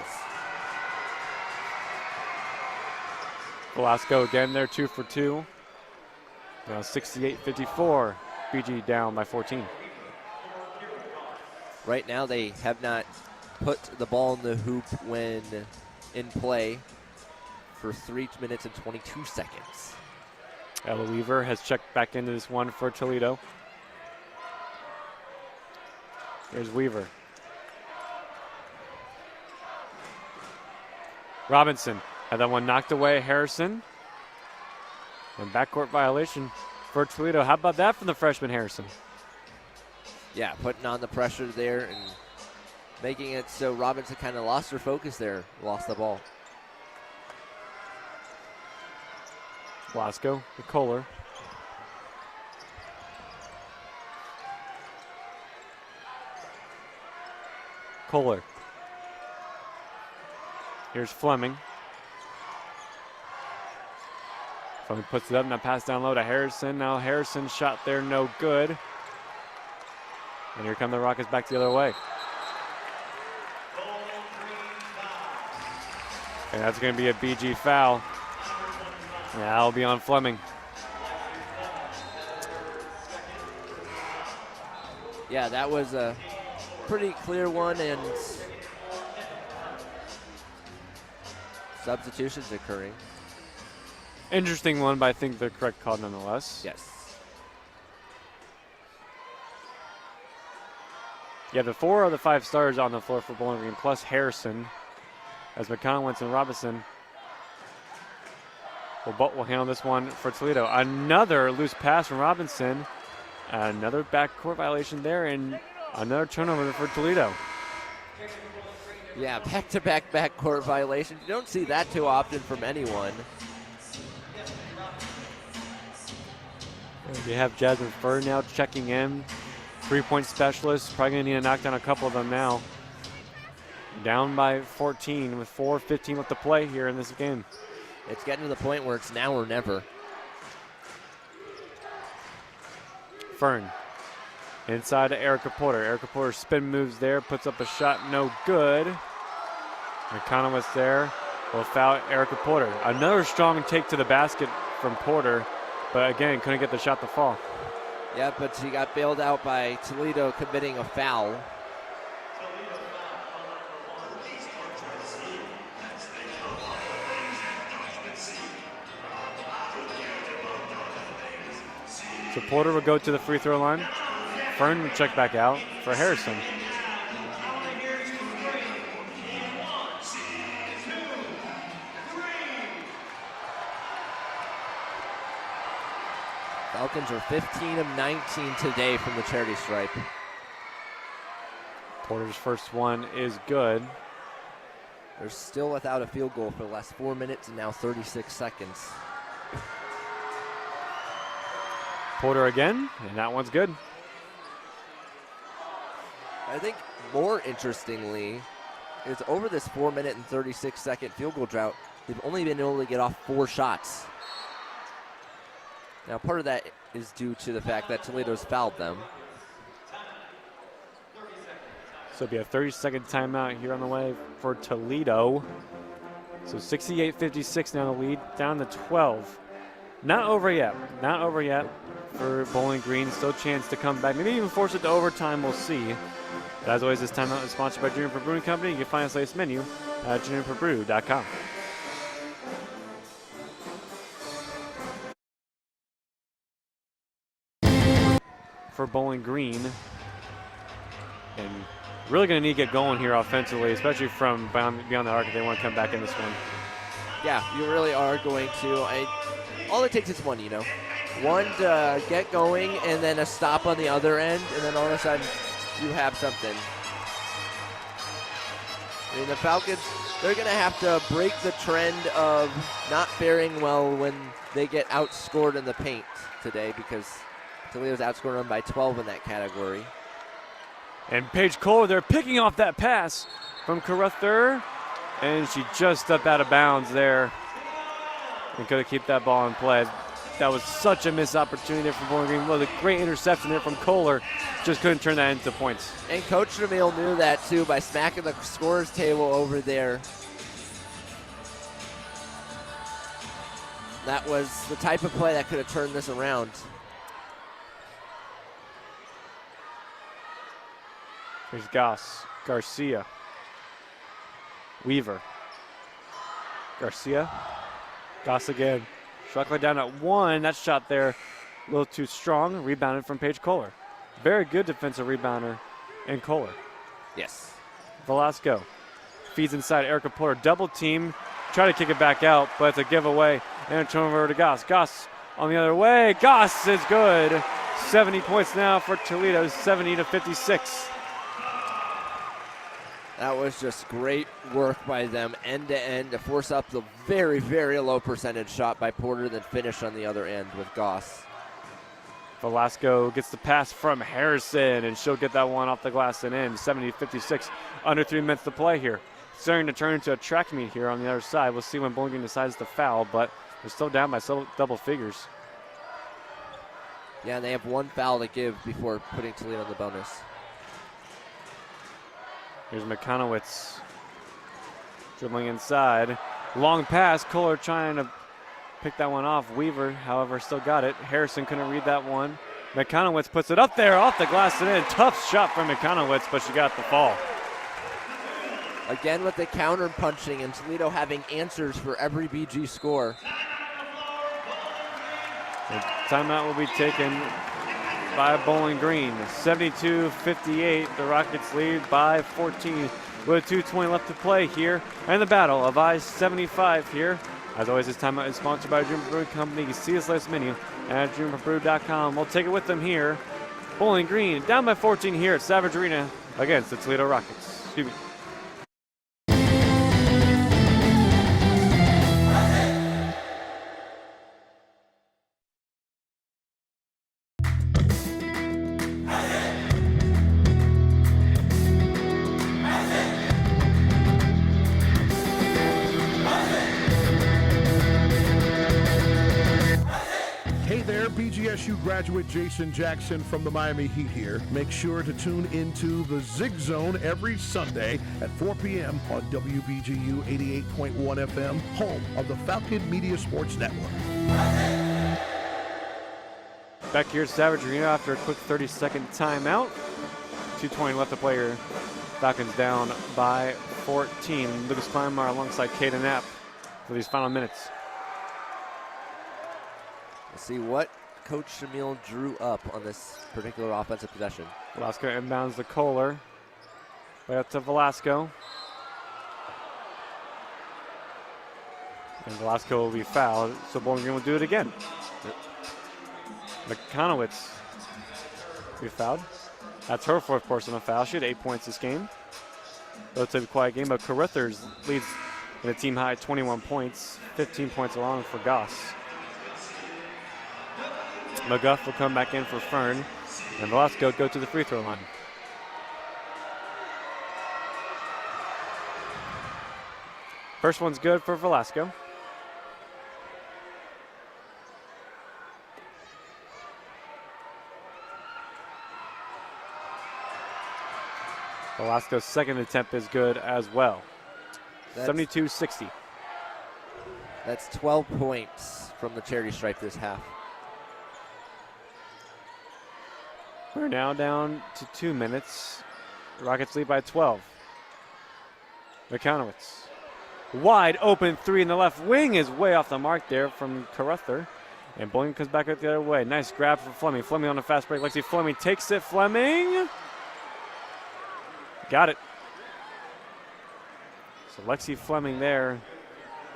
[SPEAKER 1] Velasco again there, 2 for 2. Now 68-54, BG down by 14.
[SPEAKER 2] Right now they have not put the ball in the hoop when in play for 3 minutes and 22 seconds.
[SPEAKER 1] Ella Weaver has checked back into this one for Toledo. Here's Weaver. Robinson had that one knocked away. Harrison. And backcourt violation for Toledo. How about that from the freshman Harrison?
[SPEAKER 2] Yeah, putting on the pressure there and making it so Robinson kind of lost her focus there, lost the ball.
[SPEAKER 1] Blasco to Kohler. Kohler. Here's Fleming. Fleming puts it up, now pass down low to Harrison. Now Harrison's shot there, no good. And here come the Rockets back the other way. And that's going to be a BG foul. Yeah, that'll be on Fleming.
[SPEAKER 2] Yeah, that was a pretty clear one, and substitutions occurring.
[SPEAKER 1] Interesting one, but I think the correct call nonetheless.
[SPEAKER 2] Yes.
[SPEAKER 1] Yeah, the 4 of the 5 stars on the floor for Bowling Green, plus Harrison, as McConnell and Robinson will handle this one for Toledo. Another loose pass from Robinson. Another backcourt violation there, and another turnover for Toledo.
[SPEAKER 2] Yeah, back-to-back backcourt violations. You don't see that too often from anyone.
[SPEAKER 1] You have Jasmine Furr now checking in. 3-point specialist. Probably going to need to knock down a couple of them now. Down by 14 with 4:15 left to play here in this game.
[SPEAKER 2] It's getting to the point where it's now or never.
[SPEAKER 1] Fern inside to Erica Porter. Erica Porter spin moves there, puts up a shot, no good. McConnell there will foul Erica Porter. Another strong take to the basket from Porter, but again, couldn't get the shot to fall.
[SPEAKER 2] Yeah, but she got bailed out by Toledo committing a foul.
[SPEAKER 1] So Porter will go to the free throw line. Fern will check back out for Harrison.
[SPEAKER 2] Falcons are 15 of 19 today from the charity stripe.
[SPEAKER 1] Porter's first one is good.
[SPEAKER 2] They're still without a field goal for the last 4 minutes and now 36 seconds.
[SPEAKER 1] Porter again, and that one's good.
[SPEAKER 2] I think more interestingly is over this 4 minute and 36 second field goal drought, they've only been able to get off 4 shots. Now part of that is due to the fact that Toledo's fouled them.
[SPEAKER 1] So it'll be a 30-second timeout here on the way for Toledo. So 68-56 now the lead, down to 12. Not over yet. Not over yet for Bowling Green. Still a chance to come back. Maybe even force it to overtime. We'll see. But as always, this timeout is sponsored by Juniper Brewing Company. You can find us latest menu at juniperbrew.com. For Bowling Green. And really going to need to get going here offensively, especially from beyond the arc if they want to come back in this one.
[SPEAKER 2] Yeah, you really are going to. All it takes is one, one to get going and then a stop on the other end, and then all of a sudden you have something. I mean, the Falcons, they're going to have to break the trend of not faring well when they get outscored in the paint today, because Toledo's outscored them by 12 in that category.
[SPEAKER 1] And Paige Kohler, they're picking off that pass from Carruthers, and she just stepped out of bounds there and could have kept that ball in play. That was such a missed opportunity there for Bowling Green. What a great interception there from Kohler. Just couldn't turn that into points.
[SPEAKER 2] And Coach Jamil knew that too by smacking the scorer's table over there. That was the type of play that could have turned this around.
[SPEAKER 1] Here's Goss, Garcia, Weaver, Garcia, Goss again. Struggling down at 1. That shot there a little too strong. Rebounded from Paige Kohler. Very good defensive rebounder in Kohler.
[SPEAKER 2] Yes.
[SPEAKER 1] Velasco feeds inside. Erica Porter double team. Try to kick it back out, but it's a giveaway. And a turnover to Goss. Goss on the other way. Goss is good. 70 points now for Toledo, 70-56.
[SPEAKER 2] That was just great work by them end to end to force up the very, very low percentage shot by Porter, then finish on the other end with Goss.
[SPEAKER 1] Velasco gets the pass from Harrison, and she'll get that one off the glass and in. 70-56, under 3 minutes to play here. Starting to turn into a track meet here on the other side. We'll see when Bowling Green decides to foul, but they're still down by double figures.
[SPEAKER 2] Yeah, and they have one foul to give before putting Toledo on the bonus.
[SPEAKER 1] Here's McConowitz dribbling inside. Long pass. Kohler trying to pick that one off. Weaver, however, still got it. Harrison couldn't read that one. McConowitz puts it up there off the glass and in. Tough shot from McConowitz, but she got the fall.
[SPEAKER 2] Again with the counter punching and Toledo having answers for every BG score.
[SPEAKER 1] The timeout will be taken by Bowling Green. 72-58, the Rockets lead by 14 with 2:20 left to play here. And the battle of I-75 here. As always, this timeout is sponsored by Juniper Brewing Company. You can see this latest menu at juniperbrew.com. We'll take it with them here. Bowling Green down by 14 here at Savage Arena against the Toledo Rockets. Excuse me.
[SPEAKER 7] BGSU graduate Jason Jackson from the Miami Heat here. Make sure to tune into the Zig Zone every Sunday at 4 p.m. on WBGU 88.1 FM, home of the Falcon Media Sports Network.
[SPEAKER 1] Back here at Savage Arena after a quick 30-second timeout. 2:20 left to play here. Falcons down by 14. Lucas Kleinmar alongside Kaden Knapp for these final minutes.
[SPEAKER 2] Let's see what Coach Shamil drew up on this particular offensive possession.
[SPEAKER 1] Velasco inbounds the Kohler. Way up to Velasco. And Velasco will be fouled, so Bowling Green will do it again. McConowitz will be fouled. That's her fourth personal foul. She had 8 points this game. Relatively quiet game, but Carruthers leads in a team high 21 points, 15 points along for Goss. McGuff will come back in for Fern, and Velasco go to the free throw line. First one's good for Velasco. Velasco's second attempt is good as well. 72-60.
[SPEAKER 2] That's 12 points from the charity stripe this half.
[SPEAKER 1] We're now down to 2 minutes. Rockets lead by 12. McConowitz. Wide open three in the left wing is way off the mark there from Carruthers. And Bowling comes back out the other way. Nice grab for Fleming. Fleming on a fast break. Lexi Fleming takes it. Fleming. Got it. So Lexi Fleming there.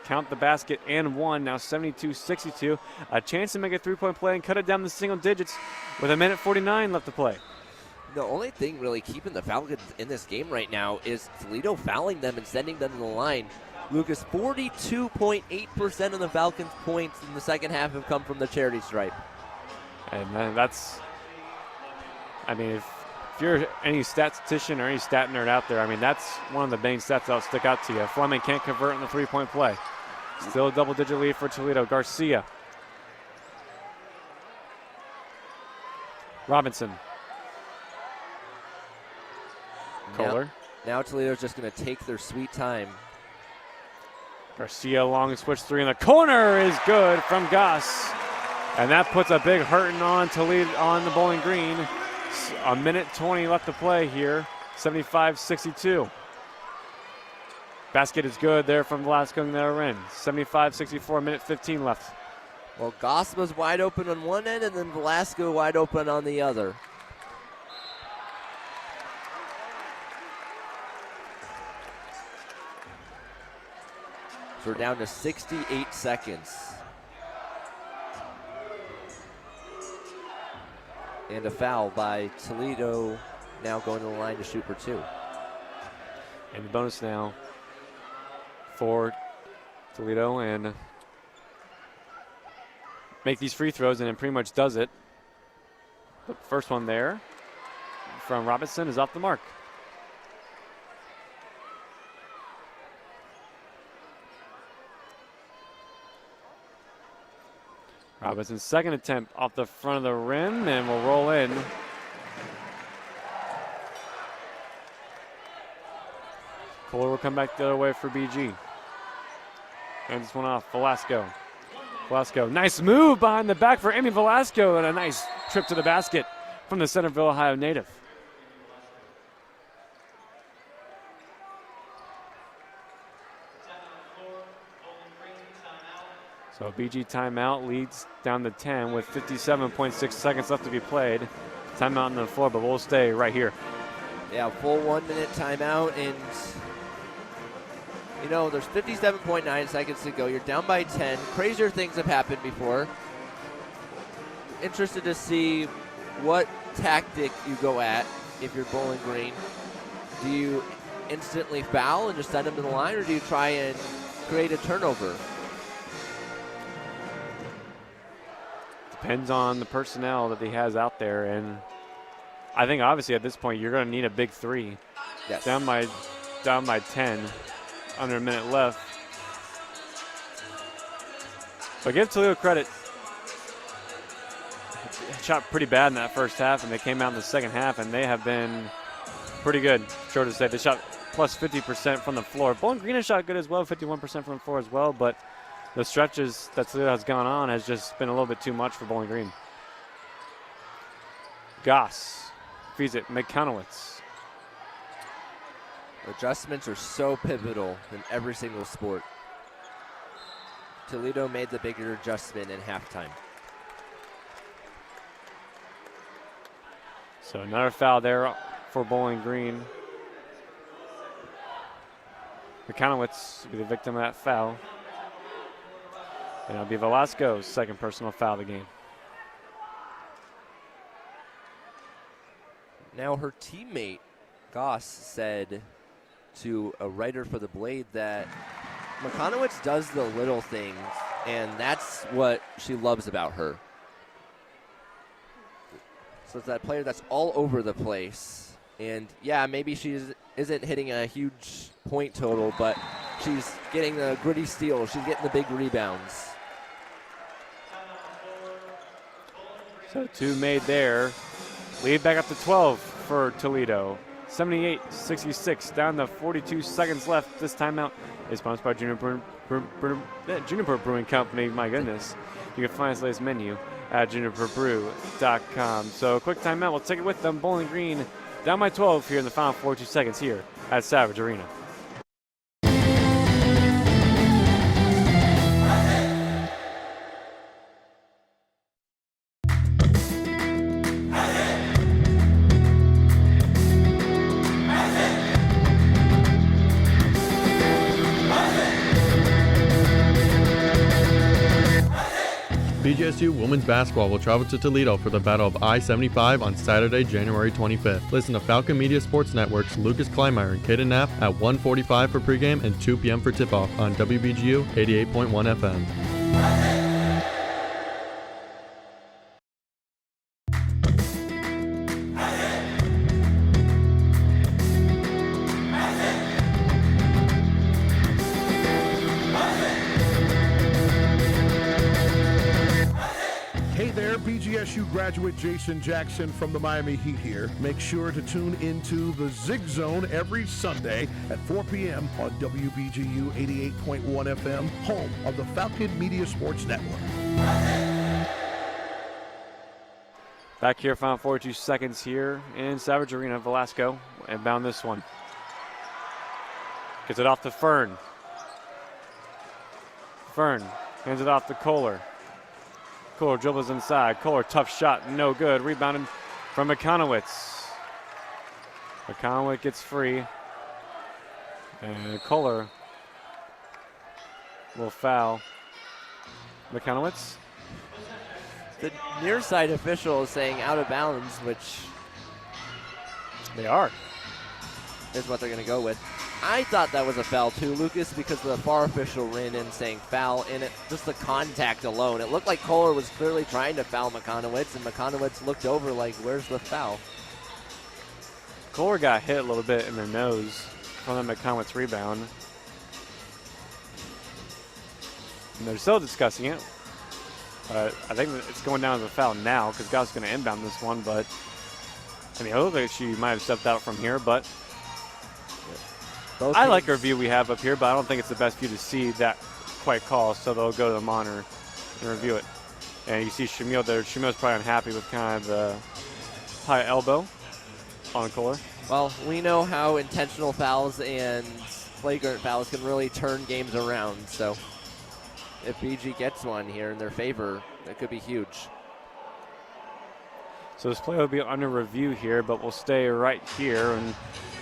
[SPEAKER 1] Count the basket and one. Now 72-62. A chance to make a three-point play and cut it down to single digits with 1:49 left to play.
[SPEAKER 2] The only thing really keeping the Falcons in this game right now is Toledo fouling them and sending them to the line. Lucas, 42.8% of the Falcons' points in the second half have come from the charity stripe.
[SPEAKER 1] And that's, I mean, if you're any statistician or any stat nerd out there, I mean, that's one of the main stats that'll stick out to you. Fleming can't convert on the three-point play. Still a double-digit lead for Toledo. Garcia. Robinson. Kohler.
[SPEAKER 2] Now Toledo's just going to take their sweet time.
[SPEAKER 1] Garcia long switch three in the corner is good from Goss. And that puts a big hurting on Toledo on the Bowling Green. 1:20 left to play here. 75-62. Basket is good there from Velasco in the other end. 75-64, 1:15 left.
[SPEAKER 2] Well, Goss was wide open on one end and then Velasco wide open on the other. So we're down to 68 seconds. And a foul by Toledo, now going to the line to shoot for 2.
[SPEAKER 1] And the bonus now for Toledo, and make these free throws, and it pretty much does it. The first one there from Robinson is off the mark. Robinson's second attempt off the front of the rim, and will roll in. Kohler will come back the other way for BG. And this one off, Velasco. Velasco, nice move behind the back for Amy Velasco, and a nice trip to the basket from the Centerville, Ohio native. So BG timeout, leads down to 10 with 57.6 seconds left to be played. Timeout on the floor, but we'll stay right here.
[SPEAKER 2] Yeah, full 1 minute timeout, and you know, there's 57.9 seconds to go. You're down by 10. Crazier things have happened before. Interested to see what tactic you go at if you're Bowling Green. Do you instantly foul and just send them to the line, or do you try and create a turnover?
[SPEAKER 1] Depends on the personnel that he has out there, and I think obviously at this point you're going to need a big 3.
[SPEAKER 2] Yes.
[SPEAKER 1] Down by 10, under a minute left. But give Toledo credit. Shot pretty bad in that first half, and they came out in the second half, and they have been pretty good. Sure to say, they shot plus 50% from the floor. Bowling Green has shot good as well, 51% from the floor as well, but the stretches that Toledo has gone on has just been a little bit too much for Bowling Green. Goss feeds it, McConowitz.
[SPEAKER 2] Adjustments are so pivotal in every single sport. Toledo made the bigger adjustment in halftime.
[SPEAKER 1] So another foul there for Bowling Green. McConowitz will be the victim of that foul. And it'll be Velasco's second personal foul of the game.
[SPEAKER 2] Now her teammate, Goss, said to a writer for the Blade that McConowitz does the little things, and that's what she loves about her. So it's that player that's all over the place. And yeah, maybe she isn't hitting a huge point total, but she's getting the gritty steal. She's getting the big rebounds.
[SPEAKER 1] So 2 made there. Lead back up to 12 for Toledo. 78-66, down to 42 seconds left. This timeout is sponsored by Juniper Brewing Company. My goodness. You can find this latest menu at juniperbrew.com. So a quick timeout. We'll take it with them. Bowling Green down by 12 here in the final 42 seconds here at Savage Arena.
[SPEAKER 6] BGSU women's basketball will travel to Toledo for the Battle of I-75 on Saturday, January 25th. Listen to Falcon Media Sports Network's Lucas Kleinmeyer and Kaden Knapp at 1:45 for pregame and 2 p.m. for tip-off on WBGU 88.1 FM.
[SPEAKER 7] BGSU graduate Jason Jackson from the Miami Heat here. Make sure to tune into the Zig Zone every Sunday at 4 p.m. on WBGU 88.1 FM, home of the Falcon Media Sports Network.
[SPEAKER 1] Back here, final 42 seconds here in Savage Arena. Velasco inbound this one. Gets it off to Fern. Fern hands it off to Kohler. Kohler dribbles inside. Kohler, tough shot, no good. Rebounded from McConowitz. McConowitz gets free. And Kohler will foul McConowitz.
[SPEAKER 2] The near side official is saying out of bounds, which
[SPEAKER 1] they are.
[SPEAKER 2] Is what they're going to go with. I thought that was a foul too, Lucas, because the far official ran in saying foul, and just the contact alone. It looked like Kohler was clearly trying to foul McConowitz, and McConowitz looked over like, where's the foul?
[SPEAKER 1] Kohler got hit a little bit in the nose from the McConowitz rebound. And they're still discussing it. But I think it's going down as a foul now because Goss is going to inbound this one. But I mean, I look like she might have stepped out from here, but I like our view we have up here, but I don't think it's the best view to see that quite call, so they'll go to the monitor and review it. And you see Shamil there. Shamil's probably unhappy with kind of the high elbow on Kohler.
[SPEAKER 2] Well, we know how intentional fouls and flagrant fouls can really turn games around, so if BG gets one here in their favor, that could be huge.
[SPEAKER 1] So this play will be under review here, but we'll stay right here. And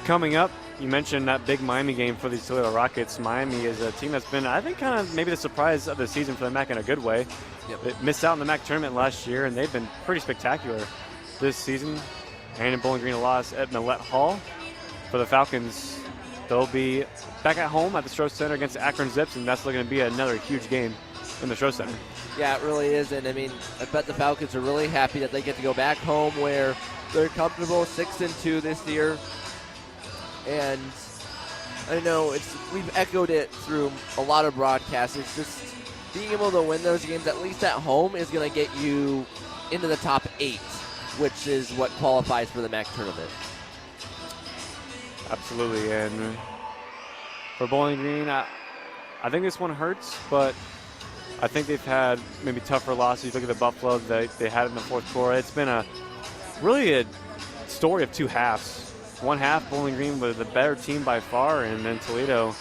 [SPEAKER 1] coming up, you mentioned that big Miami game for these Toledo Rockets. Miami is a team that's been, I think, kind of maybe the surprise of the season for the MAC in a good way.
[SPEAKER 2] Yep.
[SPEAKER 1] They missed out in the MAC tournament last year, and they've been pretty spectacular this season. And in Bowling Green, a loss at Millette Hall. For the Falcons, they'll be back at home at the Stroh Center against Akron Zips, and that's looking to be another huge game in the Stroh Center.
[SPEAKER 2] Yeah, it really is, and I mean, I bet the Falcons are really happy that they get to go back home where they're comfortable 6-2 this year. And I know we've echoed it through a lot of broadcasts. It's just being able to win those games, at least at home, is going to get you into the top 8, which is what qualifies for the MAC tournament.
[SPEAKER 1] Absolutely, and for Bowling Green, I think this one hurts, but I think they've had maybe tougher losses. You look at the Buffalo that they had in the fourth quarter. It's been really a story of two halves. One half, Bowling Green was the better team by far, and then Toledo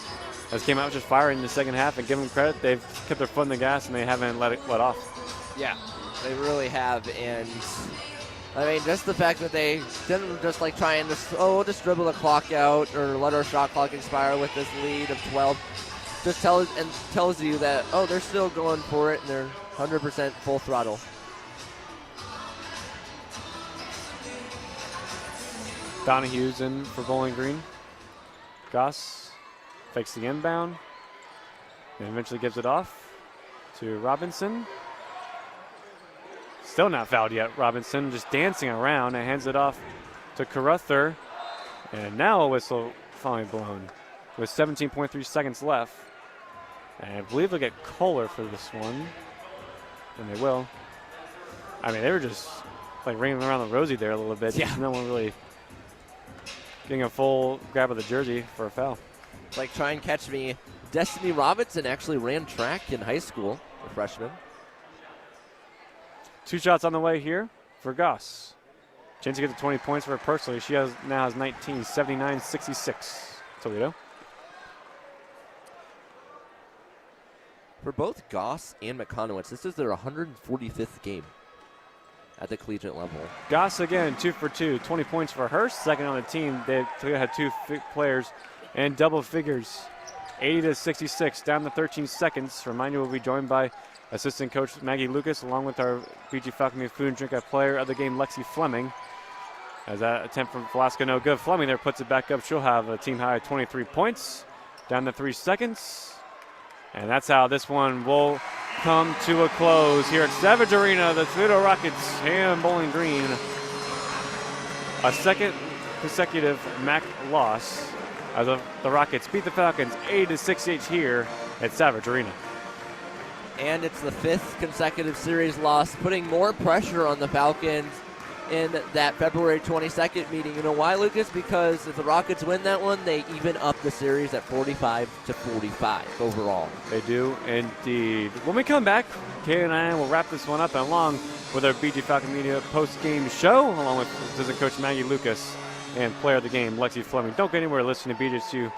[SPEAKER 1] has came out just firing in the second half. And give them credit, they've kept their foot in the gas and they haven't let off.
[SPEAKER 2] Yeah, they really have, and I mean, just the fact that they didn't just like try and we'll just dribble the clock out or let our shot clock expire with this lead of 12. Just tells you that, they're still going for it and they're 100% full throttle.
[SPEAKER 1] Donahue's in for Bowling Green. Goss fakes the inbound and eventually gives it off to Robinson. Still not fouled yet. Robinson just dancing around and hands it off to Carruthers. And now a whistle finally blown with 17.3 seconds left. And I believe they'll get Kohler for this one. And they will. I mean, they were just like ringing around the rosy there a little bit.
[SPEAKER 2] Yeah.
[SPEAKER 1] No one really getting a full grab of the jersey for a foul.
[SPEAKER 2] Like try and catch me. Destiny Robinson actually ran track in high school, a freshman.
[SPEAKER 1] 2 shots on the way here for Goss. Chance to get to 20 points for her personally. She now has 19, 79-66. Toledo.
[SPEAKER 2] For both Goss and McConowitz, this is their 145th game at the collegiate level.
[SPEAKER 1] Goss again, 2 for 2, 20 points for her. Second on the team. Toledo had 2 players in double figures. 80-66, down to 13 seconds. Remind you, we'll be joined by assistant coach Maggie Lucas, along with our BG Falcon Food and Drink player of the game, Lexi Fleming. As that attempt from Velasco no good. Fleming there puts it back up. She'll have a team high 23 points. Down to 3 seconds. And that's how this one will come to a close here at Savage Arena. The Toledo Rockets and Bowling Green. A second consecutive MAC loss as the Rockets beat the Falcons 80-68 here at Savage Arena.
[SPEAKER 2] And it's the 5th consecutive series loss, putting more pressure on the Falcons in that February 22nd meeting. You know why, Lucas? Because if the Rockets win that one, they even up the series at 45-45 overall.
[SPEAKER 1] They do indeed. When we come back, Kay and I will wrap this one up along with our BG Falcon Media post-game show, along with assistant coach Maggie Lucas and player of the game, Lexi Fleming. Don't go anywhere listening to BGSU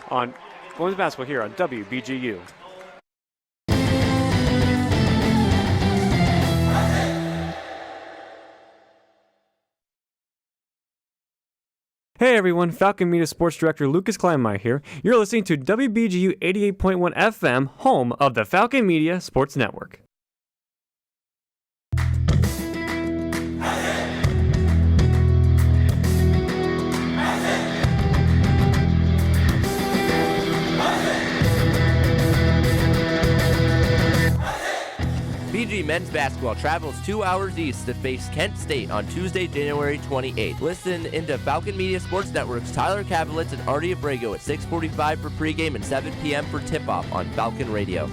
[SPEAKER 1] on women's basketball here on WBGU. Hey everyone, Falcon Media Sports Director Lucas Kleinmeyer here. You're listening to WBGU 88.1 FM, home of the Falcon Media Sports Network.
[SPEAKER 2] BG men's basketball travels 2 hours east to face Kent State on Tuesday, January 28th. Listen into Falcon Media Sports Network's Tyler Kavelitz and Artie Abrego at 6:45 for pregame and 7 p.m. for tip-off on Falcon Radio.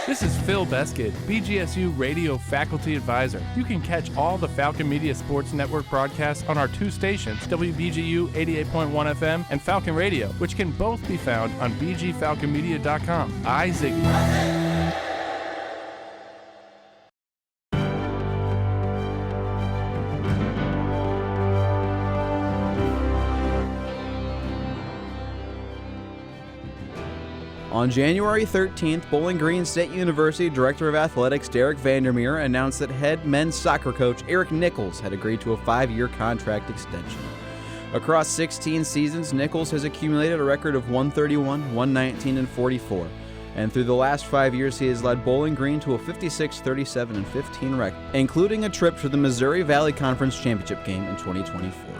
[SPEAKER 3] This is Phil Beskid, BGSU Radio Faculty Advisor. You can catch all the Falcon Media Sports Network broadcasts on our two stations, WBGU 88.1 FM and Falcon Radio, which can both be found on bgfalconmedia.com. Ziggy.
[SPEAKER 4] On January 13th, Bowling Green State University Director of Athletics Derek Vandermeer announced that head men's soccer coach Eric Nichols had agreed to a 5-year contract extension. Across 16 seasons, Nichols has accumulated a record of 131, 119, and 44. And through the last 5 years, he has led Bowling Green to a 56, 37, and 15 record, including a trip to the Missouri Valley Conference Championship game in 2024.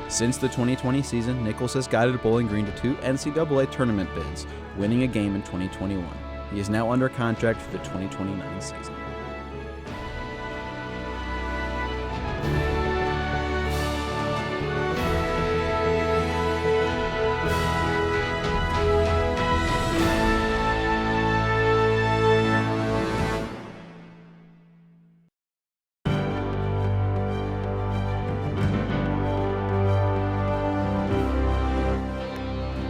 [SPEAKER 4] Since the 2020 season, Nichols has guided Bowling Green to 2 NCAA tournament bids, winning a game in 2021. He is now under contract for the 2029 season.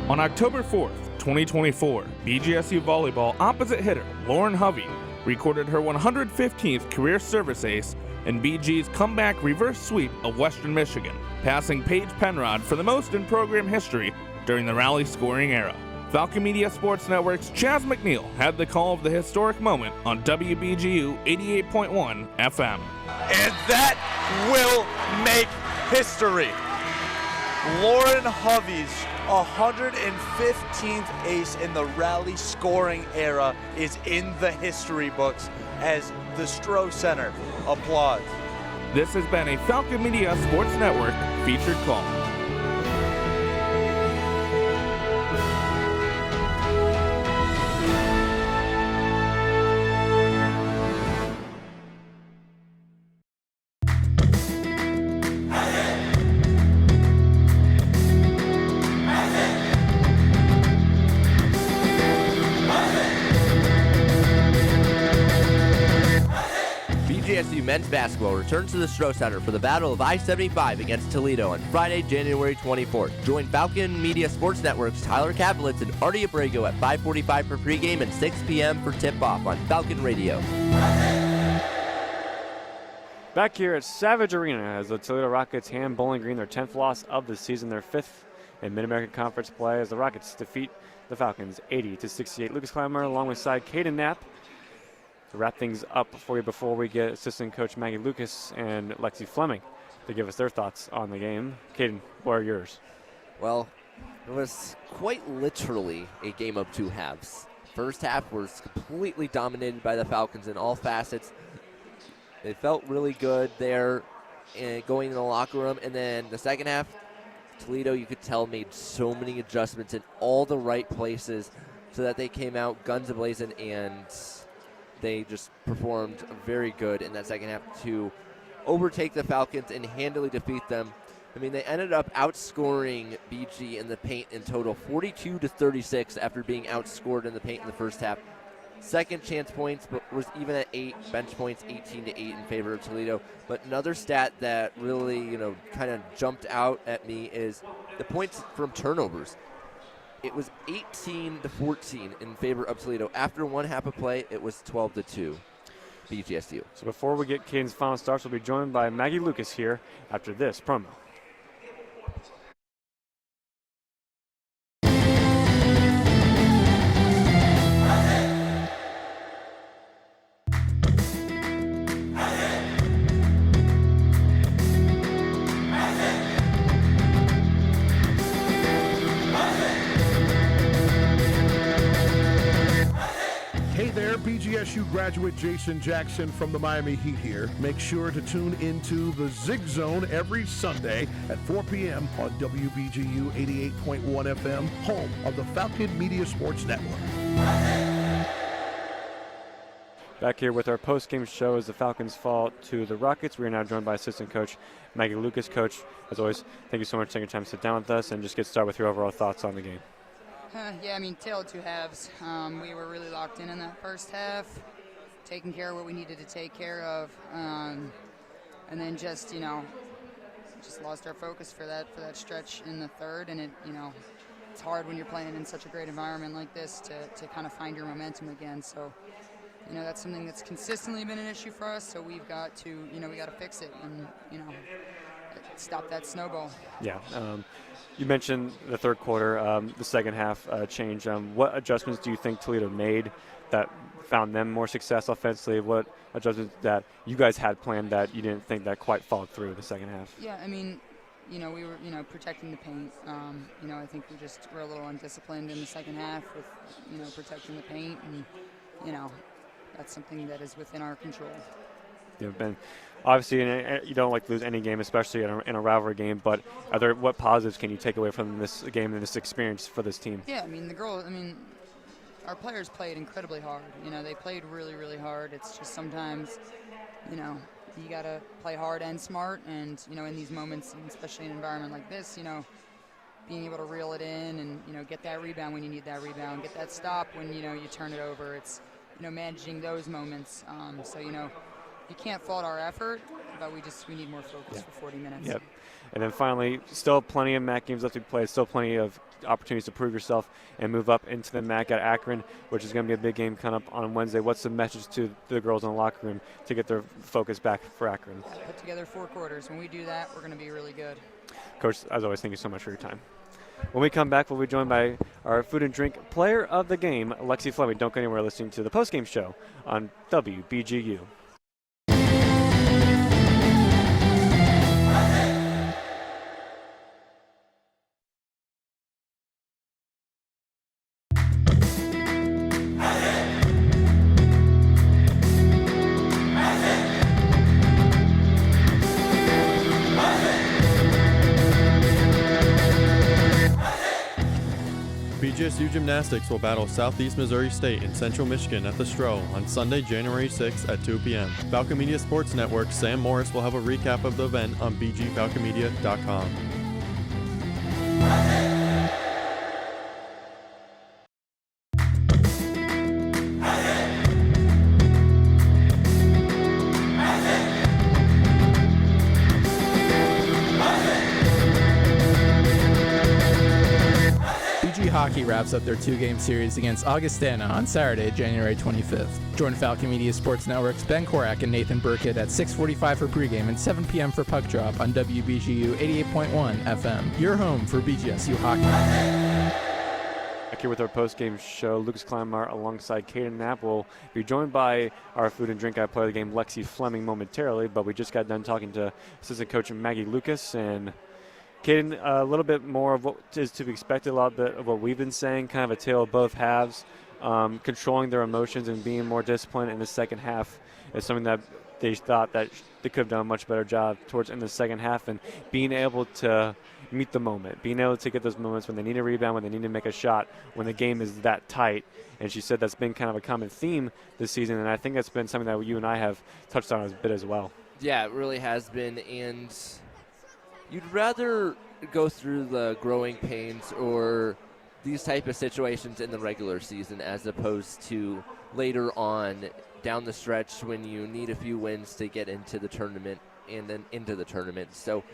[SPEAKER 9] On October 4th, 2024, BGSU volleyball opposite hitter Lauren Hovey recorded her 115th career service ace in BG's comeback reverse sweep of Western Michigan, passing Paige Penrod for the most in program history during the rally scoring era. Falcon Media Sports Network's Chaz McNeil had the call of the historic moment on WBGU 88.1 FM.
[SPEAKER 5] And that will make history. Lauren Hovey's 115th ace in the rally scoring era is in the history books as the Stroh Center applauds.
[SPEAKER 9] This has been a Falcon Media Sports Network featured call.
[SPEAKER 2] BGSU men's basketball returns to the Stroh Center for the Battle of I-75 against Toledo on Friday, January 24th. Join Falcon Media Sports Network's Tyler Kavelitz and Artie Abrego at 5:45 for pregame and 6 p.m. for tip-off on Falcon Radio.
[SPEAKER 1] Back here at Savage Arena as the Toledo Rockets hand Bowling Green their 10th loss of the season, their 5th in Mid-American Conference play as the Rockets defeat the Falcons 80-68. Lucas Clymer alongside Caden Knapp to wrap things up for you before we get assistant coach Maggie Lucas and Lexi Fleming to give us their thoughts on the game. Caden, what are yours?
[SPEAKER 2] Well, it was quite literally a game of two halves. First half was completely dominated by the Falcons in all facets. They felt really good there and going in the locker room. And then the second half, Toledo, you could tell, made so many adjustments in all the right places so that they came out guns a-blazing, and they just performed very good in that second half to overtake the Falcons and handily defeat them. I mean, they ended up outscoring BG in the paint in total 42-36 after being outscored in the paint in the first half. Second chance points but was even at 8, bench points 18-8 in favor of Toledo. But another stat that really, kind of jumped out at me is the points from turnovers. It was 18-14 in favor of Toledo. After one half of play, it was 12-2 BGSU.
[SPEAKER 1] So before we get Caden's final starts, we'll be joined by Maggie Lucas here after this promo.
[SPEAKER 7] BGSU graduate Jason Jackson from the Miami Heat here. Make sure to tune into the Zig Zone every Sunday at 4 p.m. on WBGU 88.1 FM, home of the Falcon Media Sports Network.
[SPEAKER 1] Back here with our post-game show as the Falcons fall to the Rockets. We are now joined by assistant coach Maggie Lucas. Coach, as always, thank you so much for taking time to sit down with us and just get started with your overall thoughts on the game.
[SPEAKER 14] Yeah, I mean, tale of two halves. We were really locked in that first half, taking care of what we needed to take care of, and then just lost our focus for that stretch in the third. And it's hard when you're playing in such a great environment like this to kind of find your momentum again. So, that's something that's consistently been an issue for us. So we've got to, we got to fix it and, stop that snowball.
[SPEAKER 1] Yeah. You mentioned the third quarter, the second half change. What adjustments do you think Toledo made that found them more success offensively? What adjustments that you guys had planned that you didn't think that quite followed through in the second half?
[SPEAKER 14] Yeah, I mean, we were, protecting the paint. I think we just were a little undisciplined in the second half with, protecting the paint, and, that's something that is within our control.
[SPEAKER 1] You've been obviously you don't like to lose any game, especially in a rivalry game. But what positives can you take away from this game and this experience for this team?
[SPEAKER 14] Yeah, I mean, our players played incredibly hard. They played really, really hard. It's just sometimes, you got to play hard and smart. And in these moments, and especially in an environment like this, being able to reel it in and get that rebound when you need that rebound, get that stop when you turn it over. It's managing those moments. So you can't fault our effort, but we need more focus for 40 minutes.
[SPEAKER 1] Yep. And then finally, still plenty of MAC games left to be played, still plenty of opportunities to prove yourself and move up into the MAC at Akron, which is going to be a big game coming up on Wednesday. What's the message to the girls in the locker room to get their focus back for Akron?
[SPEAKER 14] Put together 4 quarters. When we do that, we're going to be really good.
[SPEAKER 1] Coach, as always, thank you so much for your time. When we come back, we'll be joined by our food and drink player of the game, Lexi Fleming. Don't go anywhere, listening to the postgame show on WBGU.
[SPEAKER 6] BGSU Gymnastics will battle Southeast Missouri State in Central Michigan at the Stro on Sunday, January 6th at 2 p.m. Falcon Media Sports Network Sam Morris will have a recap of the event on bgfalconmedia.com.
[SPEAKER 15] Hockey wraps up their 2-game series against Augustana on Saturday, January 25th. Join Falcon Media Sports Network's Ben Korak and Nathan Burkett at 6:45 for pregame and 7 p.m. for puck drop on WBGU 88.1 FM. Your home for BGSU hockey.
[SPEAKER 1] Back here with our post-game show, Lucas Kleinmar alongside Caden Knapp will be joined by our food and drink guy player of the game, Lexi Fleming, momentarily. But we just got done talking to assistant coach Maggie Lucas, and Caden, a little bit more of what is to be expected, a lot of what we've been saying, kind of a tale of both halves, controlling their emotions and being more disciplined in the second half is something that they thought that they could have done a much better job towards in the second half, and being able to meet the moment, being able to get those moments when they need a rebound, when they need to make a shot, when the game is that tight. And she said that's been kind of a common theme this season, and I think that's been something that you and I have touched on a bit as well.
[SPEAKER 2] Yeah, it really has been, and you'd rather go through the growing pains or these type of situations in the regular season as opposed to later on down the stretch when you need a few wins to get into the tournament and then into the tournament. So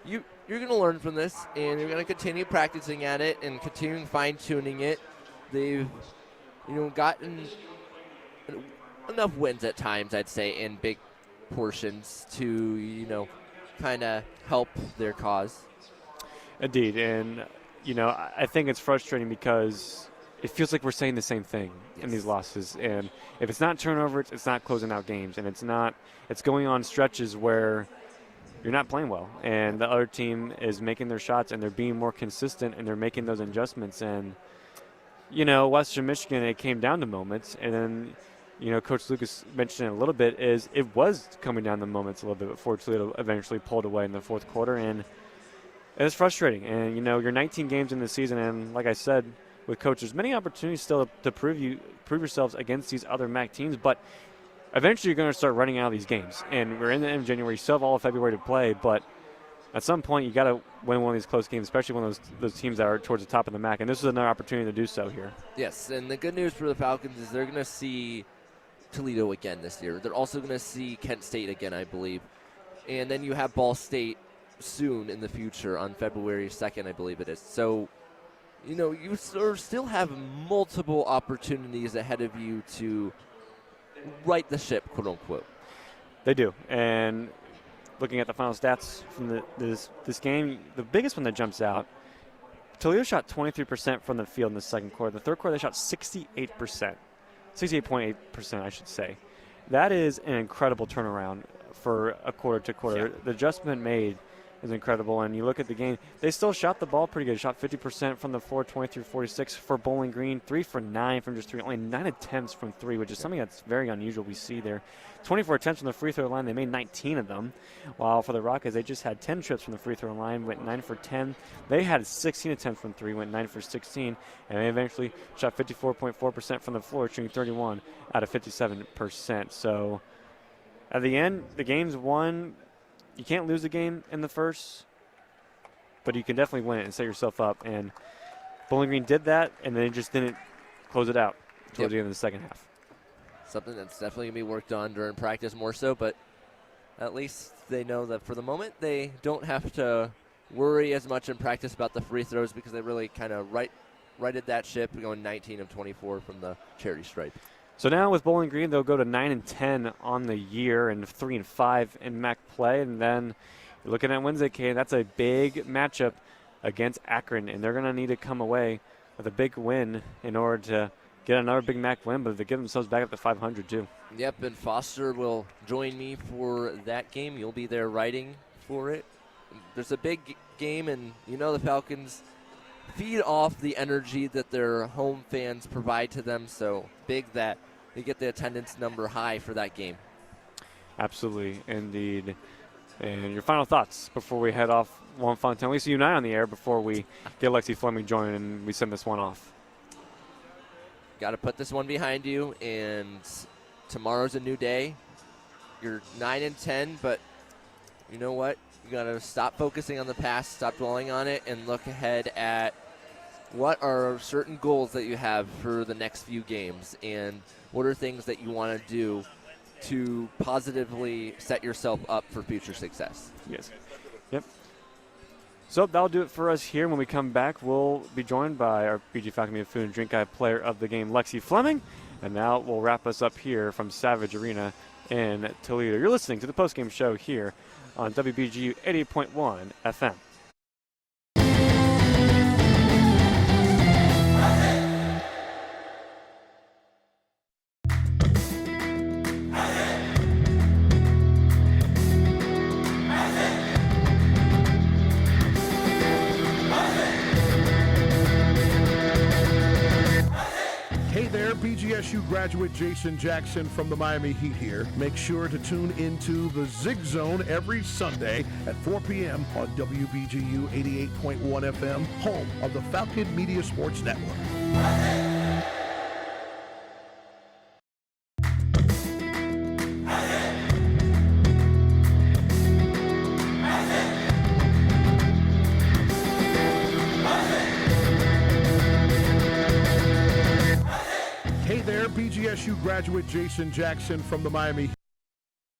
[SPEAKER 2] you're going to learn from this, and you're going to continue practicing at it and continuing fine-tuning it. They've gotten enough wins at times, I'd say, in big portions to kind of help their cause.
[SPEAKER 1] Indeed, and I think it's frustrating because it feels like we're saying the same thing in these losses. And if it's not turnovers, it's not closing out games, and it's going on stretches where you're not playing well, and the other team is making their shots, and they're being more consistent, and they're making those adjustments. And Western Michigan, it came down to moments, and then Coach Lucas mentioned it a little bit, is it was coming down the moments a little bit before Toledo eventually pulled away in the fourth quarter, and it was frustrating. And, you're 19 games in the season, and like I said, with coaches, many opportunities still to prove yourselves against these other MAC teams, but eventually you're going to start running out of these games. And we're in the end of January, you still have all of February to play, but at some point you got to win one of these close games, especially one of those teams that are towards the top of the MAC, and this is another opportunity to do so here.
[SPEAKER 2] Yes, and the good news for the Falcons is they're going to see Toledo again this year. They're also going to see Kent State again, I believe. And then you have Ball State soon in the future on February 2nd, I believe it is. So, you still have multiple opportunities ahead of you to right the ship, quote unquote.
[SPEAKER 1] They do. And looking at the final stats from this game, the biggest one that jumps out, Toledo shot 23% from the field in the second quarter. The third quarter, they shot 68%. 68.8%, I should say. That is an incredible turnaround for a quarter to quarter. Yeah. The adjustment made is incredible, and you look at the game, they still shot the ball pretty good. Shot 50% from the floor, 23-46 for Bowling Green, 3 for 9 from just 3, only 9 attempts from 3, which is something that's very unusual we see there. 24 attempts from the free throw line, they made 19 of them, while for the Rockets, they just had 10 trips from the free throw line, went 9 for 10. They had 16 attempts from 3, went 9 for 16, and they eventually shot 54.4% from the floor, shooting 31 out of 57%. So at the end, the game's won. You can't lose the game in the first, but you can definitely win it and set yourself up. And Bowling Green did that, and they just didn't close it out towards the end of the second half.
[SPEAKER 2] Something that's definitely going to be worked on during practice more so, but at least they know that for the moment they don't have to worry as much in practice about the free throws because they really kind of righted that ship, going 19 of 24 from the charity stripe.
[SPEAKER 1] So now with Bowling Green, they'll go to 9-10 on the year and 3-5 in MAC play. And then you're looking at Wednesday, Kay, that's a big matchup against Akron, and they're going to need to come away with a big win in order to get another big MAC win, but they get themselves back up to 500 too.
[SPEAKER 2] Yep, and Foster will join me for that game. You'll be there writing for it. There's a big game, and the Falcons feed off the energy that their home fans provide to them, so big that they get the attendance number high for that game.
[SPEAKER 1] Absolutely, indeed. And your final thoughts before we head off one final time. Lisa, you and I on the air before we get Lexi Fleming joining and we send this one off.
[SPEAKER 2] Got to put this one behind you, and tomorrow's a new day. You're 9-10, but you know what? You got to stop focusing on the past, stop dwelling on it, and look ahead at what are certain goals that you have for the next few games, and what are things that you want to do to positively set yourself up for future success.
[SPEAKER 1] Yes. Yep. So that'll do it for us here. When we come back, we'll be joined by our BG Falcon Media Food and Drink Guide player of the game, Lexi Fleming. And now we'll wrap us up here from Savage Arena in Toledo. You're listening to the postgame show here on WBGU 88.1 FM.
[SPEAKER 7] BGSU graduate Jason Jackson from the Miami Heat here. Make sure to tune into the Zig Zone every Sunday at 4 p.m. on WBGU 88.1 FM, home of the Falcon Media Sports Network. BGSU graduate Jason Jackson from the Miami Heat.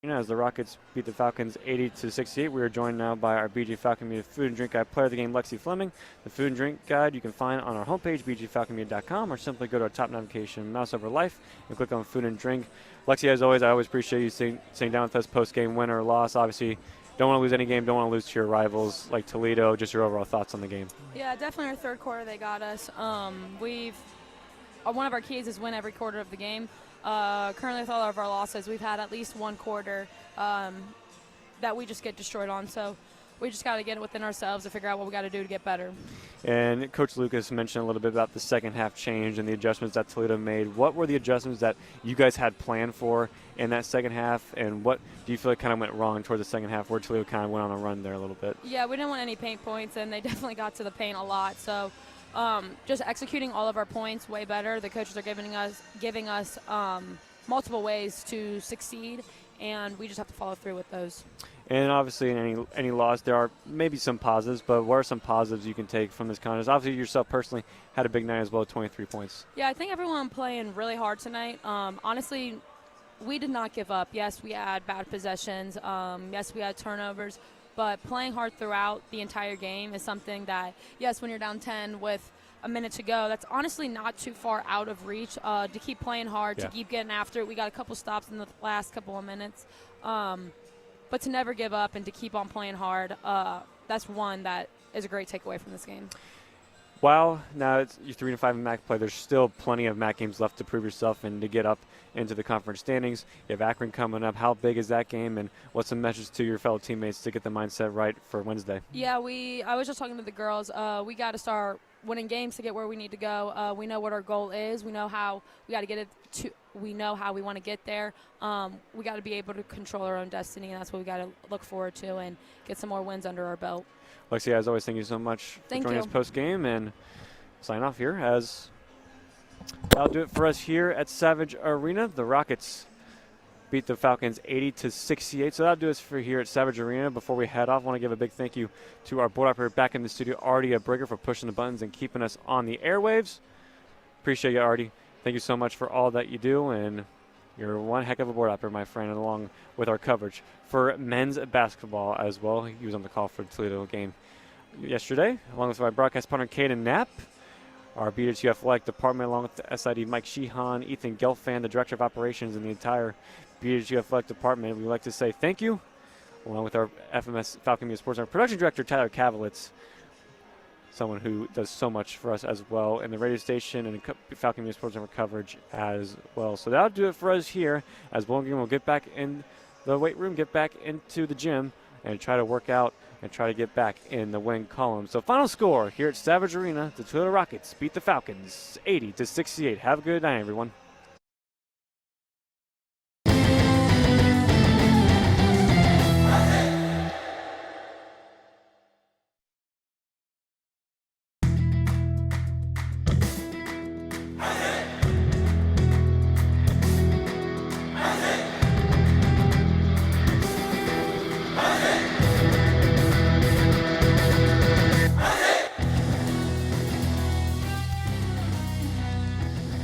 [SPEAKER 1] As the Rockets beat the Falcons 80-68, we are joined now by our BG Falcon Media Food and Drink Guide player of the game, Lexi Fleming. The Food and Drink Guide you can find on our homepage, bgfalconmedia.com, or simply go to our top navigation, mouse over life, and click on Food and Drink. Lexi, as always, I always appreciate you sitting down with us post-game, win or loss. Obviously, don't want to lose any game, don't want to lose to your rivals like Toledo. Just your overall thoughts on the game.
[SPEAKER 16] Yeah, definitely our third quarter they got us. One of our keys is win every quarter of the game. Currently with all of our losses, we've had at least one quarter that we just get destroyed on. So we just got to get it within ourselves to figure out what we got to do to get better.
[SPEAKER 1] And Coach Lucas mentioned a little bit about the second half change and the adjustments that Toledo made. What were the adjustments that you guys had planned for in that second half, and what do you feel like kind of went wrong towards the second half where Toledo kind of went on a run there a little bit?
[SPEAKER 16] Yeah, we didn't want any paint points, and they definitely got to the paint a lot. So just executing all of our points way better. The coaches are giving us multiple ways to succeed, and we just have to follow through with those.
[SPEAKER 1] And obviously in any loss, there are maybe some positives, but what are some positives you can take from this contest? Obviously, yourself personally had a big night as well, 23 points.
[SPEAKER 16] Yeah, I think everyone playing really hard tonight. Honestly, we did not give up. Yes, we had bad possessions. Yes, we had turnovers. But playing hard throughout the entire game is something that, yes, when you're down 10 with a minute to go, that's honestly not too far out of reach to keep playing hard, to keep getting after it. We got a couple stops in the last couple of minutes. But to never give up and to keep on playing hard, that's one that is a great takeaway from this game.
[SPEAKER 1] Wow, now you're 3-5 in MAC play. There's still plenty of MAC games left to prove yourself and to get up into the conference standings. You have Akron coming up. How big is that game, and what's the message to your fellow teammates to get the mindset right for Wednesday?
[SPEAKER 16] Yeah, I was just talking to the girls. We got to start winning games to get where we need to go. We know what our goal is. We know how we got to get it to. We know how we want to get there. We got to be able to control our own destiny, and that's what we got to look forward to and get some more wins under our belt.
[SPEAKER 1] Lexi, as always, thank you so much for joining us post-game, and sign off here as that'll do it for us here at Savage Arena. The Rockets beat the Falcons 80-68. So that'll do us for here at Savage Arena. Before we head off, I want to give a big thank you to our board operator back in the studio, Artie Brigger, for pushing the buttons and keeping us on the airwaves. Appreciate you, Artie. Thank you so much for all that you do, and you're one heck of a board operator, my friend, along with our coverage for men's basketball as well. He was on the call for the Toledo game yesterday, along with my broadcast partner, Caden Knapp, our BGSU Athletic Department, along with the SID Mike Sheehan, Ethan Gelfand, the Director of Operations, and the entire BGSU Athletic Department. We'd like to say thank you, along with our FMS Falcon Media Sports, our Production Director, Tyler Kavelitz, someone who does so much for us as well, and the radio station and Falcon Media Sports Network coverage as well. So that'll do it for us here, as Bowling Green will get back in the weight room, get back into the gym, and try to work out and try to get back in the win column. So final score here at Savage Arena, the Toledo Rockets beat the Falcons 80-68. Have a good night, everyone.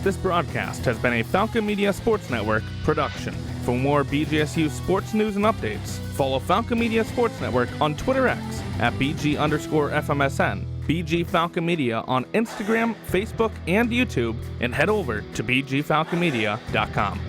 [SPEAKER 9] This broadcast has been a Falcon Media Sports Network production. For more BGSU sports news and updates, follow Falcon Media Sports Network on Twitter X at BG_FMSN, BG Falcon Media on Instagram, Facebook, and YouTube, and head over to BGFalconMedia.com.